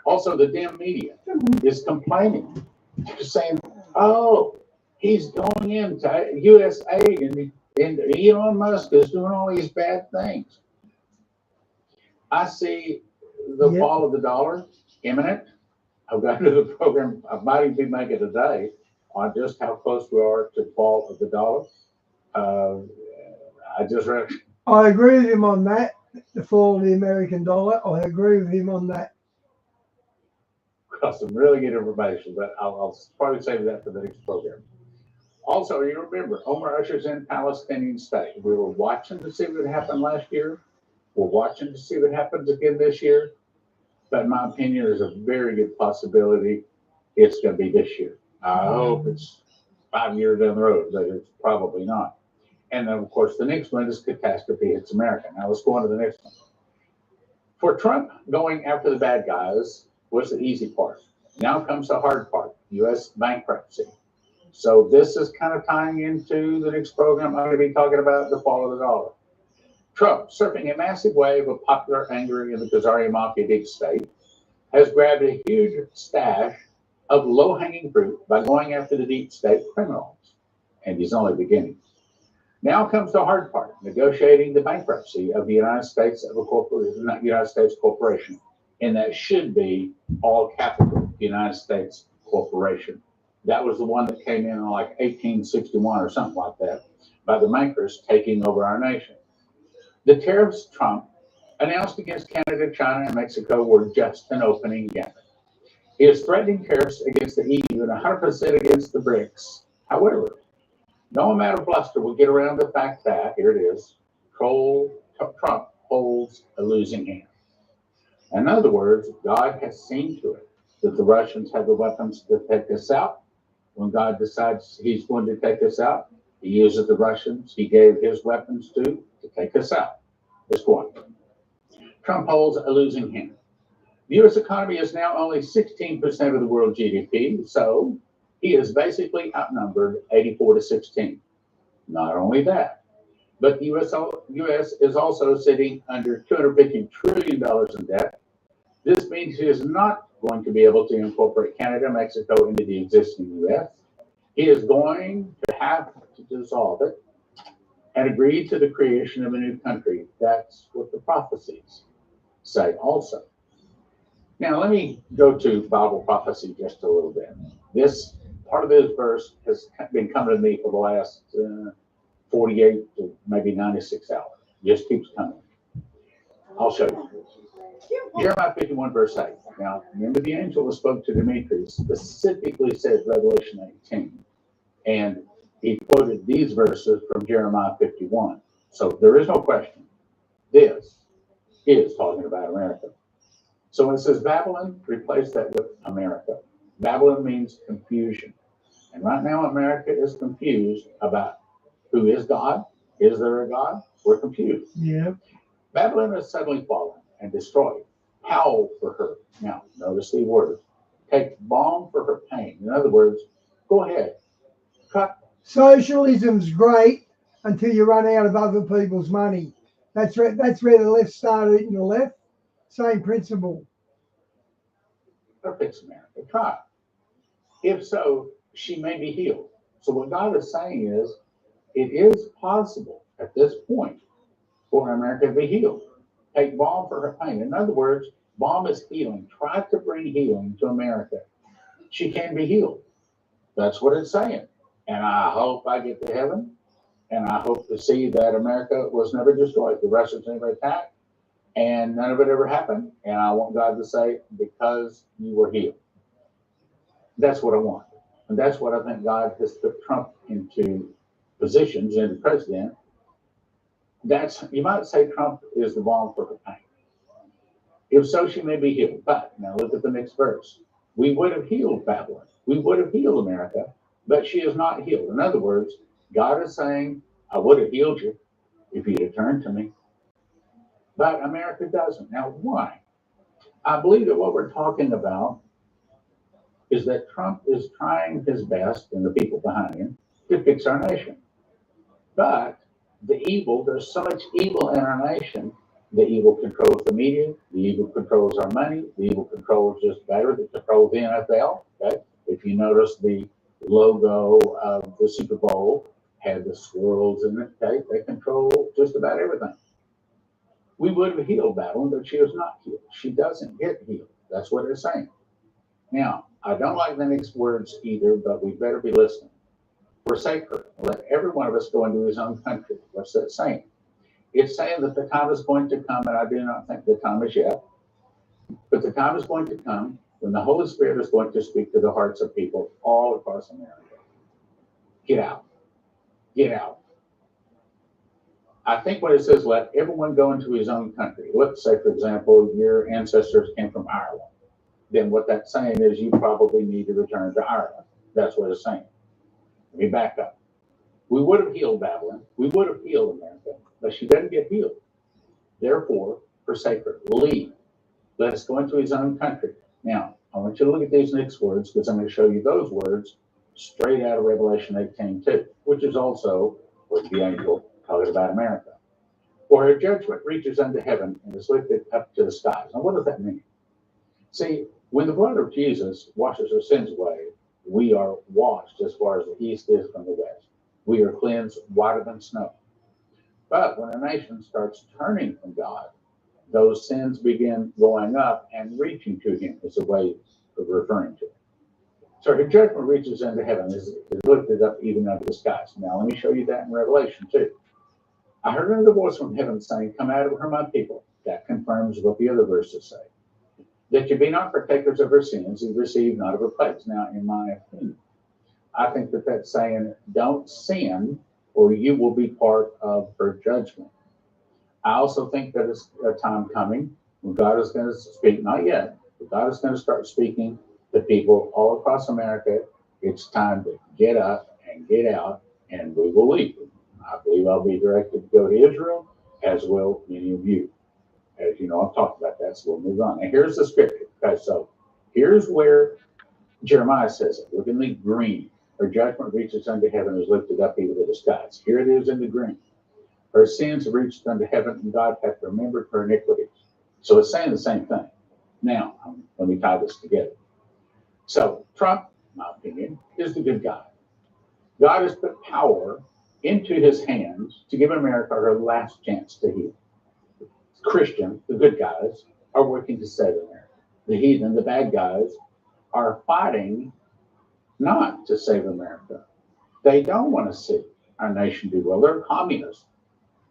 Also, the damn media is complaining. They're saying, oh, he's going into U.S. aid and Elon Musk is doing all these bad things. I see the fall of the dollar imminent. I've got to do the program. I might even be making today on just how close we are to the fall of the dollar. I just read. I agree with him on that. The fall of the American dollar. I agree with him on that. Got some really good information, but I'll probably save that for the next program. Also, you remember, Omar ushers in Palestinian state. We were watching to see what happened last year. We're watching to see what happens again this year. But in my opinion, there's a very good possibility it's going to be this year. I hope it's 5 years down the road, but it's probably not. And then, of course, the next one is catastrophe hits America. Now, let's go on to the next one. For Trump, going after the bad guys was the easy part. Now comes the hard part, U.S. bankruptcy. So this is kind of tying into the next program. I'm going to be talking about the fall of the dollar. Trump, surfing a massive wave of popular anger in the Khazarian mafia deep state, has grabbed a huge stash of low-hanging fruit by going after the deep state criminals. And he's only beginning. Now comes the hard part, negotiating the bankruptcy of the United States corporation. And that should be all capital United States corporation. That was the one that came in like 1861 or something like that by the bankers taking over our nation. The tariffs Trump announced against Canada, China, and Mexico were just an opening gambit. He is threatening tariffs against the EU and 100% against the BRICS. However, no amount of bluster will get around the fact that, here it is, Trump holds a losing hand. In other words, God has seen to it that the Russians have the weapons to take us out. When God decides he's going to take us out, he uses the Russians he gave his weapons to take us out. Let's go on. Trump holds a losing hand. The U.S. economy is now only 16% of the world GDP, so he is basically outnumbered 84-16. Not only that, but the U.S. is also sitting under $250 trillion in debt. This means he is not going to be able to incorporate Canada, Mexico into the existing U.S. He is going to have to dissolve it and agree to the creation of a new country. That's what the prophecies say also. Now, let me go to Bible prophecy just a little bit. This part of this verse has been coming to me for the last 48 to maybe 96 hours. Just keeps coming. I'll show you. Jeremiah 51, verse 8. Now, remember the angel who spoke to Demetrius specifically said Revelation 18. And he quoted these verses from Jeremiah 51. So there is no question. This is talking about America. So when it says Babylon, replace that with America. Babylon means confusion. And right now, America is confused about who is God. Is there a God? We're confused. Yeah. Babylon is suddenly fallen and destroyed. Howl for her. Now, notice the words. Take balm for her pain. In other words, go ahead. Cut. Socialism's great until you run out of other people's money. That's where the left started eating the left. Same principle. Or fix America. Try. If so, she may be healed. So what God is saying is, it is possible at this point for America to be healed. Take balm for her pain. In other words, balm is healing. Try to bring healing to America. She can be healed. That's what it's saying. And I hope I get to heaven, and I hope to see that America was never destroyed. The Russians never attacked, and none of it ever happened. And I want God to say, because you were healed. That's what I want. And that's what I think God has put Trump into positions, into president. That's, you might say Trump is the balm for her pain. If so, she may be healed. But now look at the next verse. We would have healed Babylon. We would have healed America, but she is not healed. In other words, God is saying, I would have healed you if you'd have turned to me. But America doesn't. Now, why? I believe that what we're talking about is that Trump is trying his best, and the people behind him, to fix our nation. But the evil, there's so much evil in our nation. The evil controls the media. The evil controls our money. The evil controls just better. It controls the NFL. Okay? If you notice, the logo of the Super Bowl had the squirrels in it. Okay? They control just about everything. We would have healed Babylon, but she is not healed. She doesn't get healed. That's what they're saying. Now, I don't like the next words either, but we better be listening. Forsake her. Let every one of us go into his own country. What's that saying? It's saying that the time is going to come, and I do not think the time is yet, but the time is going to come when the Holy Spirit is going to speak to the hearts of people all across America. Get out. Get out. I think when it says let everyone go into his own country, let's say, for example, your ancestors came from Ireland, then what that's saying is you probably need to return to Ireland. That's what it's saying. Let me back up. We would have healed Babylon. We would have healed America, but she doesn't get healed. Therefore, forsake her. Leave. Let us go into his own country. Now, I want you to look at these next words, because I'm going to show you those words straight out of Revelation 18:2, which is also what the angel talking about America. For her judgment reaches unto heaven and is lifted up to the skies. Now, what does that mean? See, when the blood of Jesus washes our sins away, we are washed as far as the east is from the west. We are cleansed whiter than snow. But when a nation starts turning from God, those sins begin going up and reaching to him is a way of referring to it. So her judgment reaches into heaven, is lifted up even unto the skies. Now let me show you that in Revelation too. I heard another voice from heaven saying, come out of her, my people. That confirms what the other verses say. That you be not partakers of her sins and receive not of her plagues. Now, in my opinion, I think that that's saying, don't sin or you will be part of her judgment. I also think that it's a time coming when God is going to speak, not yet, but God is going to start speaking to people all across America. It's time to get up and get out, and we will leave. I believe I'll be directed to go to Israel, as will many of you. As you know, I've talked about that, so we'll move on. And here's the scripture. Okay, so here's where Jeremiah says it. Look in the green. Her judgment reaches unto heaven and is lifted up even to the skies. Here it is in the green. Her sins have reached unto heaven, and God hath remembered her iniquities. So it's saying the same thing. Now, let me tie this together. So Trump, in my opinion, is the good guy. God has put power into his hands to give America her last chance to heal. Christians, the good guys, are working to save America. The heathen, the bad guys, are fighting not to save America. They don't want to see our nation do well. They're communists.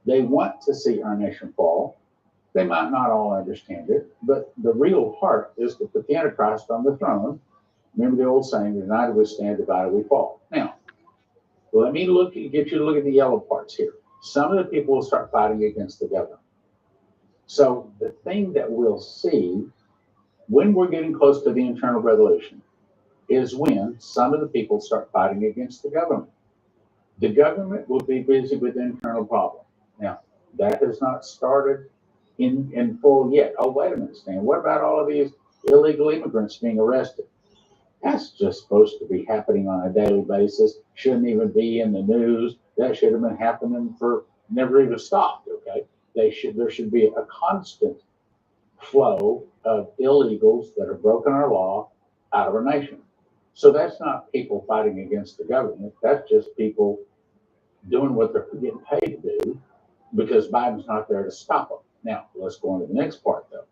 They want to see our nation fall. They might not all understand it, but the real heart is to put the Antichrist on the throne. Remember the old saying, united we stand, divided we fall. Now, let me get you to look at the yellow parts here. Some of the people will start fighting against the government. So the thing that we'll see when we're getting close to the internal revolution is when some of the people start fighting against the government. The government will be busy with internal problems. Now, that has not started in full yet. Oh, wait a minute, Stan. What about all of these illegal immigrants being arrested? That's just supposed to be happening on a daily basis. Shouldn't even be in the news. That should have been happening for never even stopped. Okay, there should be a constant flow of illegals that are broken our law out of our nation. So that's not people fighting against the government. That's just people doing what they're getting paid to do because Biden's not there to stop them. Now, let's go on to the next part, though.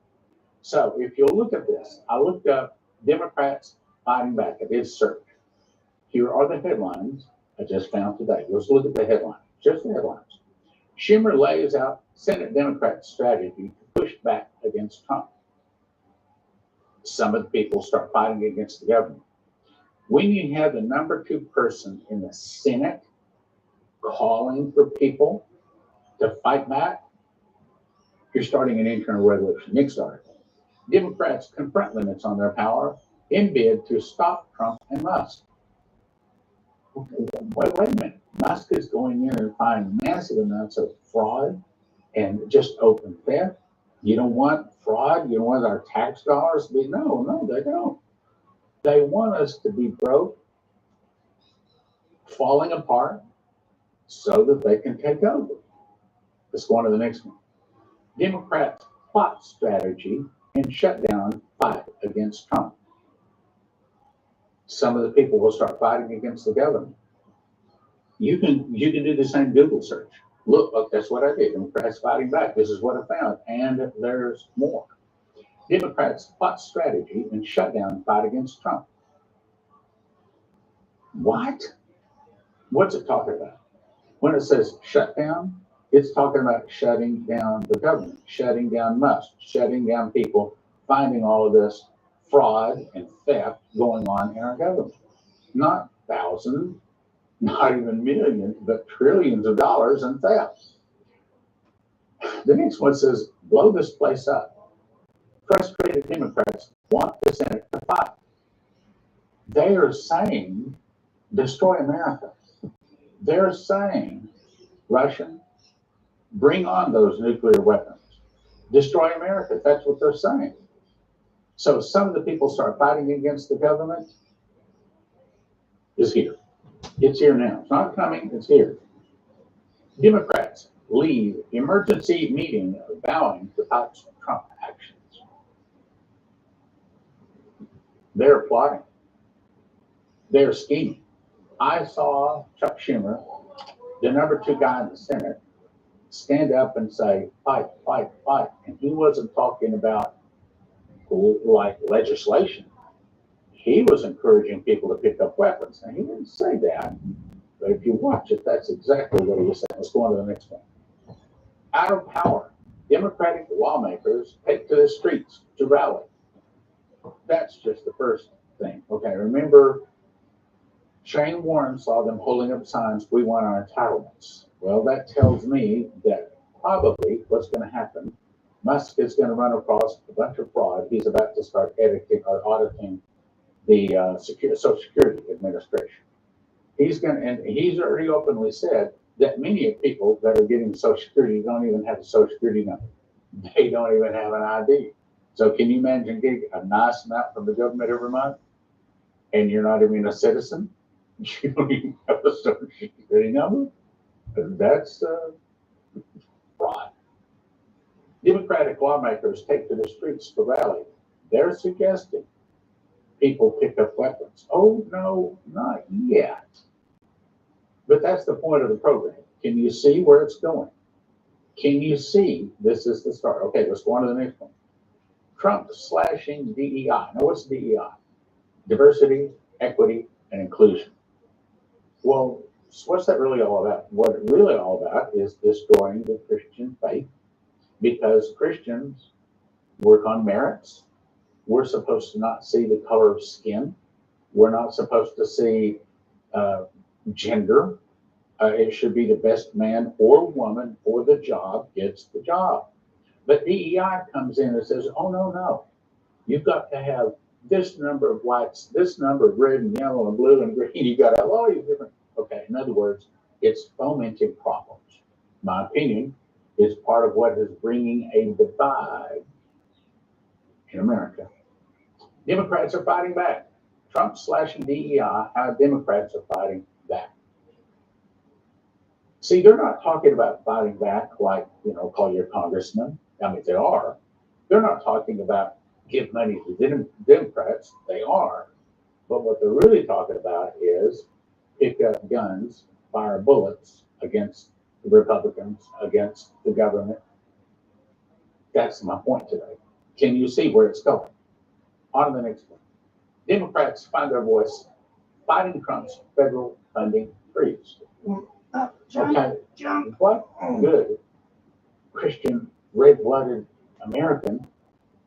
So if you'll look at this, I looked up Democrats fighting back. I did search. Here are the headlines I just found today. Let's look at the headlines, just the headlines. Schumer lays out Senate Democrats' strategy to push back against Trump. Some of the people start fighting against the government. When you have the number 2 person in the Senate calling for people to fight back, you're starting an internal revolution. Next article. Democrats confront limits on their power in bid to stop Trump and Musk. Wait a minute. Musk is going in and finding massive amounts of fraud and just open theft. You don't want fraud. You don't want our tax dollars to be. No, they don't. They want us to be broke, falling apart, so that they can take over. Let's go on to the next one. Democrats plot strategy and shut down fight against Trump. Some of the people will start fighting against the government. You can do the same Google search. Look, that's what I did. Democrats fighting back. This is what I found, and there's more. Democrats plot strategy and shut down fight against Trump. What? What's it talking about? When it says shut down, it's talking about shutting down the government, shutting down Musk, shutting down people, finding all of this fraud and theft going on in our government. Not thousands, not even millions, but trillions of dollars in theft. The next one says, blow this place up. Frustrated Democrats want the Senate to fight. They are saying, destroy America. They're saying, Russian, bring on those nuclear weapons. Destroy America. That's what they're saying. So some of the people start fighting against the government. Is here. It's here now. It's not coming. It's here. Democrats lead emergency meeting vowing to fight Trump actions. They're plotting. They're scheming. I saw Chuck Schumer, the number 2 guy in the Senate, stand up and say, fight, fight, fight. And he wasn't talking about like legislation. He was encouraging people to pick up weapons. And he didn't say that. But if you watch it, that's exactly what he was saying. Let's go on to the next one. Out of power, Democratic lawmakers take to the streets to rally. That's just the first thing. Okay, remember, Shane Warren saw them holding up signs, we want our entitlements. Well, that tells me that probably what's going to happen, Musk is going to run across a bunch of fraud. He's about to start editing or auditing the Social Security Administration. He's already openly said that many people that are getting Social Security don't even have a Social Security number. They don't even have an ID. So can you imagine getting a nice amount from the government every month and you're not even a citizen? You don't even have a Social Security number? That's fraud. Democratic lawmakers take to the streets to rally. They're suggesting people pick up weapons. Oh, no, not yet. But that's the point of the program. Can you see where it's going? Can you see this is the start? Okay, let's go on to the next one. Trump slashing DEI. Now, what's DEI? Diversity, equity, and inclusion. Well, so what's that really all about? What it's really all about is destroying the Christian faith, because Christians work on merits. We're supposed to not see the color of skin. We're not supposed to see gender. It should be the best man or woman for the job gets the job. But DEI comes in and says, oh, no. You've got to have this number of whites, this number of red and yellow and blue and green. You've got to have all these different. Okay, in other words, it's fomenting problems. My opinion is part of what is bringing a divide in America. Democrats are fighting back. Trump slashing DEI, how Democrats are fighting back. See, they're not talking about fighting back like, call your congressman. I mean, they are. They're not talking about give money to Democrats. They are. But what they're really talking about is pick up guns, fire bullets against the Republicans, against the government. That's my point today. Can you see where it's going? On to the next one. Democrats find their voice fighting Trump's federal funding freeze. John. What good Christian red-blooded American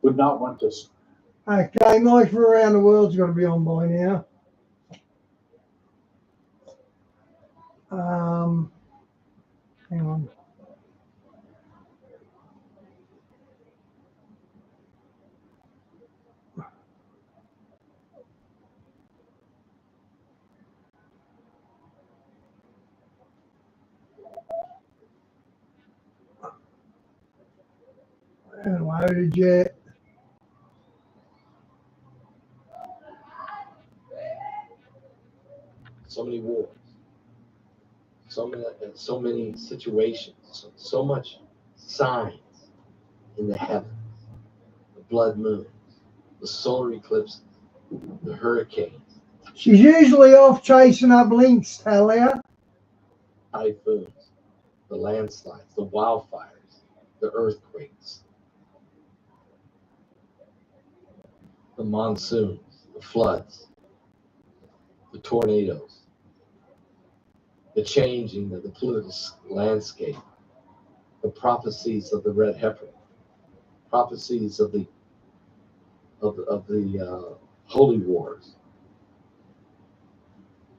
would not want to? Okay, Mike from Around the World's got to be on by now. Hang on. Loaded yet. So many wars, so many situations, so much signs in the heavens, the blood moons, the solar eclipses, the hurricanes. She's usually off chasing up links, Talia. Typhoons, the landslides, the wildfires, the earthquakes, the monsoons, the floods, the tornadoes, the changing of the political landscape, the prophecies of the red heifer, prophecies of the holy wars,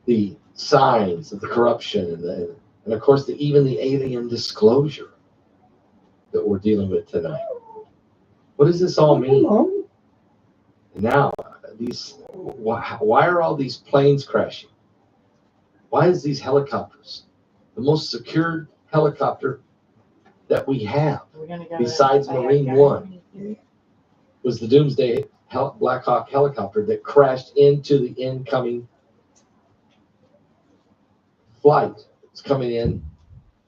the signs of the corruption, and of course even the alien disclosure that we're dealing with tonight. What does this all mean? Now, why are all these planes crashing? Why is these helicopters, the most secured helicopter that we have, besides Marine One, was the Doomsday Black Hawk helicopter that crashed into the incoming flight. It's coming in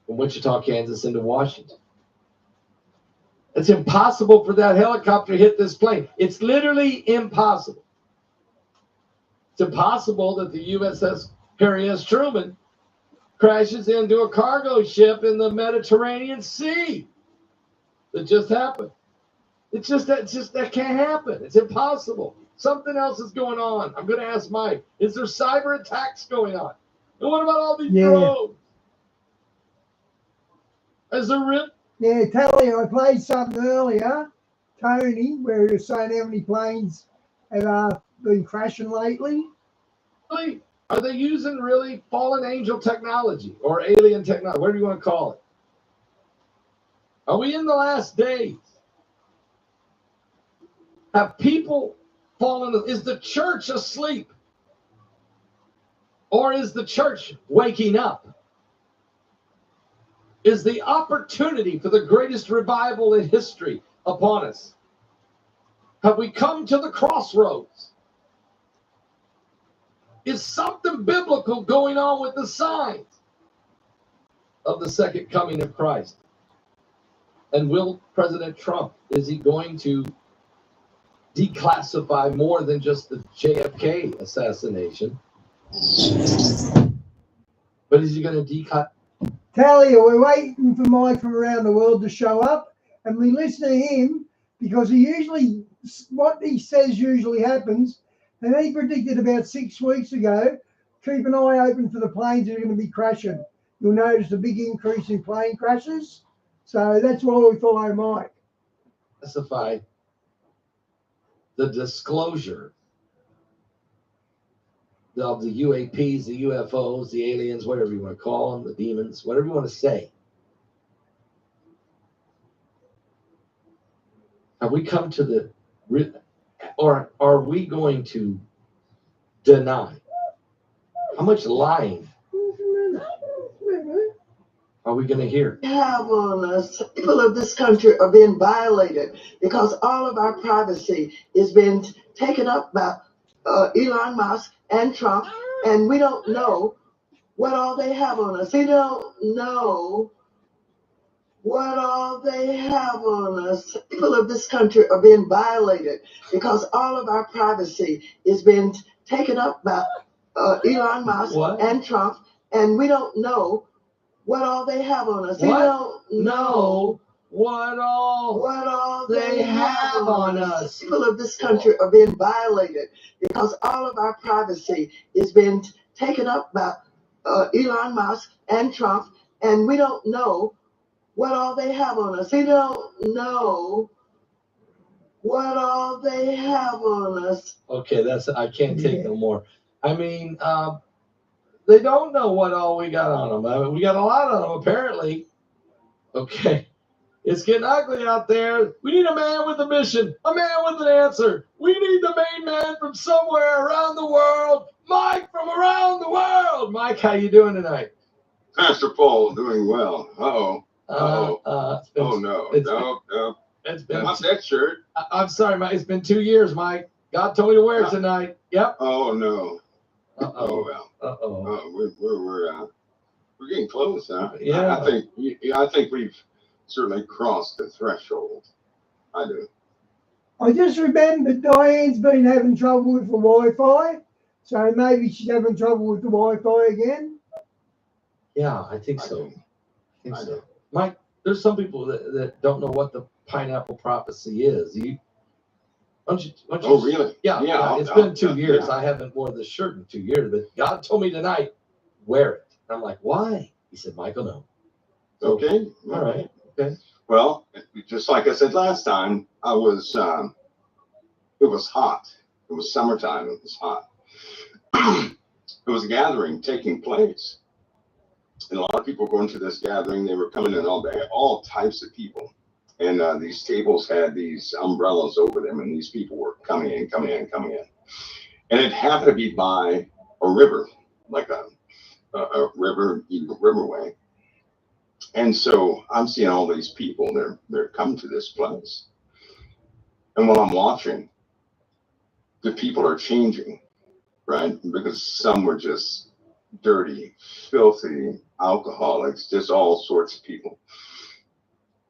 from Wichita, Kansas into Washington. It's impossible for that helicopter to hit this plane. It's literally impossible. It's impossible that the USS Harry S. Truman crashes into a cargo ship in the Mediterranean Sea. That just happened. That can't happen. It's impossible. Something else is going on. I'm going to ask Mike, is there cyber attacks going on? And what about all these drones? Is there real? Yeah, Talia, I played something earlier, Tony, where he was saying how many planes have been crashing lately. Are they using really fallen angel technology or alien technology? What do you want to call it? Are we in the last days? Have people fallen? Is the church asleep? Or is the church waking up? Is the opportunity for the greatest revival in history upon us? Have we come to the crossroads? Is something biblical going on with the signs of the second coming of Christ? And will President Trump, is he going to declassify more than just the JFK assassination? But is he going to declassify? Talia, we're waiting for Mike from Around the World to show up, and we listen to him because what he says usually happens. And he predicted about 6 weeks ago keep an eye open for the planes that are going to be crashing. You'll notice a big increase in plane crashes. So that's why we follow Mike. Specify the disclosure of the UAPs, the UFOs, the aliens, whatever you want to call them, the demons, whatever you want to say. Have we come to the, or are we going to deny? How much lying are we going to hear? Have on us, people of this country are being violated because all of our privacy is being taken up by Elon Musk and Trump, and we don't know what all they have on us. We don't know what all they have on us. People of this country are being violated because all of our privacy is being taken up by Elon Musk and Trump, and we don't know what all they have on us. We don't know what all they have on us. People of this country are being violated because all of our privacy is being taken up by Elon Musk and Trump, and we don't know what all they have on us. We don't know what all they have on us. Okay, I can't take no more. I mean, they don't know what all we got on them. I mean, we got a lot on them, apparently. Okay. It's getting ugly out there. We need a man with a mission, a man with an answer. We need the main man from somewhere around the world. Mike from around the world. Mike, how you doing tonight? Pastor Paul, doing well. Uh-oh. Oh, no. It's been Not that shirt. I'm sorry, Mike. It's been 2 years, Mike. God told me to wear it tonight. Yep. Oh, no. Uh-oh. Well. Uh-oh. We're getting close, huh? Yeah. I think we've certainly crossed the threshold. I do. I just remembered Diane's been having trouble with the Wi-Fi, so maybe she's having trouble with the Wi-Fi again. Yeah, I think so. Mike, there's some people that don't know what the pineapple prophecy is. Oh, really? Yeah. It's been 2 years. I haven't worn this shirt in 2 years, but God told me tonight, wear it. I'm like, why? He said, Michael, no. Okay. All right. Okay. Well, just like I said last time, it was hot. It was summertime. It was hot. There was a gathering taking place. And a lot of people going to this gathering. They were coming in all types of people. And these tables had these umbrellas over them, and these people were coming in. And it happened to be by a river, like a riverway. And so I'm seeing all these people, they're coming to this place. And while I'm watching, the people are changing, right? Because some were just dirty, filthy alcoholics, just all sorts of people.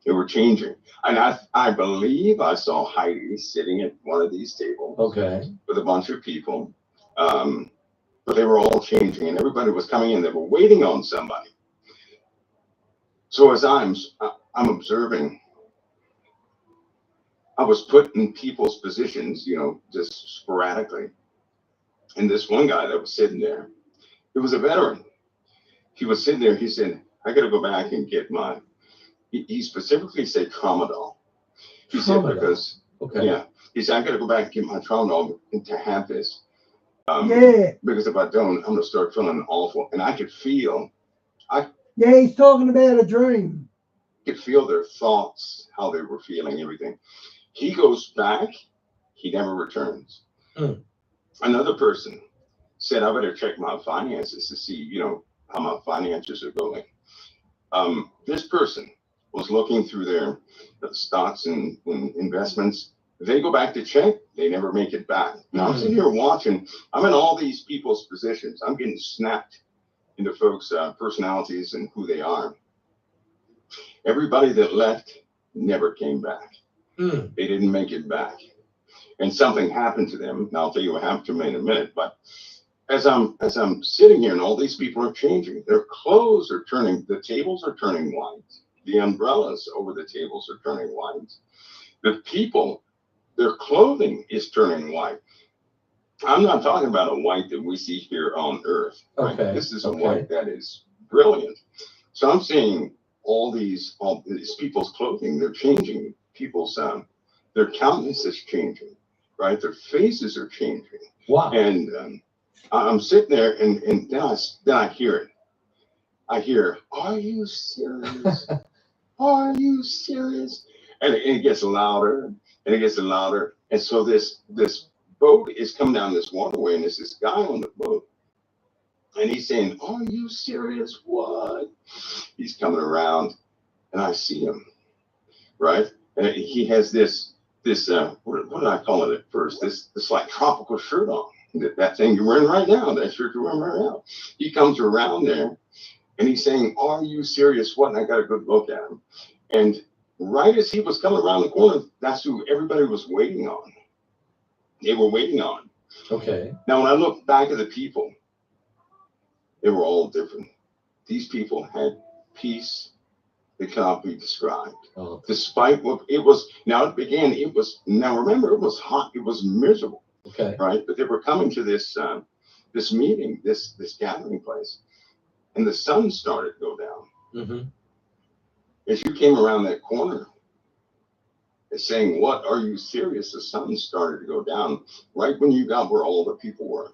They were changing. And I believe I saw Heidi sitting at one of these tables. Okay. With a bunch of people. But they were all changing, and everybody was coming in. They were waiting on somebody. So as I'm observing, I was put in people's positions, just sporadically. And this one guy that was sitting there, he was a veteran. He was sitting there. He said, I got to go back and get my, he specifically said tramadol. He said, because, he said, I got to go back and get my tramadol to have this. Because if I don't, I'm going to start feeling awful. And I could feel, he's talking about a dream. Could feel their thoughts, how they were feeling, everything. He goes back, he never returns. Another person said, I better check my finances to see, how my finances are going. This person was looking through their stocks and investments. They go back to check, they never make it back. Now I'm sitting here watching, I'm in all these people's positions. I'm getting snapped into folks' personalities and who they are. Everybody that left never came back. They didn't make it back. And something happened to them. And I'll tell you what happened to them in a minute. But as I'm sitting here and all these people are changing, their clothes are turning, the tables are turning white. The umbrellas over the tables are turning white. The people, their clothing is turning white. I'm not talking about a white that we see here on Earth. Right? Okay. This is a white that is brilliant. So I'm seeing all these people's clothing, they're changing. People's their countenance is changing, right? Their faces are changing. Wow. And I'm sitting there, and then I hear it. I hear, "Are you serious? Are you serious?" And it gets louder, and it gets louder. And so this boat is coming down this waterway, and there's this guy on the boat, and he's saying, "Are you serious? What?" He's coming around, and I see him, right? And he has this what did I call it at first? This like tropical shirt on. That thing you're wearing right now, that shirt you're wearing right now. He comes around there, and he's saying, "Are you serious? What?" And I got a good look at him. And right as he was coming around the corner, that's who everybody was waiting on. They were waiting on. Okay. Now, when I look back at the people, they were all different. These people had peace that cannot be described. Oh. Despite what it was, now remember, it was hot, it was miserable. Okay. Right? But they were coming to this meeting, this gathering place, and the sun started to go down. Mm-hmm. As you came around that corner, it's saying, "What? Are you serious?" The sun started to go down right when you got where all the people were.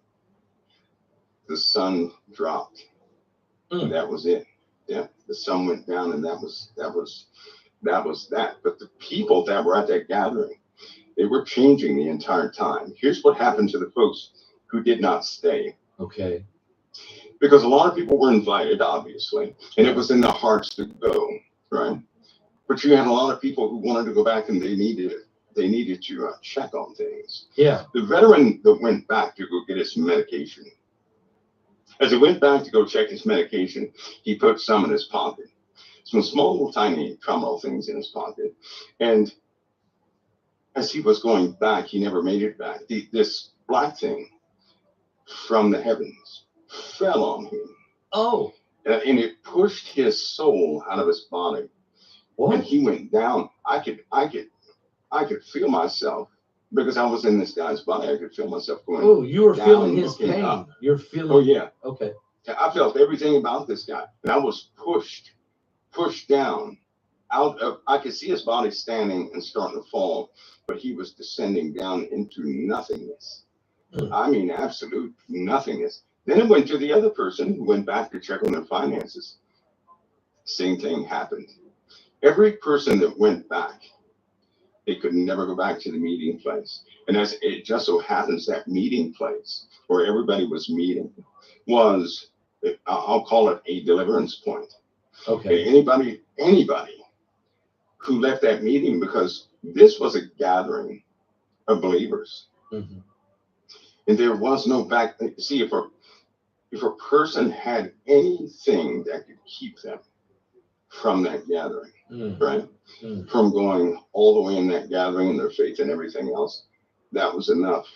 The sun dropped. And that was it. Yeah, the sun went down, and that was that. But the people that were at that gathering, they were changing the entire time. Here's what happened to the folks who did not stay. Okay. Because a lot of people were invited, obviously, and it was in their hearts to go, right? But you had a lot of people who wanted to go back, and they needed to check on things. Yeah. The veteran that went back to go get his medication, as he went back to go check his medication, he put some in his pocket, some small little tiny tramadol things in his pocket, and as he was going back, he never made it back. This black thing from the heavens fell on him. Oh. And it pushed his soul out of his body. What? And he went down. I could feel myself, because I was in this guy's body. I could feel myself going. Oh, you were down, feeling his looking pain. up. You're feeling. Oh yeah. Okay. I felt everything about this guy, and I was pushed down out of. I could see his body standing and starting to fall, but he was descending down into nothingness. I mean, absolute nothingness. Then it went to the other person who went back to check on their finances. Same thing happened. Every person that went back, they could never go back to the meeting place. And as it just so happens, that meeting place where everybody was meeting was, I'll call it a deliverance point. Okay. Anybody who left that meeting, because this was a gathering of believers. Mm-hmm. And there was no back. See, if a person had anything that could keep them from that gathering, right? From going all the way in that gathering and their faith and everything else, that was enough.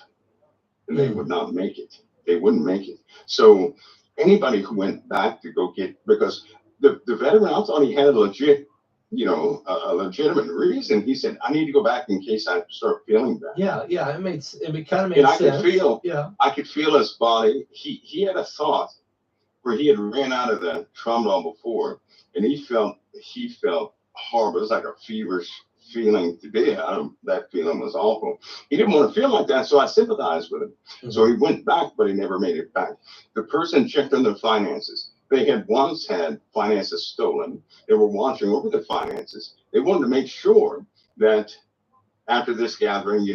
And they would not make it. They wouldn't make it. So anybody who went back to go get, because the veteran, I thought he had a legit, a legitimate reason. He said, "I need to go back in case I start feeling bad." Yeah, it kind of made And I sense. could feel his body. He had a thought where he had ran out of the tramadol before, and he felt horrible. It was like a feverish feeling to be. That feeling was awful. He didn't want to feel like that, so I sympathized with him. Mm-hmm. So he went back, but he never made it back. The person checked on their finances. They had once had finances stolen. They were watching over the finances. They wanted to make sure that after this gathering,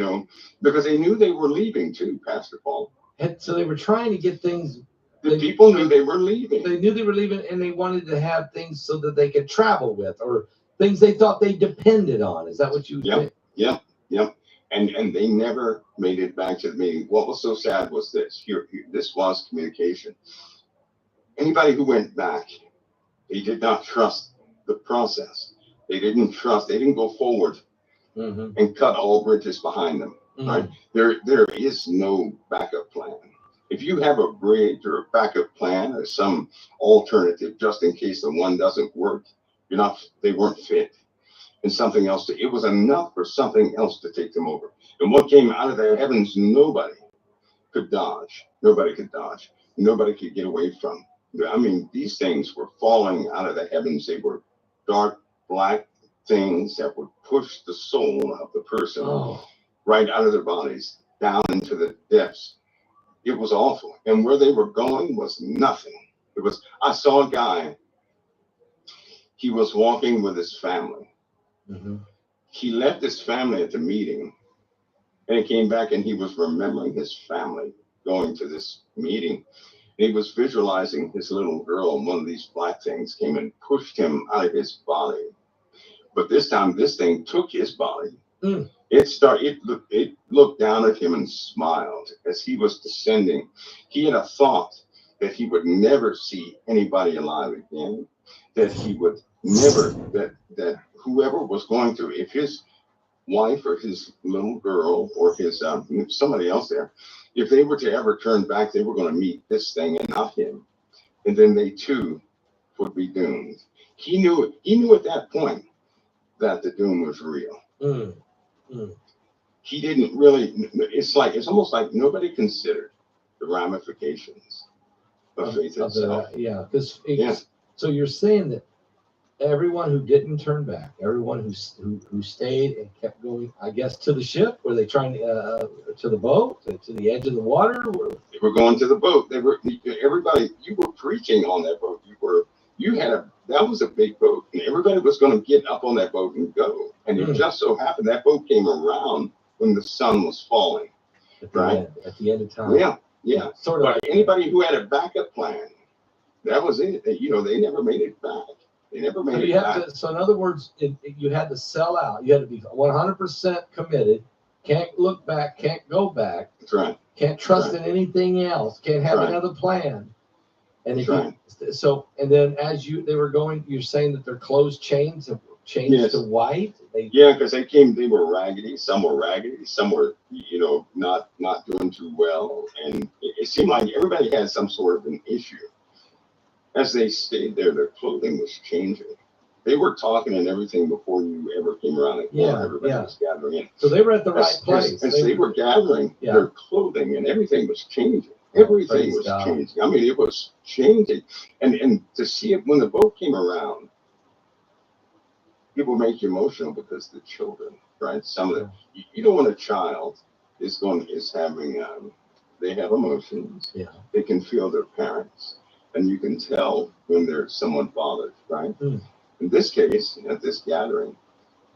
because they knew they were leaving too, Pastor Paul. And so they were trying to get things. The people knew they were leaving. They knew they were leaving, and they wanted to have things so that they could travel with, or things they thought they depended on. Is that what you think? Yep. And they never made it back to the meeting. What was so sad was this. This was communication. Anybody who went back, they did not trust the process. They didn't go forward and cut all bridges behind them. Right? There is no backup plan. If you have a bridge or a backup plan or some alternative, just in case the one doesn't work, they weren't fit. And something else, it was enough for something else to take them over. And what came out of the heavens, nobody could dodge. Nobody could dodge. Nobody could get away from. I mean, these things were falling out of the heavens. They were dark, black things that would push the soul of the person right out of their bodies, down into the depths. It was awful. And where they were going was nothing. I saw a guy, he was walking with his family. He left his family at the meeting, and he came back and he was remembering his family going to this meeting. And he was visualizing his little girl, and one of these black things came and pushed him out of his body. But this time, this thing took his body. It looked down at him and smiled as he was descending. He had a thought that he would never see anybody alive again, that he would never, that whoever was going to, if his wife or his little girl or his somebody else there, if they were to ever turn back, they were going to meet this thing and not him. And then they too would be doomed. He knew at that point that the doom was real. He didn't really, it's almost like nobody considered the ramifications of faith itself. So you're saying that everyone who didn't turn back, everyone who stayed and kept going, I guess, to the ship, were they trying to the boat, to the edge of the water? They were going to the boat. Everybody, you were preaching on that boat. That was a big boat, and everybody was going to get up on that boat and go. And it just so happened that boat came around when the sun was falling, at the end of time. Yeah. Sort of. But anybody who had a backup plan, that was it. They never made it back. They never made it back. So in other words, you had to sell out. You had to be 100% committed. Can't look back. Can't go back. That's right. Can't trust in anything else. Can't have another plan. And and then as they were going, you're saying that their clothes changed to white. Because they were raggedy. Some were raggedy. Some were, not doing too well. And it seemed like everybody had some sort of an issue. As they stayed there, their clothing was changing. They were talking and everything before you ever came around. Everybody was gathering in. So they were at the right place. As they were gathering, their clothing and everything was changing. Everything was changing. I mean, it was changing. And to see it when the boat came around, it will make you emotional because the children, right? Some of them, you know, when a child is having, they have emotions. They can feel their parents. And you can tell when there's someone bothered, right? In this case, at this gathering,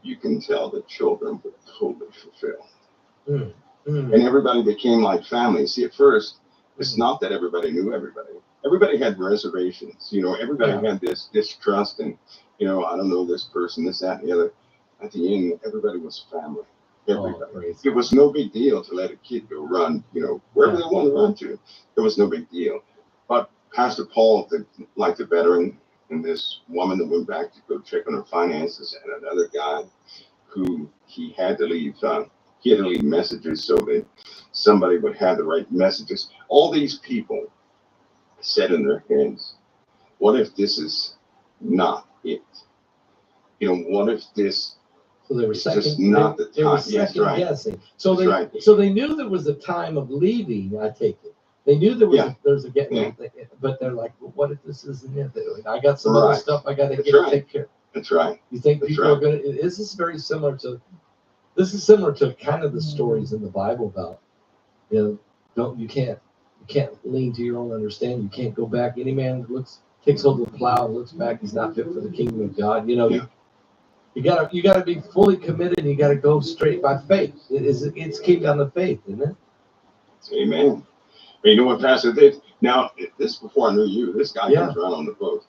you can tell the children were totally fulfilled. And everybody became like family. See, at first, it's not that everybody knew everybody. Everybody had reservations. Everybody had this distrust and, I don't know this person, this, that, and the other. At the end, everybody was family. Everybody. It was no big deal to let a kid go run, wherever they want to run to. It was no big deal. But Pastor Paul, like the veteran, and this woman that went back to go check on her finances, and another guy who he had to leave messages so that somebody would have the right messages. All these people said in their heads, what if this is not it? What if this is just not the time? They were second guessing. So they knew there was a time of leaving, I take it. They knew there was but they're like, well, what if this isn't it? I got some other stuff I got to take care of. That's right. You think people are going to? Is this very similar to? This is similar to kind of the stories in the Bible about, you can't lean to your own understanding. You can't go back. Any man that takes hold of the plow and looks back, he's not fit for the kingdom of God. You gotta be fully committed. And you gotta go straight by faith. It's came down to faith, isn't it? Amen. You know what Pastor did? Now, this before I knew you, this guy comes around on the boat.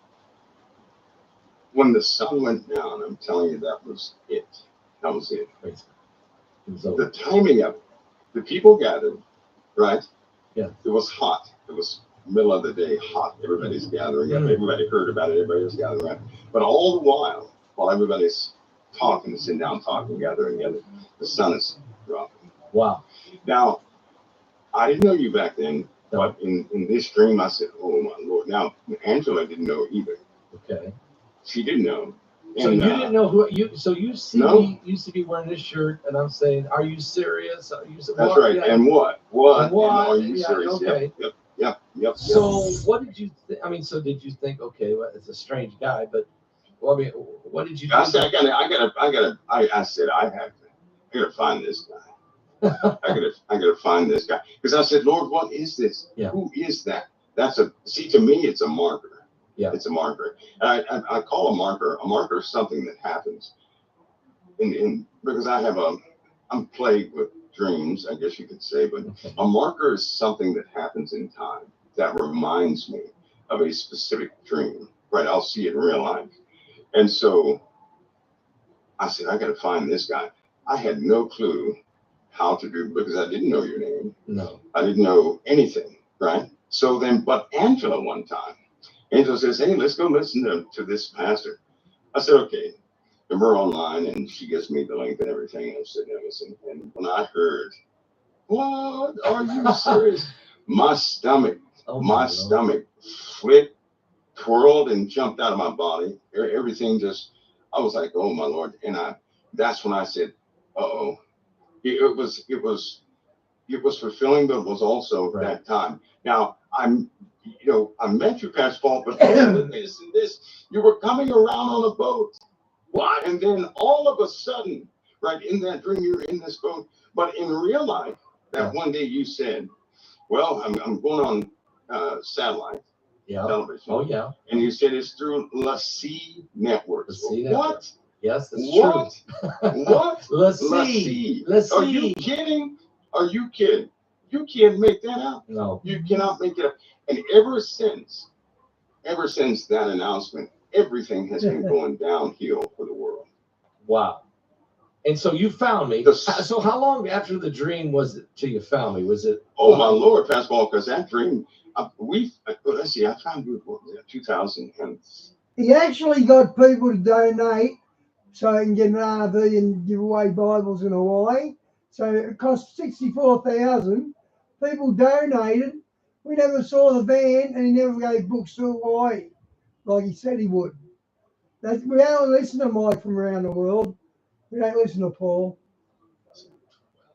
When the sun went down, I'm telling you, that was it. That was it. The timing of it. The people gathered, right? Yeah. It was hot. It was middle of the day, hot. Everybody's gathering up. Everybody heard about it. Everybody was gathering up. But all the while everybody's talking, sitting down, talking, gathering together, the sun is dropping. Wow. Now, I didn't know you back then, but in this dream, I said, oh, my Lord. Now, Angela didn't know either. Okay. She didn't know. So And, you didn't know who you. So you see No. me used to be wearing this shirt, and I'm saying, "Are you serious? Are you?" That's right. Yeah. And what? What? And what? And are you Yeah, serious? okay. Yep. So what did you? I mean, so did you think? Okay, well, it's a strange guy, but well, I mean, what did you? I do? said, I said, I gotta find this guy. I gotta find this guy. Because I said, Lord, what is this? Yeah. Who is that? See, to me, it's a marker. Yeah. It's a marker. And I call a marker is something that happens because I'm plagued with dreams, I guess you could say, but a marker is something that happens in time that reminds me of a specific dream, right? I'll see it in real life. And so I said, I got to find this guy. I had no clue how to do, because I didn't know your name. No. I didn't know anything, right? So then, but Angela one time, Angela says, hey, let's go listen to this pastor. I said, okay. And we're online, and she gives me the link and everything. And I'm sitting there listening. And when I heard, what? Are you serious? My stomach flipped, twirled, and jumped out of my body. Everything just, I was like, oh my Lord. And that's when I said, uh-oh. It was fulfilling, but it was also that time. Now I met you, Pastor Paul, but this, you were coming around on a boat. What? And then all of a sudden, right in that dream, you're in this boat. But in real life, that one day you said, well, I'm going on satellite television. Oh, yeah. And you said it's through LaCie Networks. LaCie What? Network. Yes, that's What? true. What? LaCie. Are you kidding? Are you kidding? You can't make that up. No. You cannot make it up. And ever since that announcement, everything has been going downhill for the world. Wow. And so you found me. So how long after the dream was it till you found me? Was it? Oh my Lord, Pastor Paul, because that dream, let's see, I found you, what was it, 2000 and. He actually got people to donate so he can get an RV and give away Bibles in Hawaii. So it cost $64,000. People donated. We never saw the van, and he never gave books to Hawaii like he said he would. We don't listen to Mike from around the world. We don't listen to Paul.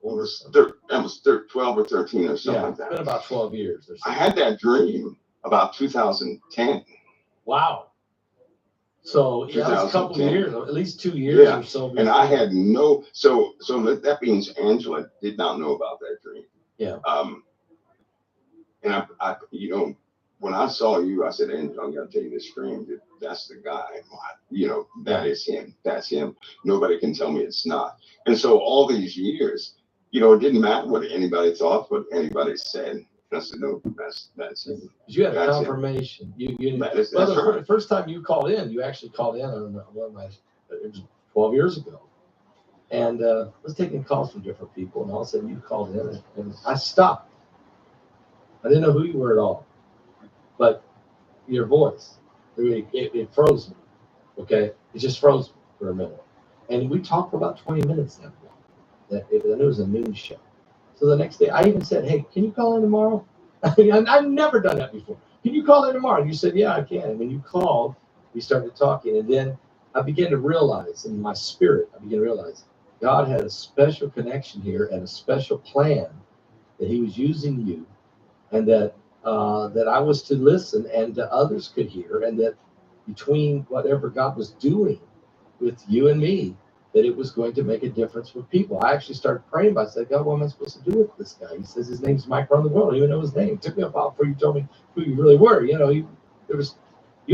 Well, that was 12 or 13 or something like that. It's been about 12 years or so. I had that dream about 2010. Wow. So yeah, that was a couple of 2010. years, at least 2 years or so. And I had no, so that means Angela did not know about that dream. Yeah. And I when I saw you, I said, Angela, I'm gonna tell you this dream. That's the guy. That is him. That's him. Nobody can tell me it's not. And so all these years, it didn't matter what anybody thought, what anybody said. And I said, no, that's him. You had a That's him. confirmation. That's The first time you called in, you actually called in on one of my, it was 12 years ago. And I was taking calls from different people, and all of a sudden you called in, and I stopped. I didn't know who you were at all, but your voice, it froze me. Okay, it just froze me for a minute, and we talked for about 20 minutes then. Then it was a noon show. So the next day, I even said, "Hey, can you call in tomorrow?" I've never done that before. Can you call in tomorrow? And you said, "Yeah, I can." And when you called, we started talking, and then I began to realize in my spirit, God had a special connection here and a special plan that He was using you, and that I was to listen and that others could hear, and that between whatever God was doing with you and me, that it was going to make a difference for people. I actually started praying, but I said, God, what am I supposed to do with this guy? He says his name's Mike Around the World. I don't even know his name. It took me a while before you told me who you really were. You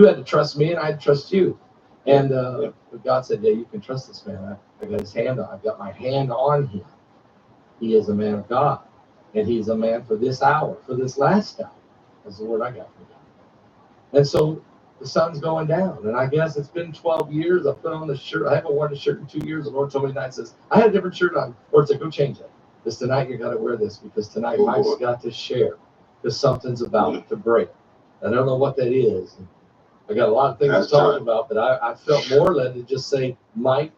had to trust me and I had to trust you. And but God said, yeah, you can trust this man. I got his hand on. I've got my hand on him. He is a man of God. And he's a man for this hour, for this last hour. That's the word I got from God. And so the sun's going down. And I guess it's been 12 years. I put on the shirt. I haven't worn a shirt in 2 years. The Lord told me tonight, says, I had a different shirt on. Lord said, go change it. Because tonight you got to wear this. Because tonight Mike's got to share. Because something's about to break. I don't know what that is. I got a lot of things to talk about, but I felt more led to just say, Mike,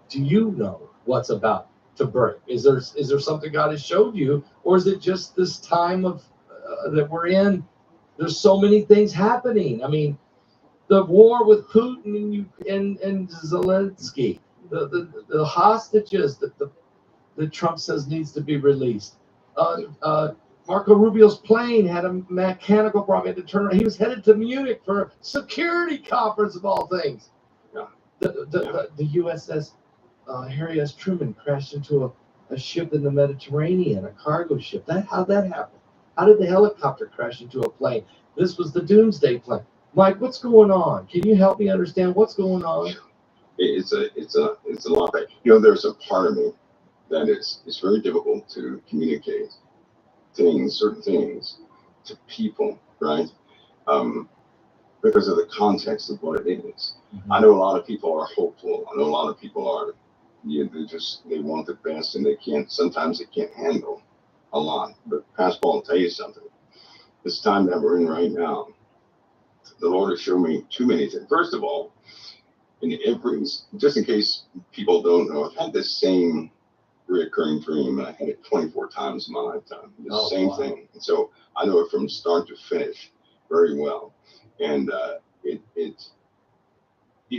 do you know what's about to break? Is there something God has showed you, or is it just this time of that we're in? There's so many things happening. I mean, the war with Putin and Zelensky, the hostages that Trump says needs to be released. Marco Rubio's plane had a mechanical problem. He had to turn around. He was headed to Munich for a security conference of all things. Yeah. The USS Harry S. Truman crashed into a ship in the Mediterranean, a cargo ship. How'd that happen? How did the helicopter crash into a plane? This was the Doomsday plane. Mike, what's going on? Can you help me understand what's going on? It's a lot. There's a part of me that it's very difficult to communicate certain things to people, right? Because of the context of what it is. Mm-hmm. I know a lot of people are hopeful. I know a lot of people are, they want the best, and sometimes they can't handle a lot. But Pastor Paul, I'll tell you something. This time that we're in right now, the Lord has shown me too many things. First of all, just in case people don't know, I've had this same recurring dream, and I had it 24 times in my lifetime. The same thing. And so I know it from start to finish very well. And it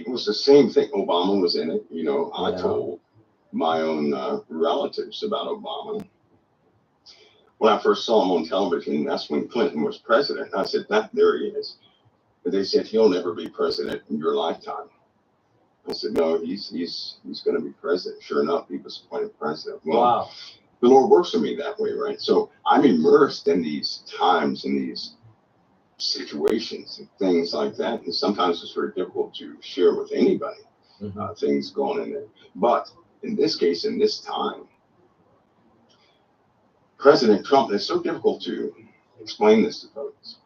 was the same thing. Obama was in it. I told my own relatives about Obama. When I first saw him on television, that's when Clinton was president. I said, there he is. But they said, he'll never be president in your lifetime. I said, no, he's going to be president. Sure enough, he was appointed president. Well, wow. The Lord works with me that way, right? So I'm immersed in these times and these situations and things like that. And sometimes it's very difficult to share with anybody things going on in there. But in this case, in this time, President Trump, it's so difficult to explain this to folks.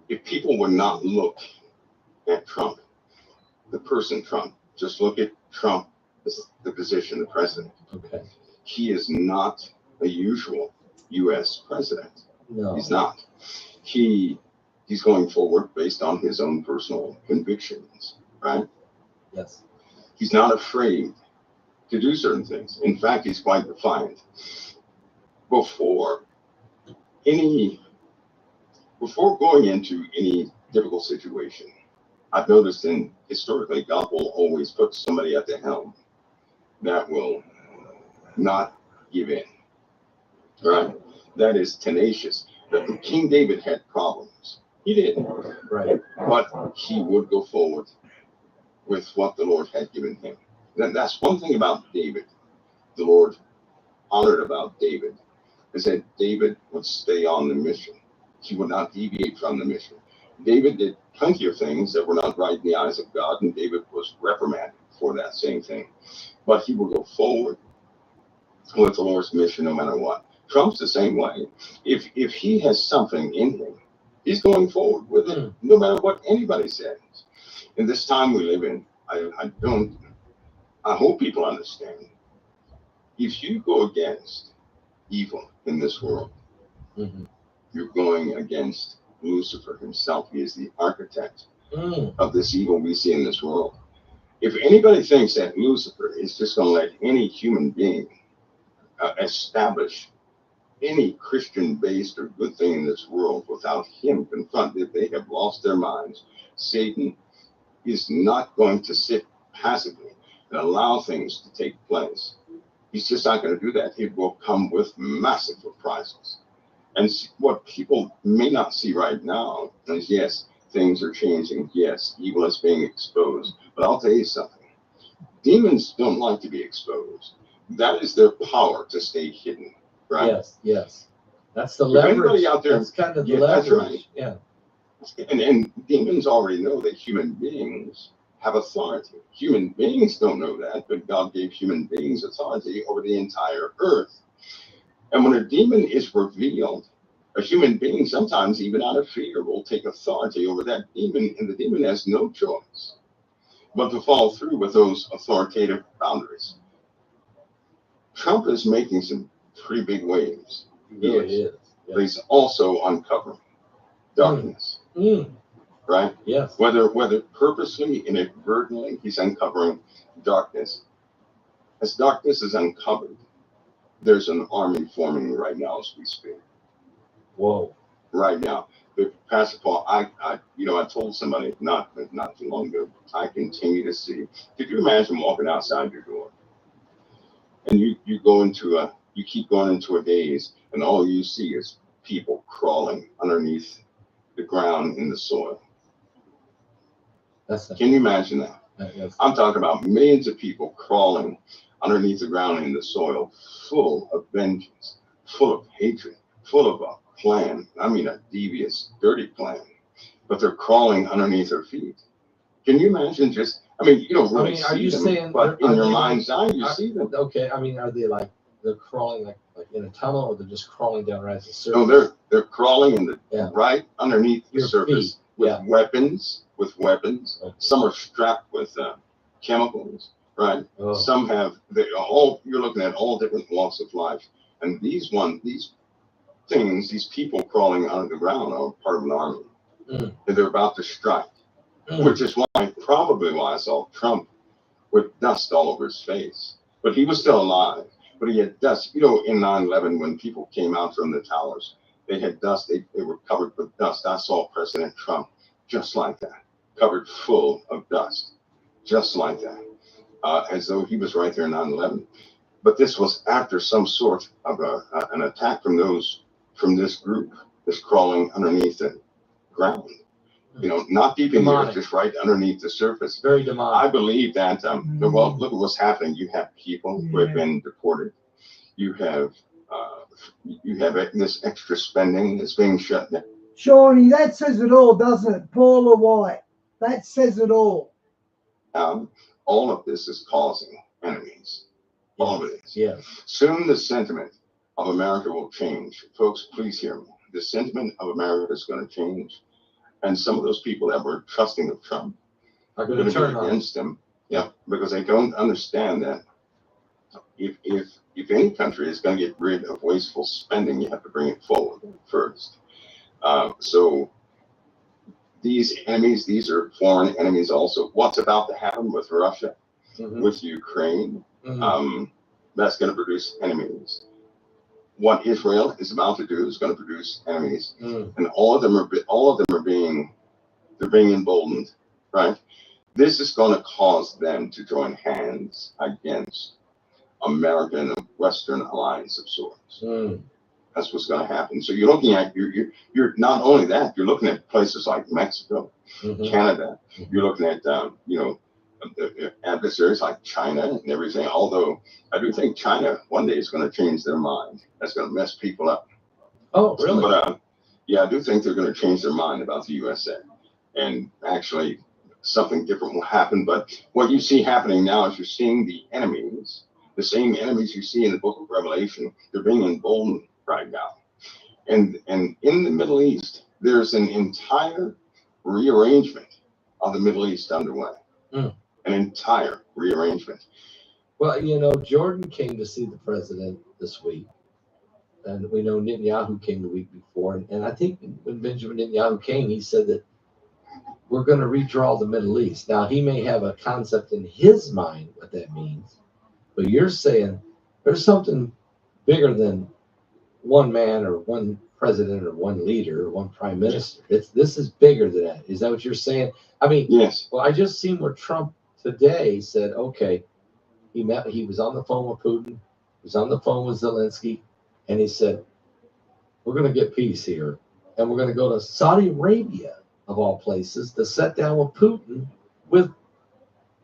If people would not look at Trump, the person Trump, just look at Trump as the position, the president. Okay. He is not a usual U.S. president. No. He's not. He's going forward based on his own personal convictions, right? Yes. He's not afraid to do certain things. In fact, he's quite defiant. Before going into any difficult situation, I've noticed historically, God will always put somebody at the helm that will not give in, right? That is tenacious. King David had problems. He did, right? But he would go forward with what the Lord had given him. That's one thing about David. The Lord honored about David is that David would stay on the mission. He would not deviate from the mission. David did plenty of things that were not right in the eyes of God, and David was reprimanded for that same thing. But he will go forward with the Lord's mission no matter what. Trump's the same way. If he has something in him, he's going forward with it, no matter what anybody says. In this time we live in, I hope people understand. If you go against evil in this world, you're going against Lucifer himself. He is the architect of this evil we see in this world. If anybody thinks that Lucifer is just going to let any human being establish any Christian-based or good thing in this world without him confronted, they have lost their minds. Satan is not going to sit passively and allow things to take place. He's just not going to do that. He will come with massive reprisals. And what people may not see right now is, yes, things are changing. Yes, evil is being exposed. But I'll tell you something. Demons don't like to be exposed. That is their power to stay hidden, right? Yes, yes. That's the leverage. Anybody out there, that's kind of the yeah, leverage. That's right. Yeah. And demons already know that human beings have authority. Human beings don't know that, but God gave human beings authority over the entire earth. And when a demon is revealed, a human being, sometimes even out of fear, will take authority over that demon, and the demon has no choice but to follow through with those authoritative boundaries. Trump is making some pretty big waves. He really is. But he's also uncovering darkness. Right? Yes. Whether purposely, inadvertently, he's uncovering darkness. As darkness is uncovered, there's an army forming right now as we speak. Whoa. Right now. Pastor Paul, I told somebody not too long ago, I continue to see. Could you imagine walking outside your door, and you keep going into a daze, and all you see is people crawling underneath the ground in the soil. Can you imagine that? I'm talking about millions of people crawling underneath the ground in the soil, full of vengeance, full of hatred, full of a plan. I mean, a devious, dirty plan. But they're crawling underneath their feet. Can you imagine just, you don't really are see you them, saying, but in your mind's eye, you see them. Okay, are they like, they're crawling like in a tunnel, or they're just crawling down right at the surface? No, they're crawling in right underneath the surface feet. with weapons. Some are strapped with chemicals, right? Oh. Some have, you're looking at all different walks of life. And these people crawling under the ground are part of an army. And they're about to strike, which is probably why I saw Trump with dust all over his face. But he was still alive. But he had dust. In 9/11, when people came out from the towers, they had dust. They were covered with dust. I saw President Trump just like that, covered full of dust, just like that, as though he was right there in 9/11. But this was after some sort of an attack from this group that's crawling underneath the ground. Not deep in the earth, just right underneath the surface. Very demonic. I believe that, well, look at what's happening. You have people who have been deported. You have this extra spending that's being shut down. Shawnee, that says it all, doesn't it? Paul or White? That says it all. All of this is causing enemies. All of it is. Yeah. Soon the sentiment of America will change. Folks, please hear me. The sentiment of America is going to change. And some of those people that were trusting of Trump are going to turn against him. Yeah, because they don't understand that if any country is going to get rid of wasteful spending, you have to bring it forward first. So these enemies, these are foreign enemies also. What's about to happen with Russia, with Ukraine, that's going to produce enemies. What Israel is about to do is going to produce enemies, and all of them are being emboldened, right? This is going to cause them to join hands against America and the Western alliance of sorts. That's what's going to happen. So you're looking at you're not only that, you're looking at places like Mexico, Canada. You're looking at adversaries like China and everything. Although I do think China one day is going to change their mind. That's going to mess people up. Oh, really? But yeah, I do think they're going to change their mind about the USA, and actually something different will happen. But what you see happening now is you're seeing the enemies, the same enemies you see in the book of Revelation. They're being emboldened right now. And in the Middle East, there's an entire rearrangement of the Middle East underway. An entire rearrangement. Well, Jordan came to see the president this week. And we know Netanyahu came the week before. And I think when Benjamin Netanyahu came, he said that we're going to redraw the Middle East. Now, he may have a concept in his mind what that means. But you're saying there's something bigger than one man or one president or one leader or one prime minister. This is bigger than that. Is that what you're saying? Yes. Well, I just seen where Trump today said, okay, he was on the phone with Putin, he was on the phone with Zelensky, and he said, we're going to get peace here. And we're going to go to Saudi Arabia, of all places, to sit down with Putin with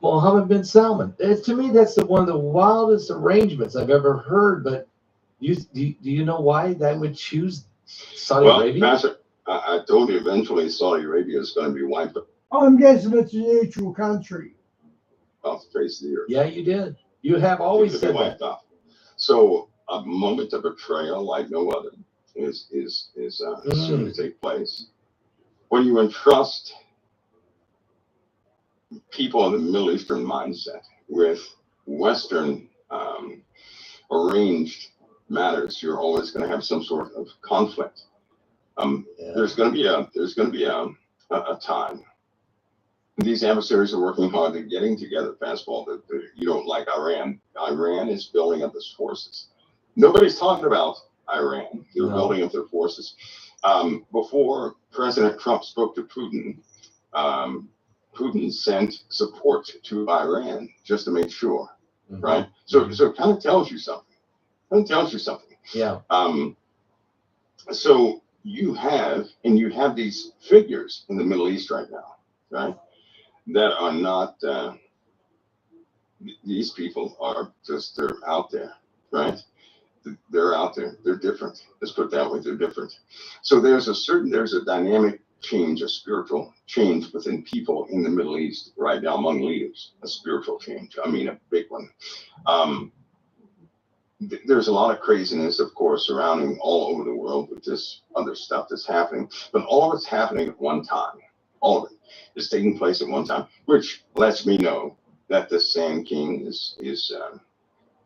Mohammed bin Salman. To me, that's one of the wildest arrangements I've ever heard. But do you know why that would choose Saudi Arabia? Pastor, I told you eventually Saudi Arabia is going to be wiped I'm guessing it's a neutral country. off the face of the earth. Yeah, you did. You have always said that. Off. So a moment of betrayal like no other is soon to take place. When you entrust people in the Middle Eastern mindset with Western arranged matters, you're always going to have some sort of conflict. There's going to be a time. These adversaries are working hard. They're getting together. Fastball. Like Iran. Iran is building up its forces. Nobody's talking about Iran. They're building up their forces. Before President Trump spoke to Putin, Putin sent support to Iran just to make sure, right? So it kind of tells you something. Yeah. So you have these figures in the Middle East right now, right? That are not, these people are just, they're out there, right? They're out there. They're different. Let's put it that way. They're different. So there's a dynamic change, a spiritual change within people in the Middle East right now among leaders, a spiritual change. I mean, a big one. There's a lot of craziness, of course, surrounding all over the world with this other stuff that's happening, but all of it's happening at one time. All of it is taking place at one time, which lets me know that the Sand King is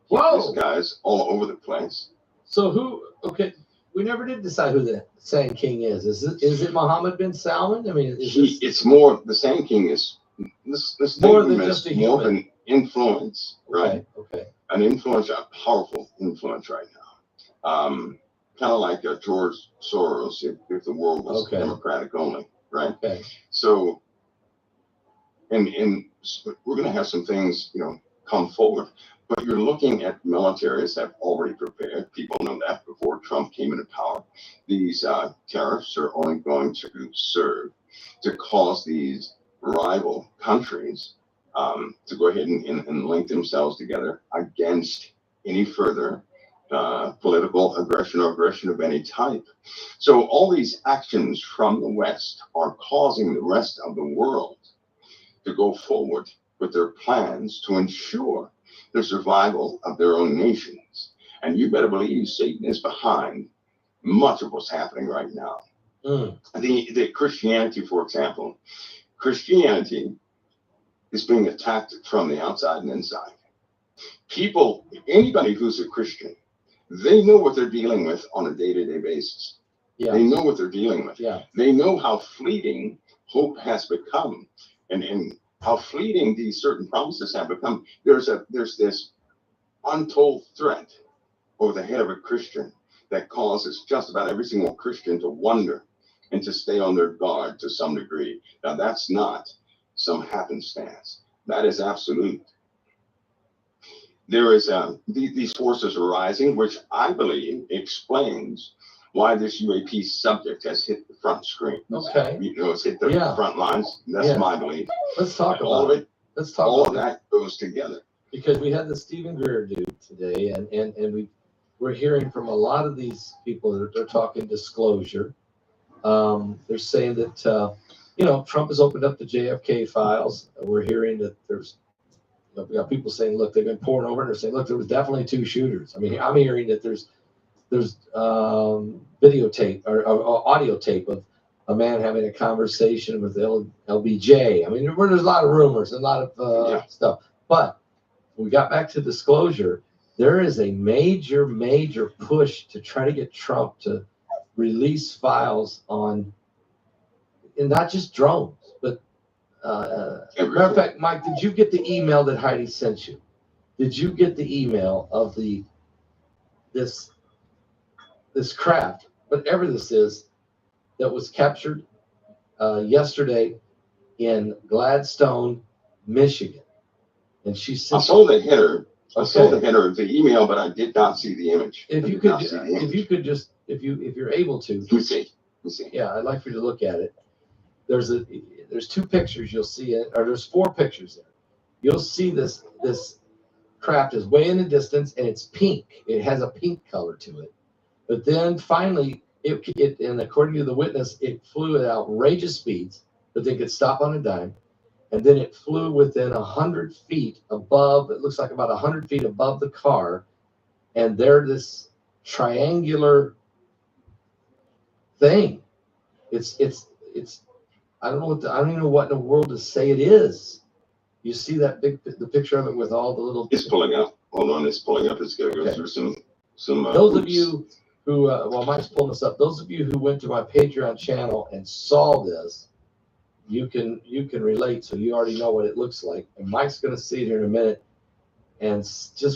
Whoa! This guy's all over the place. So okay, we never did decide who the Sand King is. Is it Mohammed bin Salman? I mean, It's more, the Sand King is, this more thing than is just a more of human. an influence, right? Okay. An influence, a powerful influence right now. Kind of like George Soros, if the world was democratic only, right? Okay. So, and we're going to have some things, come forward. But you're looking at militaries that have already prepared. People know that before Trump came into power. These tariffs are only going to serve to cause these rival countries to go ahead and link themselves together against any further political aggression or aggression of any type. So all these actions from the West are causing the rest of the world to go forward with their plans to ensure the survival of their own nations. And you better believe Satan is behind much of what's happening right now. The Christianity, for example, Christianity is being attacked from the outside and inside. People, anybody who's a Christian, they know what they're dealing with on a day-to-day basis. Yeah. They know what they're dealing with. Yeah. They know how fleeting hope has become, and how fleeting these certain promises have become. There's this untold threat over the head of a Christian that causes just about every single Christian to wonder and to stay on their guard to some degree. Now, that's not some happenstance. That is absolute. There is these forces are rising, which I believe explains why this UAP subject has hit the front screen. Okay. It's hit the front lines. That's my belief. Let's talk all about of it. Let's talk all about of that goes together. Because we had the Stephen Greer dude today, and we're hearing from a lot of these people that they're talking disclosure. They're saying that Trump has opened up the JFK files. We're hearing that there's we got people saying, look, they've been pouring over, and they're saying, look, there was definitely 2 shooters. I mean, I'm hearing that there's videotape or audio tape of a man having a conversation with LBJ. I mean, there's a lot of rumors and a lot of stuff. But when we got back to disclosure, there is a major, major push to try to get Trump to release files on, and not just drones, but matter of fact, Mike, did you get the email that Heidi sent you? Did you get the email of this craft, whatever this is, that was captured yesterday in Gladstone, Michigan? And she said, I saw the header. I saw the header of the email, but I did not see the image. If you could, if you're able to, let me see. Yeah, I'd like for you to look at it. There's 2 pictures you'll see it, or there's 4 pictures there. You'll see this craft is way in the distance, and it's pink. It has a pink color to it. But then finally, it and according to the witness, it flew at outrageous speeds, but they could stop on a dime. And then it flew within 100 feet above, it looks like about 100 feet above the car. And there, this triangular thing. It's I don't even know what in the world to say it is. You see that the picture of it with all the little. It's pulling up. Hold on, it's pulling up. It's gonna go through some. Those of you who, while Mike's pulling this up, those of you who went to my Patreon channel and saw this, you can relate. So you already know what it looks like. And Mike's going to see it here in a minute. And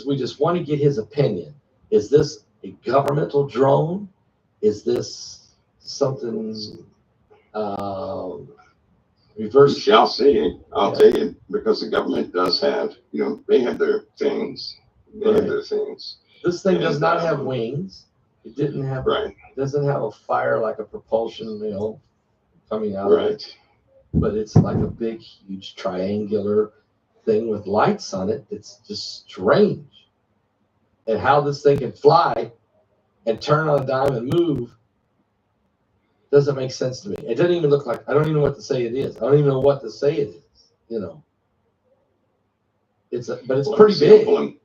we just want to get his opinion. Is this a governmental drone? Is this something We reverse. shall see. I'll tell you, because the government does have, they have their things. They have their things. This thing does And, not have wings. It didn't have. Right. Doesn't have a fire like a propulsion, coming out of Right. it. But it's like a big, huge triangular thing with lights on it. It's just strange. And how this thing can fly and turn on a dime and move doesn't make sense to me. It doesn't even look like, I don't even know what to say it is. I don't even know what to say it is, But it's Well, pretty see, big.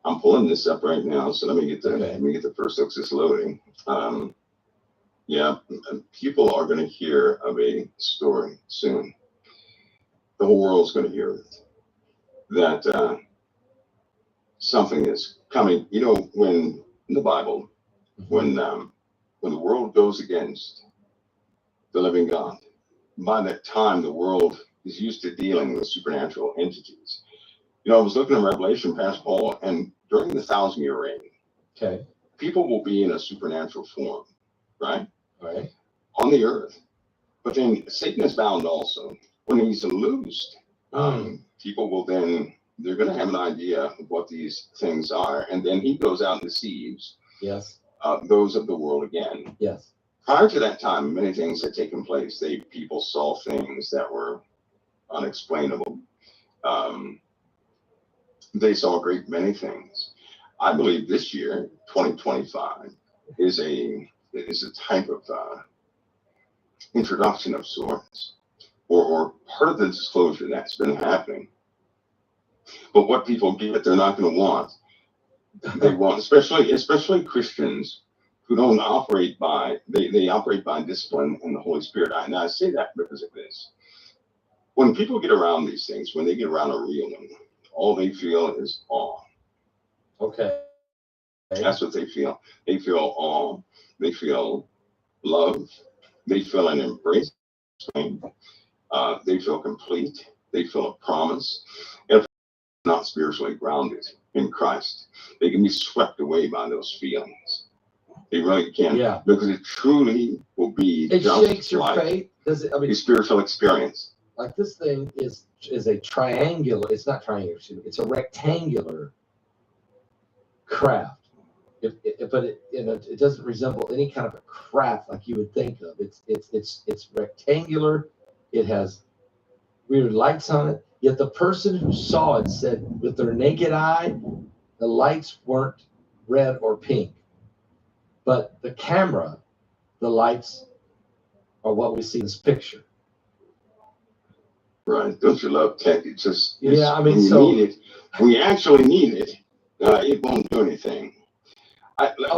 I'm pulling this up right now, so let me get the first looks just loading. Yeah, people are going to hear of a story soon. The whole world's going to hear it. That something is coming. When in the Bible, when the world goes against the living God, by that time the world is used to dealing with supernatural entities. I was looking at Revelation, Pastor Paul, and during the 1,000-year reign, people will be in a supernatural form, right? Right. On the earth. But then Satan is bound also. When he's loosed, people will then, they're going to have an idea of what these things are. And then he goes out and deceives those of the world again. Yes. Prior to that time, many things had taken place. People saw things that were unexplainable. They saw a great many things. I believe this year, 2025, is a type of introduction of sorts, or part of the disclosure that's been happening. But what people get, they're not going to want. They want, especially Christians who don't operate by, they operate by discipline and the Holy Spirit. And I say that because of this. When people get around these things, when they get around a real one, all they feel is awe. Okay. That's what they feel. They feel awe. They feel love. They feel an embrace. They feel complete. They feel a promise. And if they're not spiritually grounded in Christ, they can be swept away by those feelings. They really can. Yeah. Because it truly will be It just shakes your like faith. Does it? I mean, a spiritual experience. like this thing is a triangular. It's not triangular. It's a rectangular craft. But it doesn't resemble any kind of a craft like you would think of. It's rectangular. It has weird lights on it. Yet the person who saw it said with their naked eye, the lights weren't red or pink. But the camera, the lights are what we see in this picture. Right. Don't you love tech? It's When you need it, when you actually need it, it won't do anything.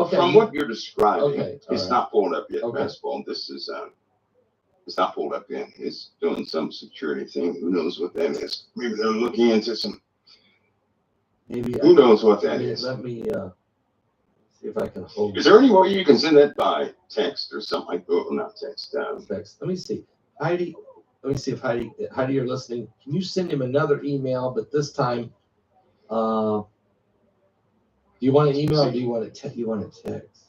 From what you're describing, it's not pulled up yet, Basketball. This is it's not pulled up yet. It's doing some security thing. Who knows what that is? Maybe they're looking into some. Who knows what that is? Let me see if I can hold. Is there any way you can send that by text or something like that? Oh, not text. Text. Let me see. Heidi, let me see if Heidi, you're listening. Can you send him another email? But this time, do you want an email or do you want a text?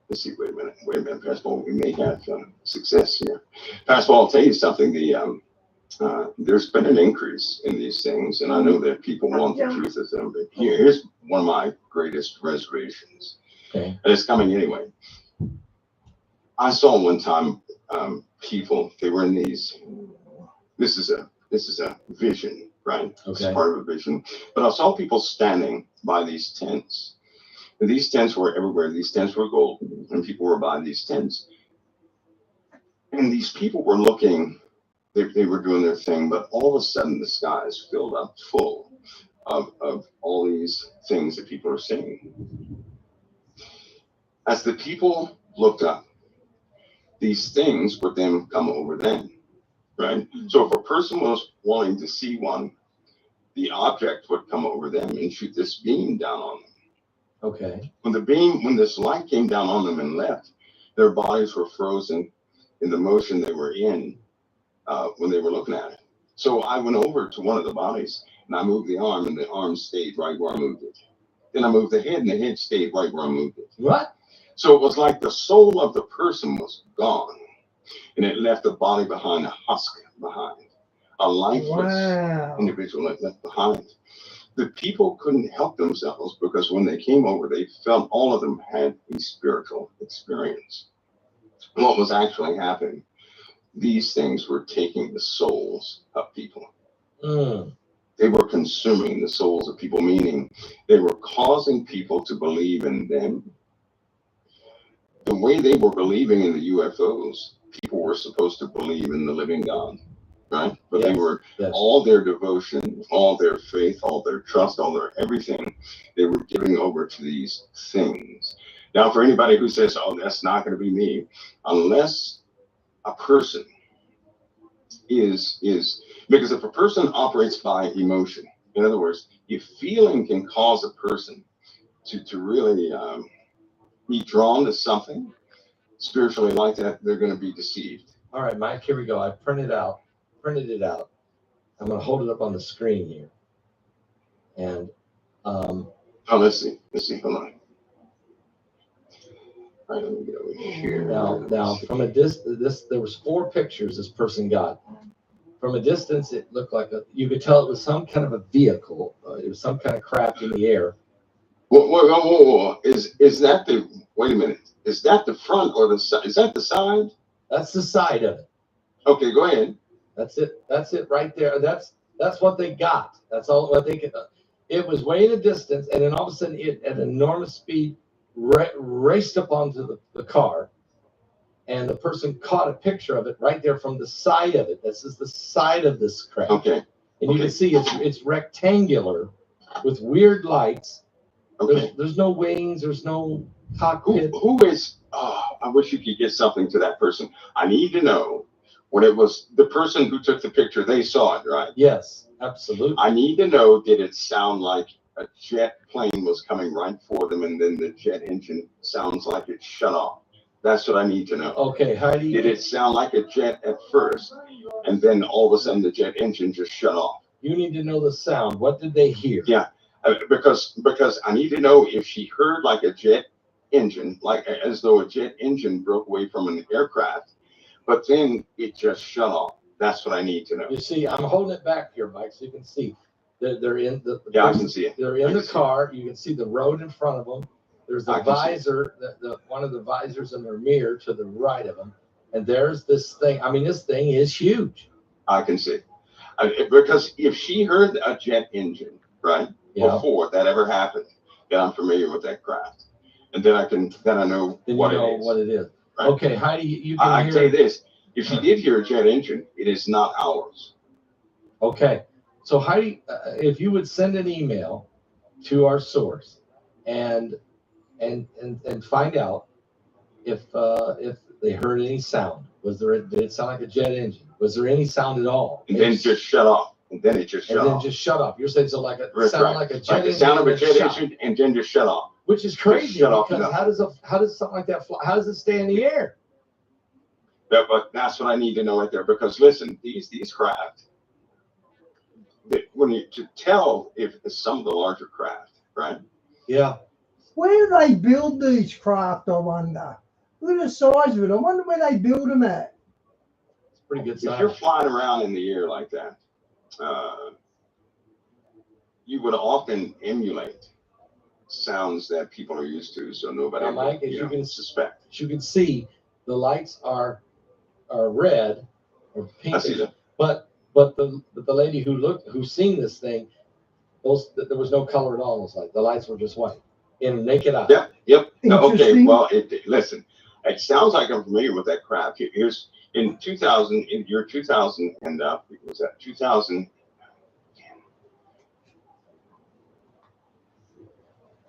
Let's see. Wait a minute, Passport. We may have success here. Passport, I'll tell you something. There's been an increase in these things, and I know that people want the truth of them. But here's one of my greatest reservations, and it's coming anyway. I saw one time people. They were in these. This is a vision, right? It's part of a vision. But I saw people standing by these tents. And these tents were everywhere. These tents were gold, and people were by these tents. And these people were looking. They were doing their thing, but all of a sudden the sky is filled up full of all these things that people are seeing. As the people looked up, these things would then come over them, right? So if a person was wanting to see one, the object would come over them and shoot this beam down on them. Okay. When this light came down on them and left, their bodies were frozen in the motion they were in when they were looking at it. So I went over to one of the bodies and I moved the arm, and the arm stayed right where I moved it. Then I moved the head, and the head stayed right where I moved it. What? So it was like the soul of the person was gone, and it left the body behind, a husk behind, a lifeless individual it left behind. The people couldn't help themselves because when they came over, they felt all of them had a spiritual experience. What was actually happening? These things were taking the souls of people. They were consuming the souls of people, meaning they were causing people to believe in them. The way they were believing in the UFOs, people were supposed to believe in the living God, right? But they were all their devotion, all their faith, all their trust, all their everything, they were giving over to these things. Now, for anybody who says, oh, that's not going to be me, unless a person is because if a person operates by emotion, in other words, if feeling can cause a person to really be drawn to something spiritually like that, they're going to be deceived. All right, Mike, here we go. I printed it out. I'm going to hold it up on the screen here. And oh, let's see. Hold on. All right, let me get over here. Now, from a distance, there was 4 pictures this person got. From a distance, it looked like you could tell it was some kind of a vehicle. It was some kind of craft in the air. Whoa. Is that the, wait a minute. Is that the front or the side? Is that the side? That's the side of it. Okay, go ahead. That's it right there. That's what they got. That's all what they could. It was way in the distance, and then all of a sudden, it at enormous speed raced up onto the car, and the person caught a picture of it right there from the side of it. This is the side of this craft. Okay. And you can see it's rectangular with weird lights. Okay. There's no wings. There's no cockpit. Who is? Oh, I wish you could get something to that person. I need to know when it was the person who took the picture. They saw it, right? Yes, absolutely. I need to know, did it sound like a jet plane was coming right for them, and then the jet engine sounds like it shut off? That's what I need to know. Okay, how do you? Did it sound like a jet at first, and then all of a sudden the jet engine just shut off? You need to know the sound. What did they hear? Yeah, because I need to know if she heard like a jet engine, like as though a jet engine broke away from an aircraft, but then it just shut off. That's what I need to know. You see, I'm holding it back here, Mike, so you can see. They're in the yeah, I can see it. They're in the car. You can see the road in front of them. There's the visor, one of the visors in their mirror to the right of them. And there's this thing. I mean, this thing is huge. I can see. Because if she heard a jet engine, right, before that ever happened, then I'm familiar with that craft. And then I know what it is. Right? Okay, how do you can I hear tell you this, if she did hear a jet engine, it is not ours. Okay. So how do you, if you would send an email to our source and find out if they heard any sound. Did it sound like a jet engine? Was there any sound at all? And then just shut off. And then it just shut off. Just shut off. You're saying so like a sound like a jet engine. Like the sound of a jet engine and then just shut off. Which is crazy because how does something like that fly? How does it stay in the air? But that's what I need to know right there. Because listen, these craft, when you to tell if it's some of the larger craft, right? Yeah. Where do they build these craft, I wonder? Look at the size of it. I wonder where they build them at. It's pretty good size. If you're flying around in the air like that, you would often emulate sounds that people are used to, so nobody now, Mike, you can suspect. As you can see, the lights are red or pink. I see that. But the lady who's seen this thing, there was no color at all in those lights. The lights were just white. In naked eye. Yep. No, okay. Well, listen. It sounds like I'm familiar with that craft. Here's in 2000, in year 2000, and was that 2000?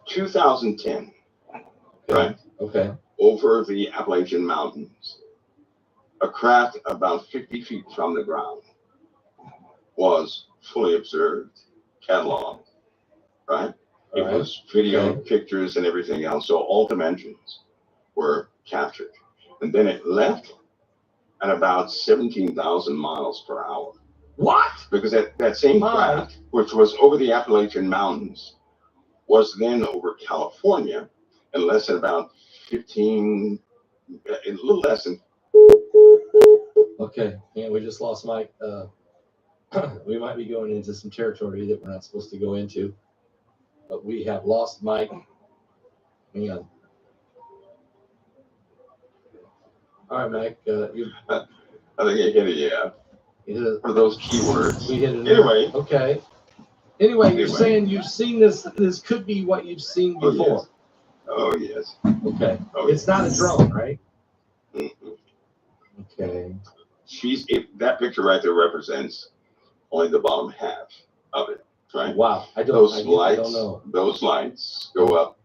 2010, right? Okay. Over the Appalachian Mountains, a craft about 50 feet from the ground was fully observed, cataloged, right? It was video, pictures, and everything else. So all dimensions were captured. And then it left at about 17,000 miles per hour. What? Because that same craft, which was over the Appalachian Mountains, was then over California and less than about 15, a little less than. Okay, and we just lost Mike. We might be going into some territory that we're not supposed to go into, but we have lost Mike. Hang on. All right, Mike. I think I hit it, yeah. For those keywords. We hit it. Anyway. Okay. Anyway, you're saying you've seen this. This could be what you've seen before. Oh, yes. Okay. Oh, it's not a drone, right? Mm-hmm. Okay. That picture right there represents only the bottom half of it, right? Wow. I don't know. Those lights go up.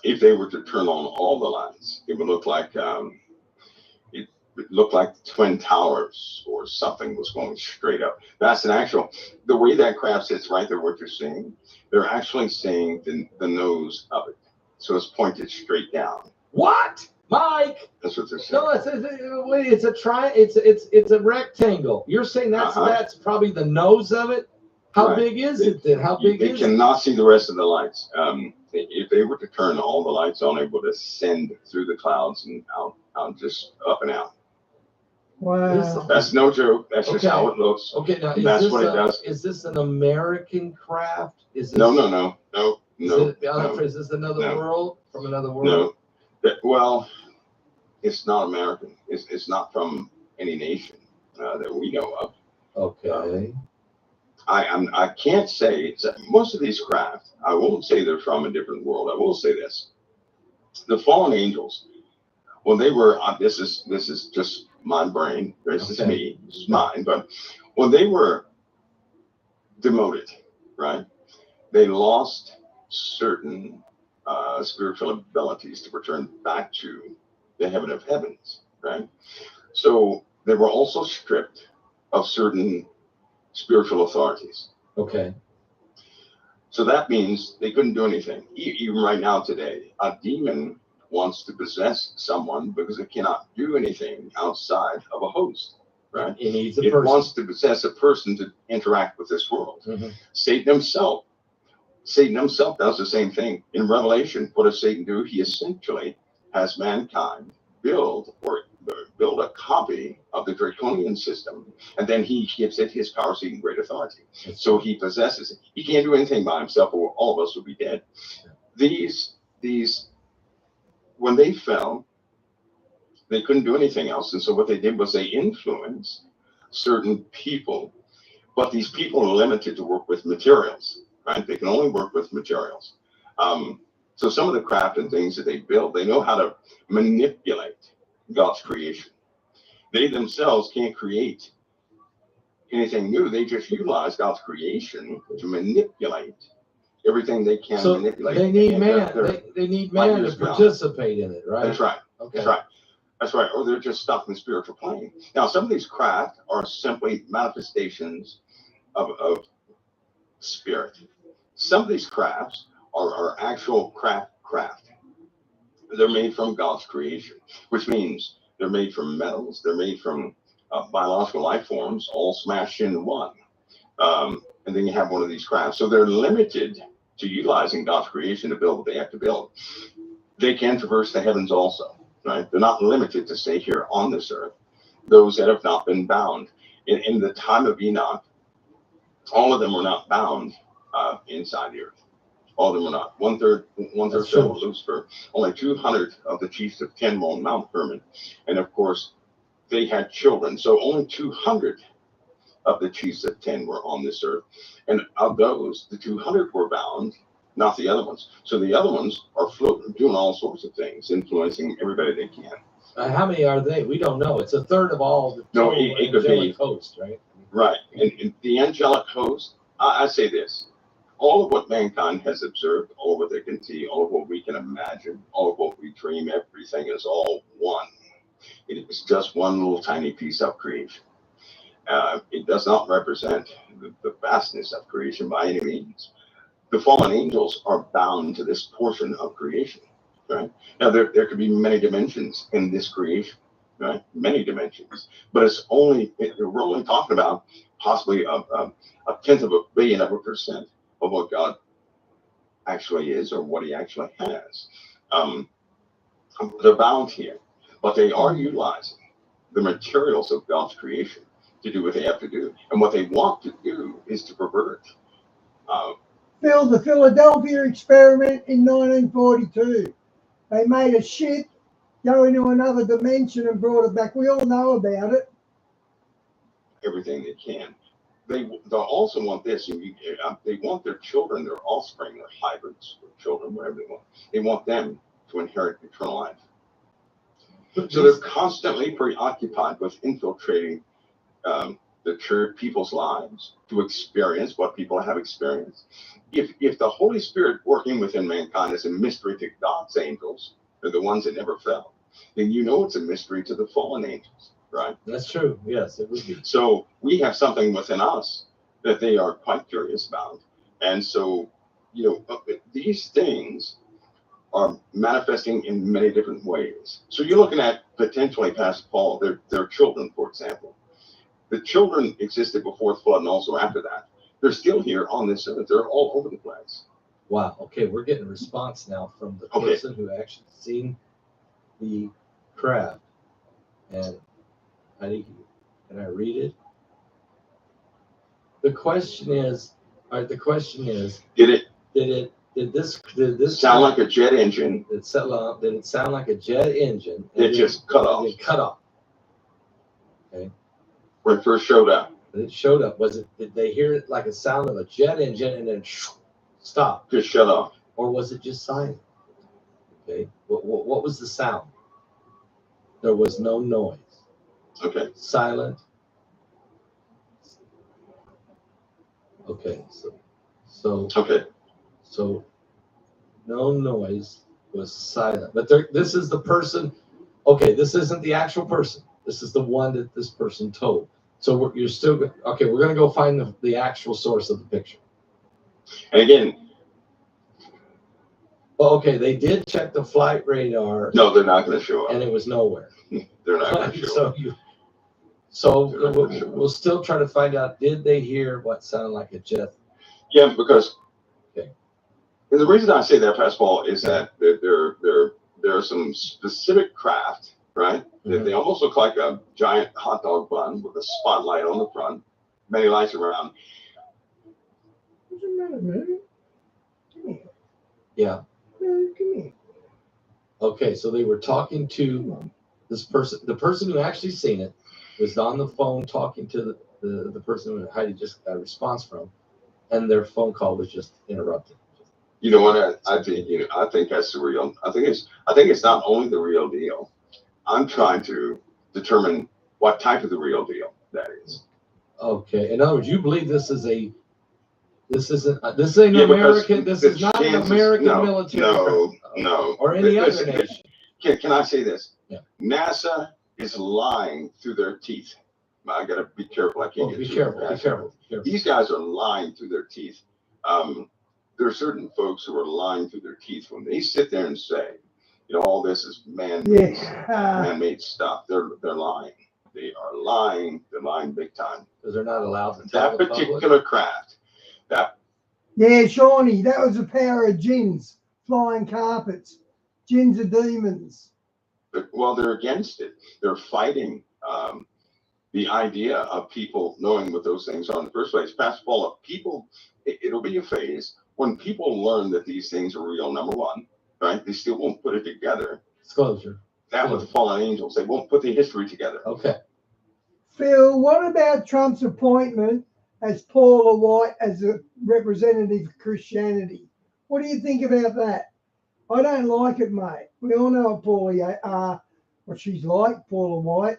If they were to turn on all the lights, it would look like it looked like the Twin Towers or something was going straight up. That's the way that craft sits right there, what you're seeing, they're actually seeing the nose of it. So it's pointed straight down. What? Mike? That's what they're saying. No, it's a rectangle. You're saying that's probably the nose of it? How big is it then? How big is it? They cannot see the rest of the lights. If they were to turn all the lights on, it would ascend through the clouds and out just up and out. Wow. That's no joke. That's just how it looks. Okay, now that's what it does. Is this an American craft? Is this, No. Is this another world? From another world? No. Well, it's not American. It's not from any nation that we know of. Okay. I can't say most of these craft. I won't say they're from a different world. I will say this: the fallen angels, when they were this is just my brain. This is me. This is mine. But when they were demoted, right? They lost certain spiritual abilities to return back to the heaven of heavens, right? So they were also stripped of certain spiritual authorities. Okay. So that means they couldn't do anything. Even right now today, a demon wants to possess someone because it cannot do anything outside of a host, right? It needs a it person. wants to possess a person to interact with this world. Mm-hmm. Satan himself does the same thing. In Revelation, what does Satan do? He essentially has mankind build a copy of the draconian system, and then he gives it his power-seeking great authority. So he possesses it. He can't do anything by himself, or all of us would be dead. These when they fell, they couldn't do anything else, and so what they did was they influenced certain people, but these people are limited to work with materials, right? They can only work with materials. So some of the craft and things that they build, they know how to manipulate God's creation. They themselves can't create anything new. They just utilize God's creation to manipulate everything they can manipulate. They need they need man to participate in it, right? That's right. Okay. That's right. That's right. Or they're just stuck in the spiritual plane. Now, some of these craft are simply manifestations of spirit. Some of these crafts are actual craft. They're made from God's creation, which means they're made from metals. They're made from biological life forms, all smashed into one. And then you have one of these crafts. So they're limited to utilizing God's creation to build what they have to build. They can traverse the heavens also, right? They're not limited to stay here on this earth. Those that have not been bound. In the time of Enoch, all of them were not bound inside the earth. All of them were not. One third fell with Lucifer. Only 200 of the chiefs of 10 were on Mount Hermon. And of course, they had children. So only 200 of the chiefs of 10 were on this earth. And of those, the 200 were bound, not the other ones. So the other ones are floating, doing all sorts of things, influencing everybody they can. How many are they? We don't know. It's a third of all the total angelic host, right? Right. And the angelic host, I say this. All of what mankind has observed, all of what they can see, all of what we can imagine, all of what we dream, everything is all one. It is just one little tiny piece of creation. It does not represent the vastness of creation by any means. The fallen angels are bound to this portion of creation, right? Now, there could be many dimensions in this creation, right? Many dimensions. But we're only talking about possibly a tenth of a billion of a percent of what God actually is or what he actually has. They're bound here, but they are utilizing the materials of God's creation to do what they have to do. And what they want to do is to pervert. Phil, the Philadelphia experiment in 1942. They made a ship go into another dimension and brought it back. We all know about it. Everything they can. They also want this. They want their children, their offspring, their hybrids, their children, whatever they want. They want them to inherit eternal life. So they're constantly preoccupied with infiltrating the church, people's lives to experience what people have experienced. If the Holy Spirit working within mankind is a mystery to God's angels, they're the ones that never fell, then you know it's a mystery to the fallen angels, right? That's true. Yes, it would be. So we have something within us that they are quite curious about. And so, these things are manifesting in many different ways. So you're looking at potentially, Pastor Paul, their children, for example. The children existed before the flood and also after that. They're still here on this earth. They're all over the place. Wow. Okay, we're getting a response now from the person who actually seen the craft. And can I read it? The question is, did this sound like a jet engine? Did it sound like a jet engine? It just cut off. It cut off. Okay. When it first showed up. When it showed up, did they hear it like a sound of a jet engine and then stop? Just shut off. Or was it just silent? Okay. What was the sound? There was no noise. Okay. Silent. Okay. So no noise, was silent. But this is the person. Okay, this isn't the actual person. This is the one that this person told. So you're still okay. We're gonna go find the actual source of the picture. And again, well, okay, they did check the flight radar. No, they're not going to show up, and it was nowhere. They're not going to show up. We'll still try to find out. Did they hear what sounded like a jet? Yeah, because and the reason I say that, Pastor Paul, is that there are some specific craft, right? Mm-hmm. They almost look like a giant hot dog bun with a spotlight on the front, many lights around. What's the matter, man? Yeah. Come here. Okay, so they were talking to this person. The person who actually seen it was on the phone talking to the person who Heidi just got a response from, and their phone call was just interrupted. You know what? I think I think that's the real. I think it's not only the real deal. I'm trying to determine what type of the real deal that is. Okay. In other words, you believe this is an American. This is not an American military. No. Or any other nation. Can I say this? Yeah. NASA is lying through their teeth. I got to be careful. I can't get Be too careful. fast. Be careful. These guys are lying through their teeth. There are certain folks who are lying through their teeth when they sit there and say, all this is man-made stuff. They're lying. They are lying. They're lying big time. Because they're not allowed to tell That the particular public. craft. Yeah, Shawnee, that was the power of jinns, flying carpets. Jinns are demons. Well, they're against it. They're fighting the idea of people knowing what those things are in the first place. Pastor Paul, it'll be a phase when people learn that these things are real, number one, right? They still won't put it together. Disclosure. That with the fallen angels. They won't put the history together. Okay. Phil, what about Trump's appointment as Paula White as a representative of Christianity? What do you think about that? I don't like it, mate. We all know what she's like, Paula White.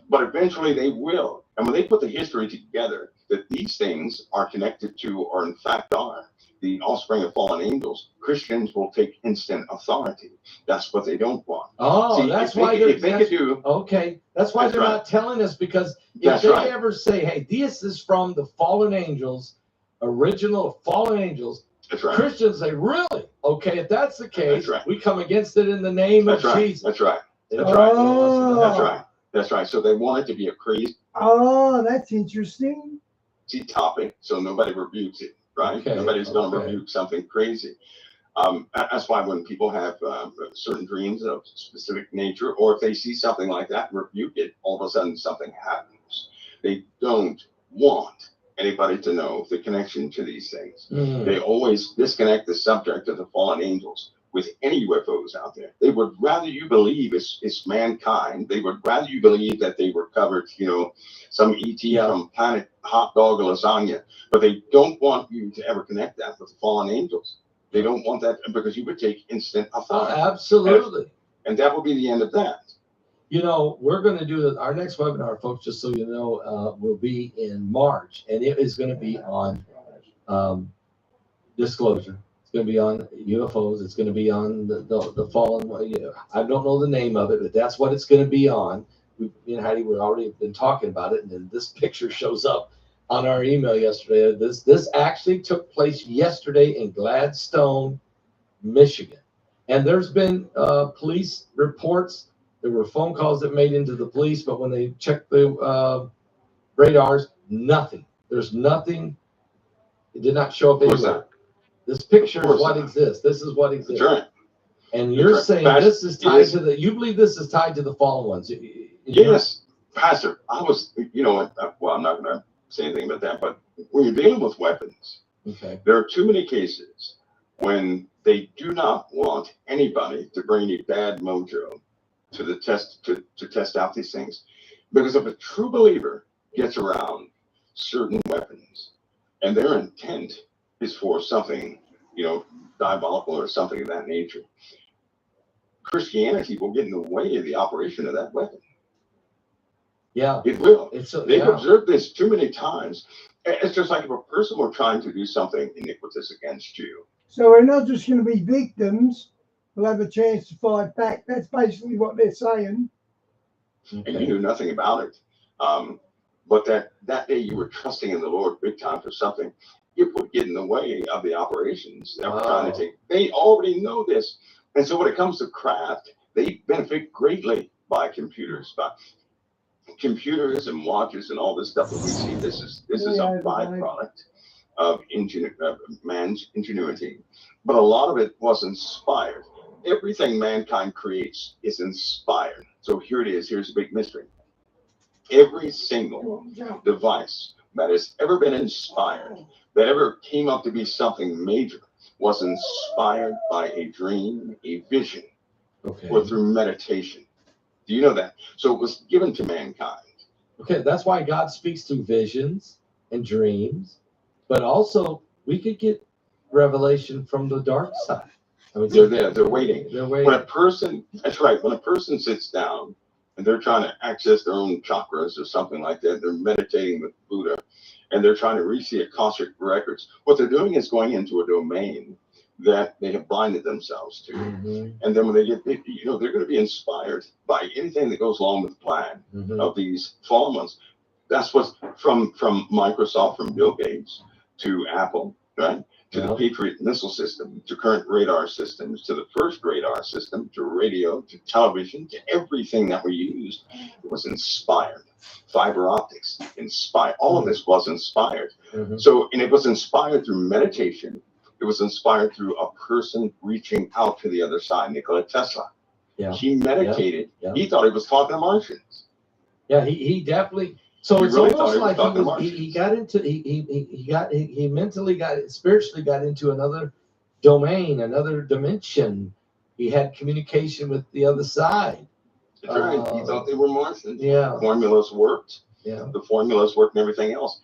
But eventually they will. And when they put the history together, that these things are connected to, or in fact are, the offspring of fallen angels, Christians will take instant authority. That's what they don't want. Oh, See, that's if why they could do. Okay, that's why they're not telling us, because if That's they right. ever say, "Hey, this is from the fallen angels, original fallen angels," That's right. Christians say, "Really? Okay, if that's the case, That's right. we come against it in the name That's of right. Jesus." That's right. They That's don't- right. they don't listen to That's that. right. That's right. So they want it to be a crazy Oh, that's interesting. topic, so nobody rebukes it, right? Okay, Nobody's going to okay. rebuke something crazy. That's why when people have certain dreams of specific nature, or if they see something like that, rebuke it, all of a sudden something happens. They don't want anybody to know the connection to these things. They always disconnect the subject of the fallen angels with any UFOs out there. They would rather you believe it's mankind. They would rather you believe that they were covered, some ET from planet hot dog or lasagna, but they don't want you to ever connect that with the fallen angels. They don't want that because you would take instant authority. Absolutely. And that will be the end of that. We're going to do our next webinar, folks, just so you know, will be in March, and it is going to be on disclosure. It's going to be on UFOs. It's going to be on the fallen. I don't know the name of it, but that's what it's going to be on. Me and Heidi were already been talking about it, and then this picture shows up on our email yesterday. This actually took place yesterday in Gladstone, Michigan, and there's been police reports. There were phone calls that made into the police, but when they checked the radars, nothing. There's nothing. It did not show up anywhere. This picture is what exists. This is what exists. That's right. And you're saying this is tied to the. You believe this is tied to the fallen ones? Yes, Pastor. I was. Well, I'm not going to say anything about that. But when you're dealing with weapons, there are too many cases when they do not want anybody to bring any bad mojo to the test to test out these things, because if a true believer gets around certain weapons and their intent is for something diabolical or something of that nature, Christianity will get in the way of the operation of that weapon. Yeah, it will. They've observed this too many times. It's just like if a person were trying to do something iniquitous against you. So we're not just going to be victims. We'll have a chance to fight back. That's basically what they're saying. And you knew nothing about it. But that day you were trusting in the Lord big time for something. It would get in the way of the operations that we're trying to take. They already know this. And so when it comes to craft, they benefit greatly by computers. But computers and watches and all this stuff that we see, this is a byproduct of man's ingenuity. But a lot of it was inspired. Everything mankind creates is inspired. So here it is. Here's a big mystery. Every single device that has ever been inspired, that ever came up to be something major, was inspired by a dream, a vision, or through meditation. Do you know that? So it was given to mankind. Okay, that's why God speaks through visions and dreams, but also we could get revelation from the dark side. They're there. They're waiting. They're waiting. When a person, that's right. When a person sits down and they're trying to access their own chakras or something like that, they're meditating with Buddha, and they're trying to reach the Akashic records. What they're doing is going into a domain that they have blinded themselves to. And then when they get, they're going to be inspired by anything that goes along with the plan of these fallen ones. That's what's from Microsoft, from Bill Gates to Apple, right? To the Patriot missile system, to current radar systems, to the first radar system, to radio, to television, to everything that we used. It was inspired. Fiber optics, inspired. All of this was inspired. So, and it was inspired through meditation. It was inspired through a person reaching out to the other side, Nikola Tesla. He meditated. He thought he was talking to Martians. Yeah, he definitely. So it's really almost like he got into he mentally spiritually got into another domain, another dimension. He had communication with the other side. That's right. He thought they were Martians. Yeah. Formulas worked. Yeah. The formulas worked and everything else.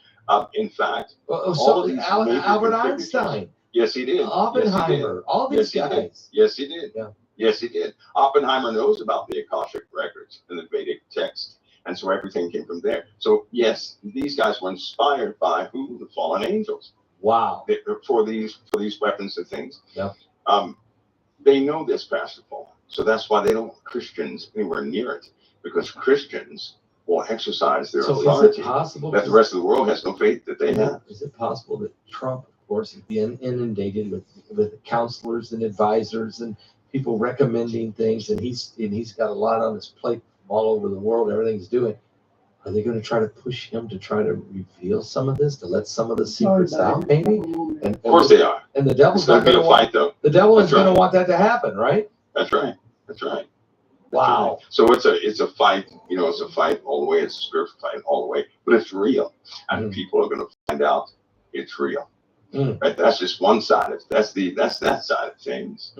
In fact, all of these Albert Einstein. Yes, he did. Oppenheimer. All these guys. Yes, he did. Yeah. Yes, he did. Oppenheimer knows about the Akashic records and the Vedic text. And so everything came from there. So yes, these guys were inspired by who? The fallen angels. Wow. For these weapons and things. Yeah. They know this, Pastor Paul. So that's why they don't want Christians anywhere near it, because Christians will exercise their authority. Is it possible that the rest of the world has no faith that they have? Is it possible that Trump, of course, is being inundated with counselors and advisors and people recommending things, and he's got a lot on his plate all over the world, everything he's doing. Are they going to try to push him to try to reveal some of this, to let some of the secrets out, maybe? And, Of course they are. And the devil's It's going not to be going a to fight, want. though. The devil is That's going right. to want that to happen, right? That's right. That's right. Wow. So it's a fight. You know, it's a fight all the way. It's a spiritual fight all the way, but it's real, and people are going to find out it's real. Right? That's just one side of that's that side of things.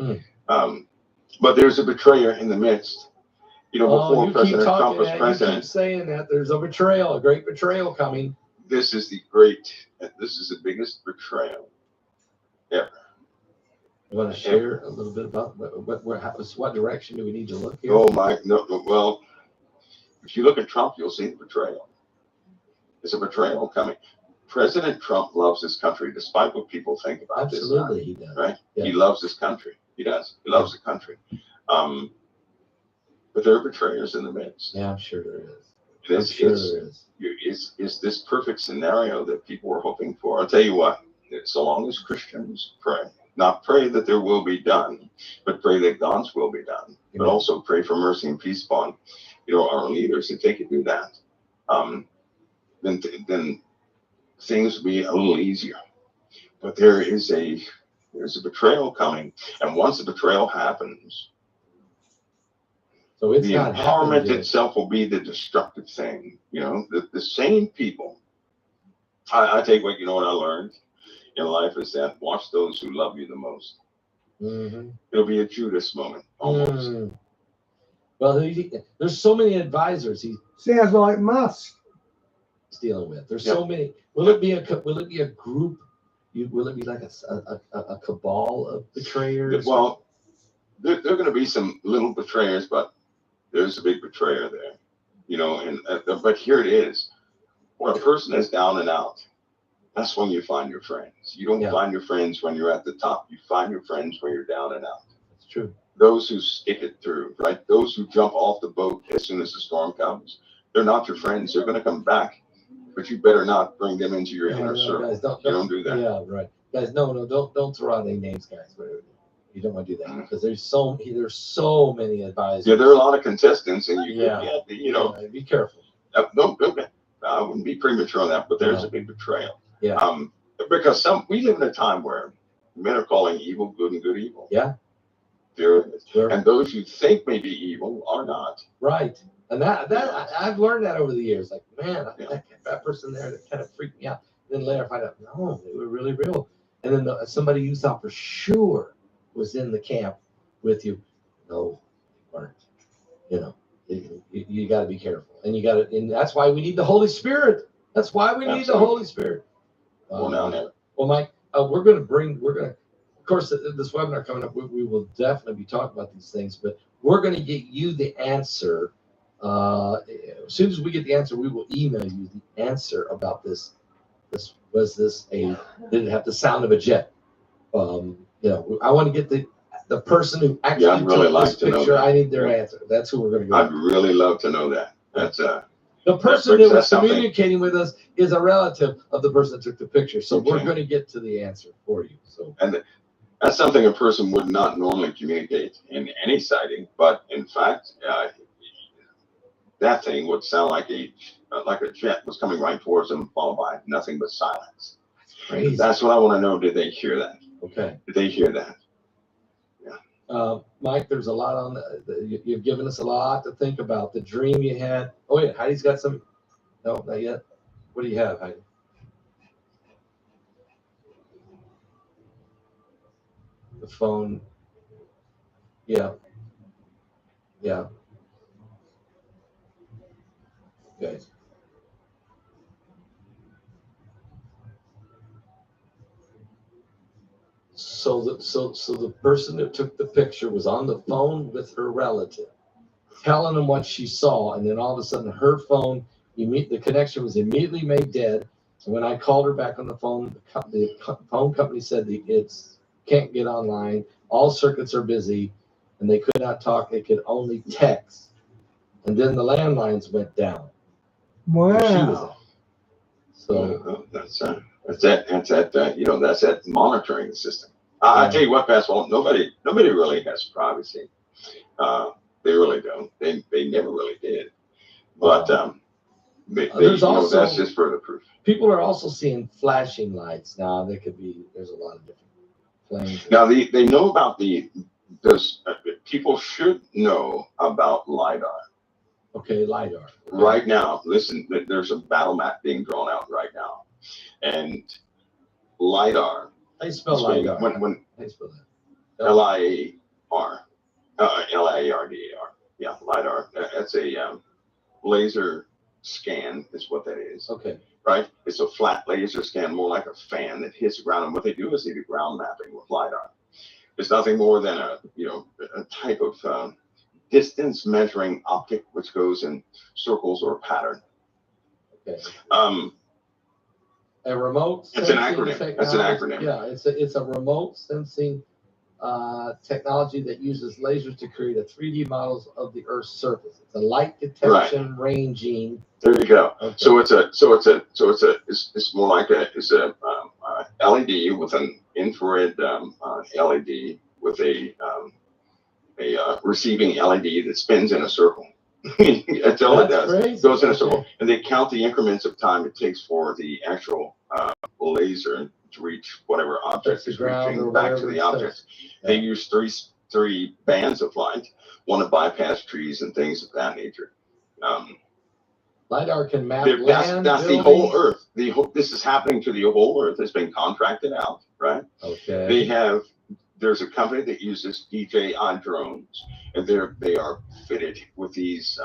But there's a betrayer in the midst. You know, before President Trump was You keep president, saying that there's a betrayal, a great betrayal coming. this is the biggest betrayal ever. You want to share a little bit about what direction do we need to look here? Oh my, no, well, if you look at Trump, you'll see the betrayal. There's a betrayal coming. President Trump loves this country, despite what people think about this. Absolutely, he does. Right? Yeah. He loves this country. He does. He loves the country. But there are betrayers in the midst. Yeah, I'm sure there is. This is this perfect scenario that people were hoping for. I'll tell you what, so long as Christians pray, not pray that their will be done, but pray that God's will be done. But also pray for mercy and peace upon, our leaders. If they could do that, then things will be a little easier. But there's a betrayal coming, and once the betrayal happens, so it's the not empowerment happened yet. itself will be the destructive thing. The same people. I take what I learned in life is that watch those who love you the most. It'll be a Judas moment almost. Well, there's so many advisors he's Sounds like Musk. dealing with. There's so many. Will it be a group? Will it be like a cabal of betrayers? Well, there are going to be some little betrayers, but there's a big betrayer there. But here it is. When a person is down and out, that's when you find your friends. You don't find your friends when you're at the top. You find your friends when you're down and out. That's true. Those who stick it through, right? Those who jump off the boat as soon as the storm comes, they're not your friends. They're going to come back, but you better not bring them into your inner circle. Guys, don't do that. Yeah, right. Guys, no, don't throw out any names, guys. You don't want to do that because there's so many advisors. Yeah, there are a lot of contestants, and you be careful. No, I wouldn't be premature on that, but there's a big betrayal. Yeah. Because we live in a time where men are calling evil good and good evil. Yeah. And those you think may be evil are not. Right. And that I've learned that over the years. Like, man, that person there that kind of freaked me out. Then later I find out, no, they were really real. And then somebody you thought for sure was in the camp with you. No, they weren't. You got to be careful, and that's why we need the Holy Spirit. That's why we need the Holy Spirit. Well, Mike, we're going to, of course, this webinar coming up, we will definitely be talking about these things, but we're going to get you the answer. As soon as we get the answer, we will email you the answer about this. Did it have the sound of a jet? I want to get the person who actually took this picture. I need their answer. That's who we're going to go. I'd really love to know that. That's the person that was communicating with us is a relative of the person that took the picture. So we're going to get to the answer for you. So that's something a person would not normally communicate in any sighting, but in fact, that thing would sound like a jet was coming right towards them, followed by nothing but silence. That's crazy. That's what I want to know. Did they hear that? Okay. Did they hear that? Mike, there's a lot on you've given us a lot to think about. The dream you had. Oh yeah, Heidi's got some. No, not yet. What do you have, Heidi? The phone. Yeah. Okay. So the person that took the picture was on the phone with her relative, telling them what she saw, and then all of a sudden her phone, the connection was immediately made dead. And when I called her back on the phone, the phone company said it can't get online, all circuits are busy, and they could not talk. They could only text. And then the landlines went down. Wow. She was at. So that's that monitoring system. I tell you what, Pascal, nobody really has privacy. They really don't. They never really did. But There's you know, also- that's just further proof. People are also seeing flashing lights now. There's a lot of different flames. Now they know about people should know about LiDAR. Okay, LiDAR. Right now, listen, there's a battle map being drawn out right now. And LiDAR. How do you spell LiDAR? How do you spell that? L-I-A-R. L-I-A-R-D-A-R. Yeah, LiDAR. That's a laser scan is what that is. Okay. Right? It's a flat laser scan, more like a fan that hits the ground. And what they do is they do ground mapping with LiDAR. It's nothing more than a type of distance measuring optic which goes in circles or pattern. Okay. A remote It's an sensing acronym. technology. That's an acronym. Yeah, it's a remote sensing technology that uses lasers to create a 3D models of the Earth's surface. It's a light detection ranging. There you go. Okay. So it's more like it's a LED with an infrared LED with a receiving LED that spins in a circle. That's all it does. Crazy. It goes in a circle, and they count the increments of time it takes for the actual laser to reach whatever object is reaching back to the object. They use three bands of light, one to bypass trees and things of that nature. LiDAR can map That's land, the whole Earth. This is happening to the whole Earth. It's been contracted out, right? Okay. There's a company that uses DJI drones, and they are fitted with these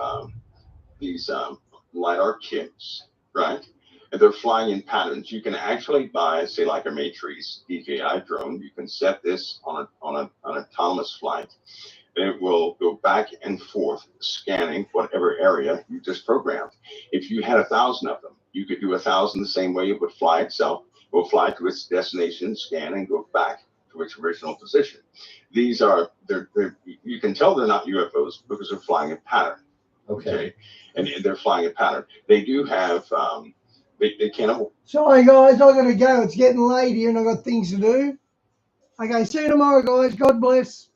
LiDAR kits, right? And they're flying in patterns. You can actually buy, say, like a Matrice DJI drone. You can set this on an autonomous flight, and it will go back and forth scanning whatever area you just programmed. If you had 1,000 of them, you could do 1,000 the same way it would fly itself. It will fly to its destination, scan, and go back to its original position. These are you can tell they're not UFOs because they're flying in pattern. Okay. And they're flying in pattern. They do have they can't. Sorry guys, I gotta go. It's getting late here and I've got things to do. Okay, see you tomorrow guys. God bless.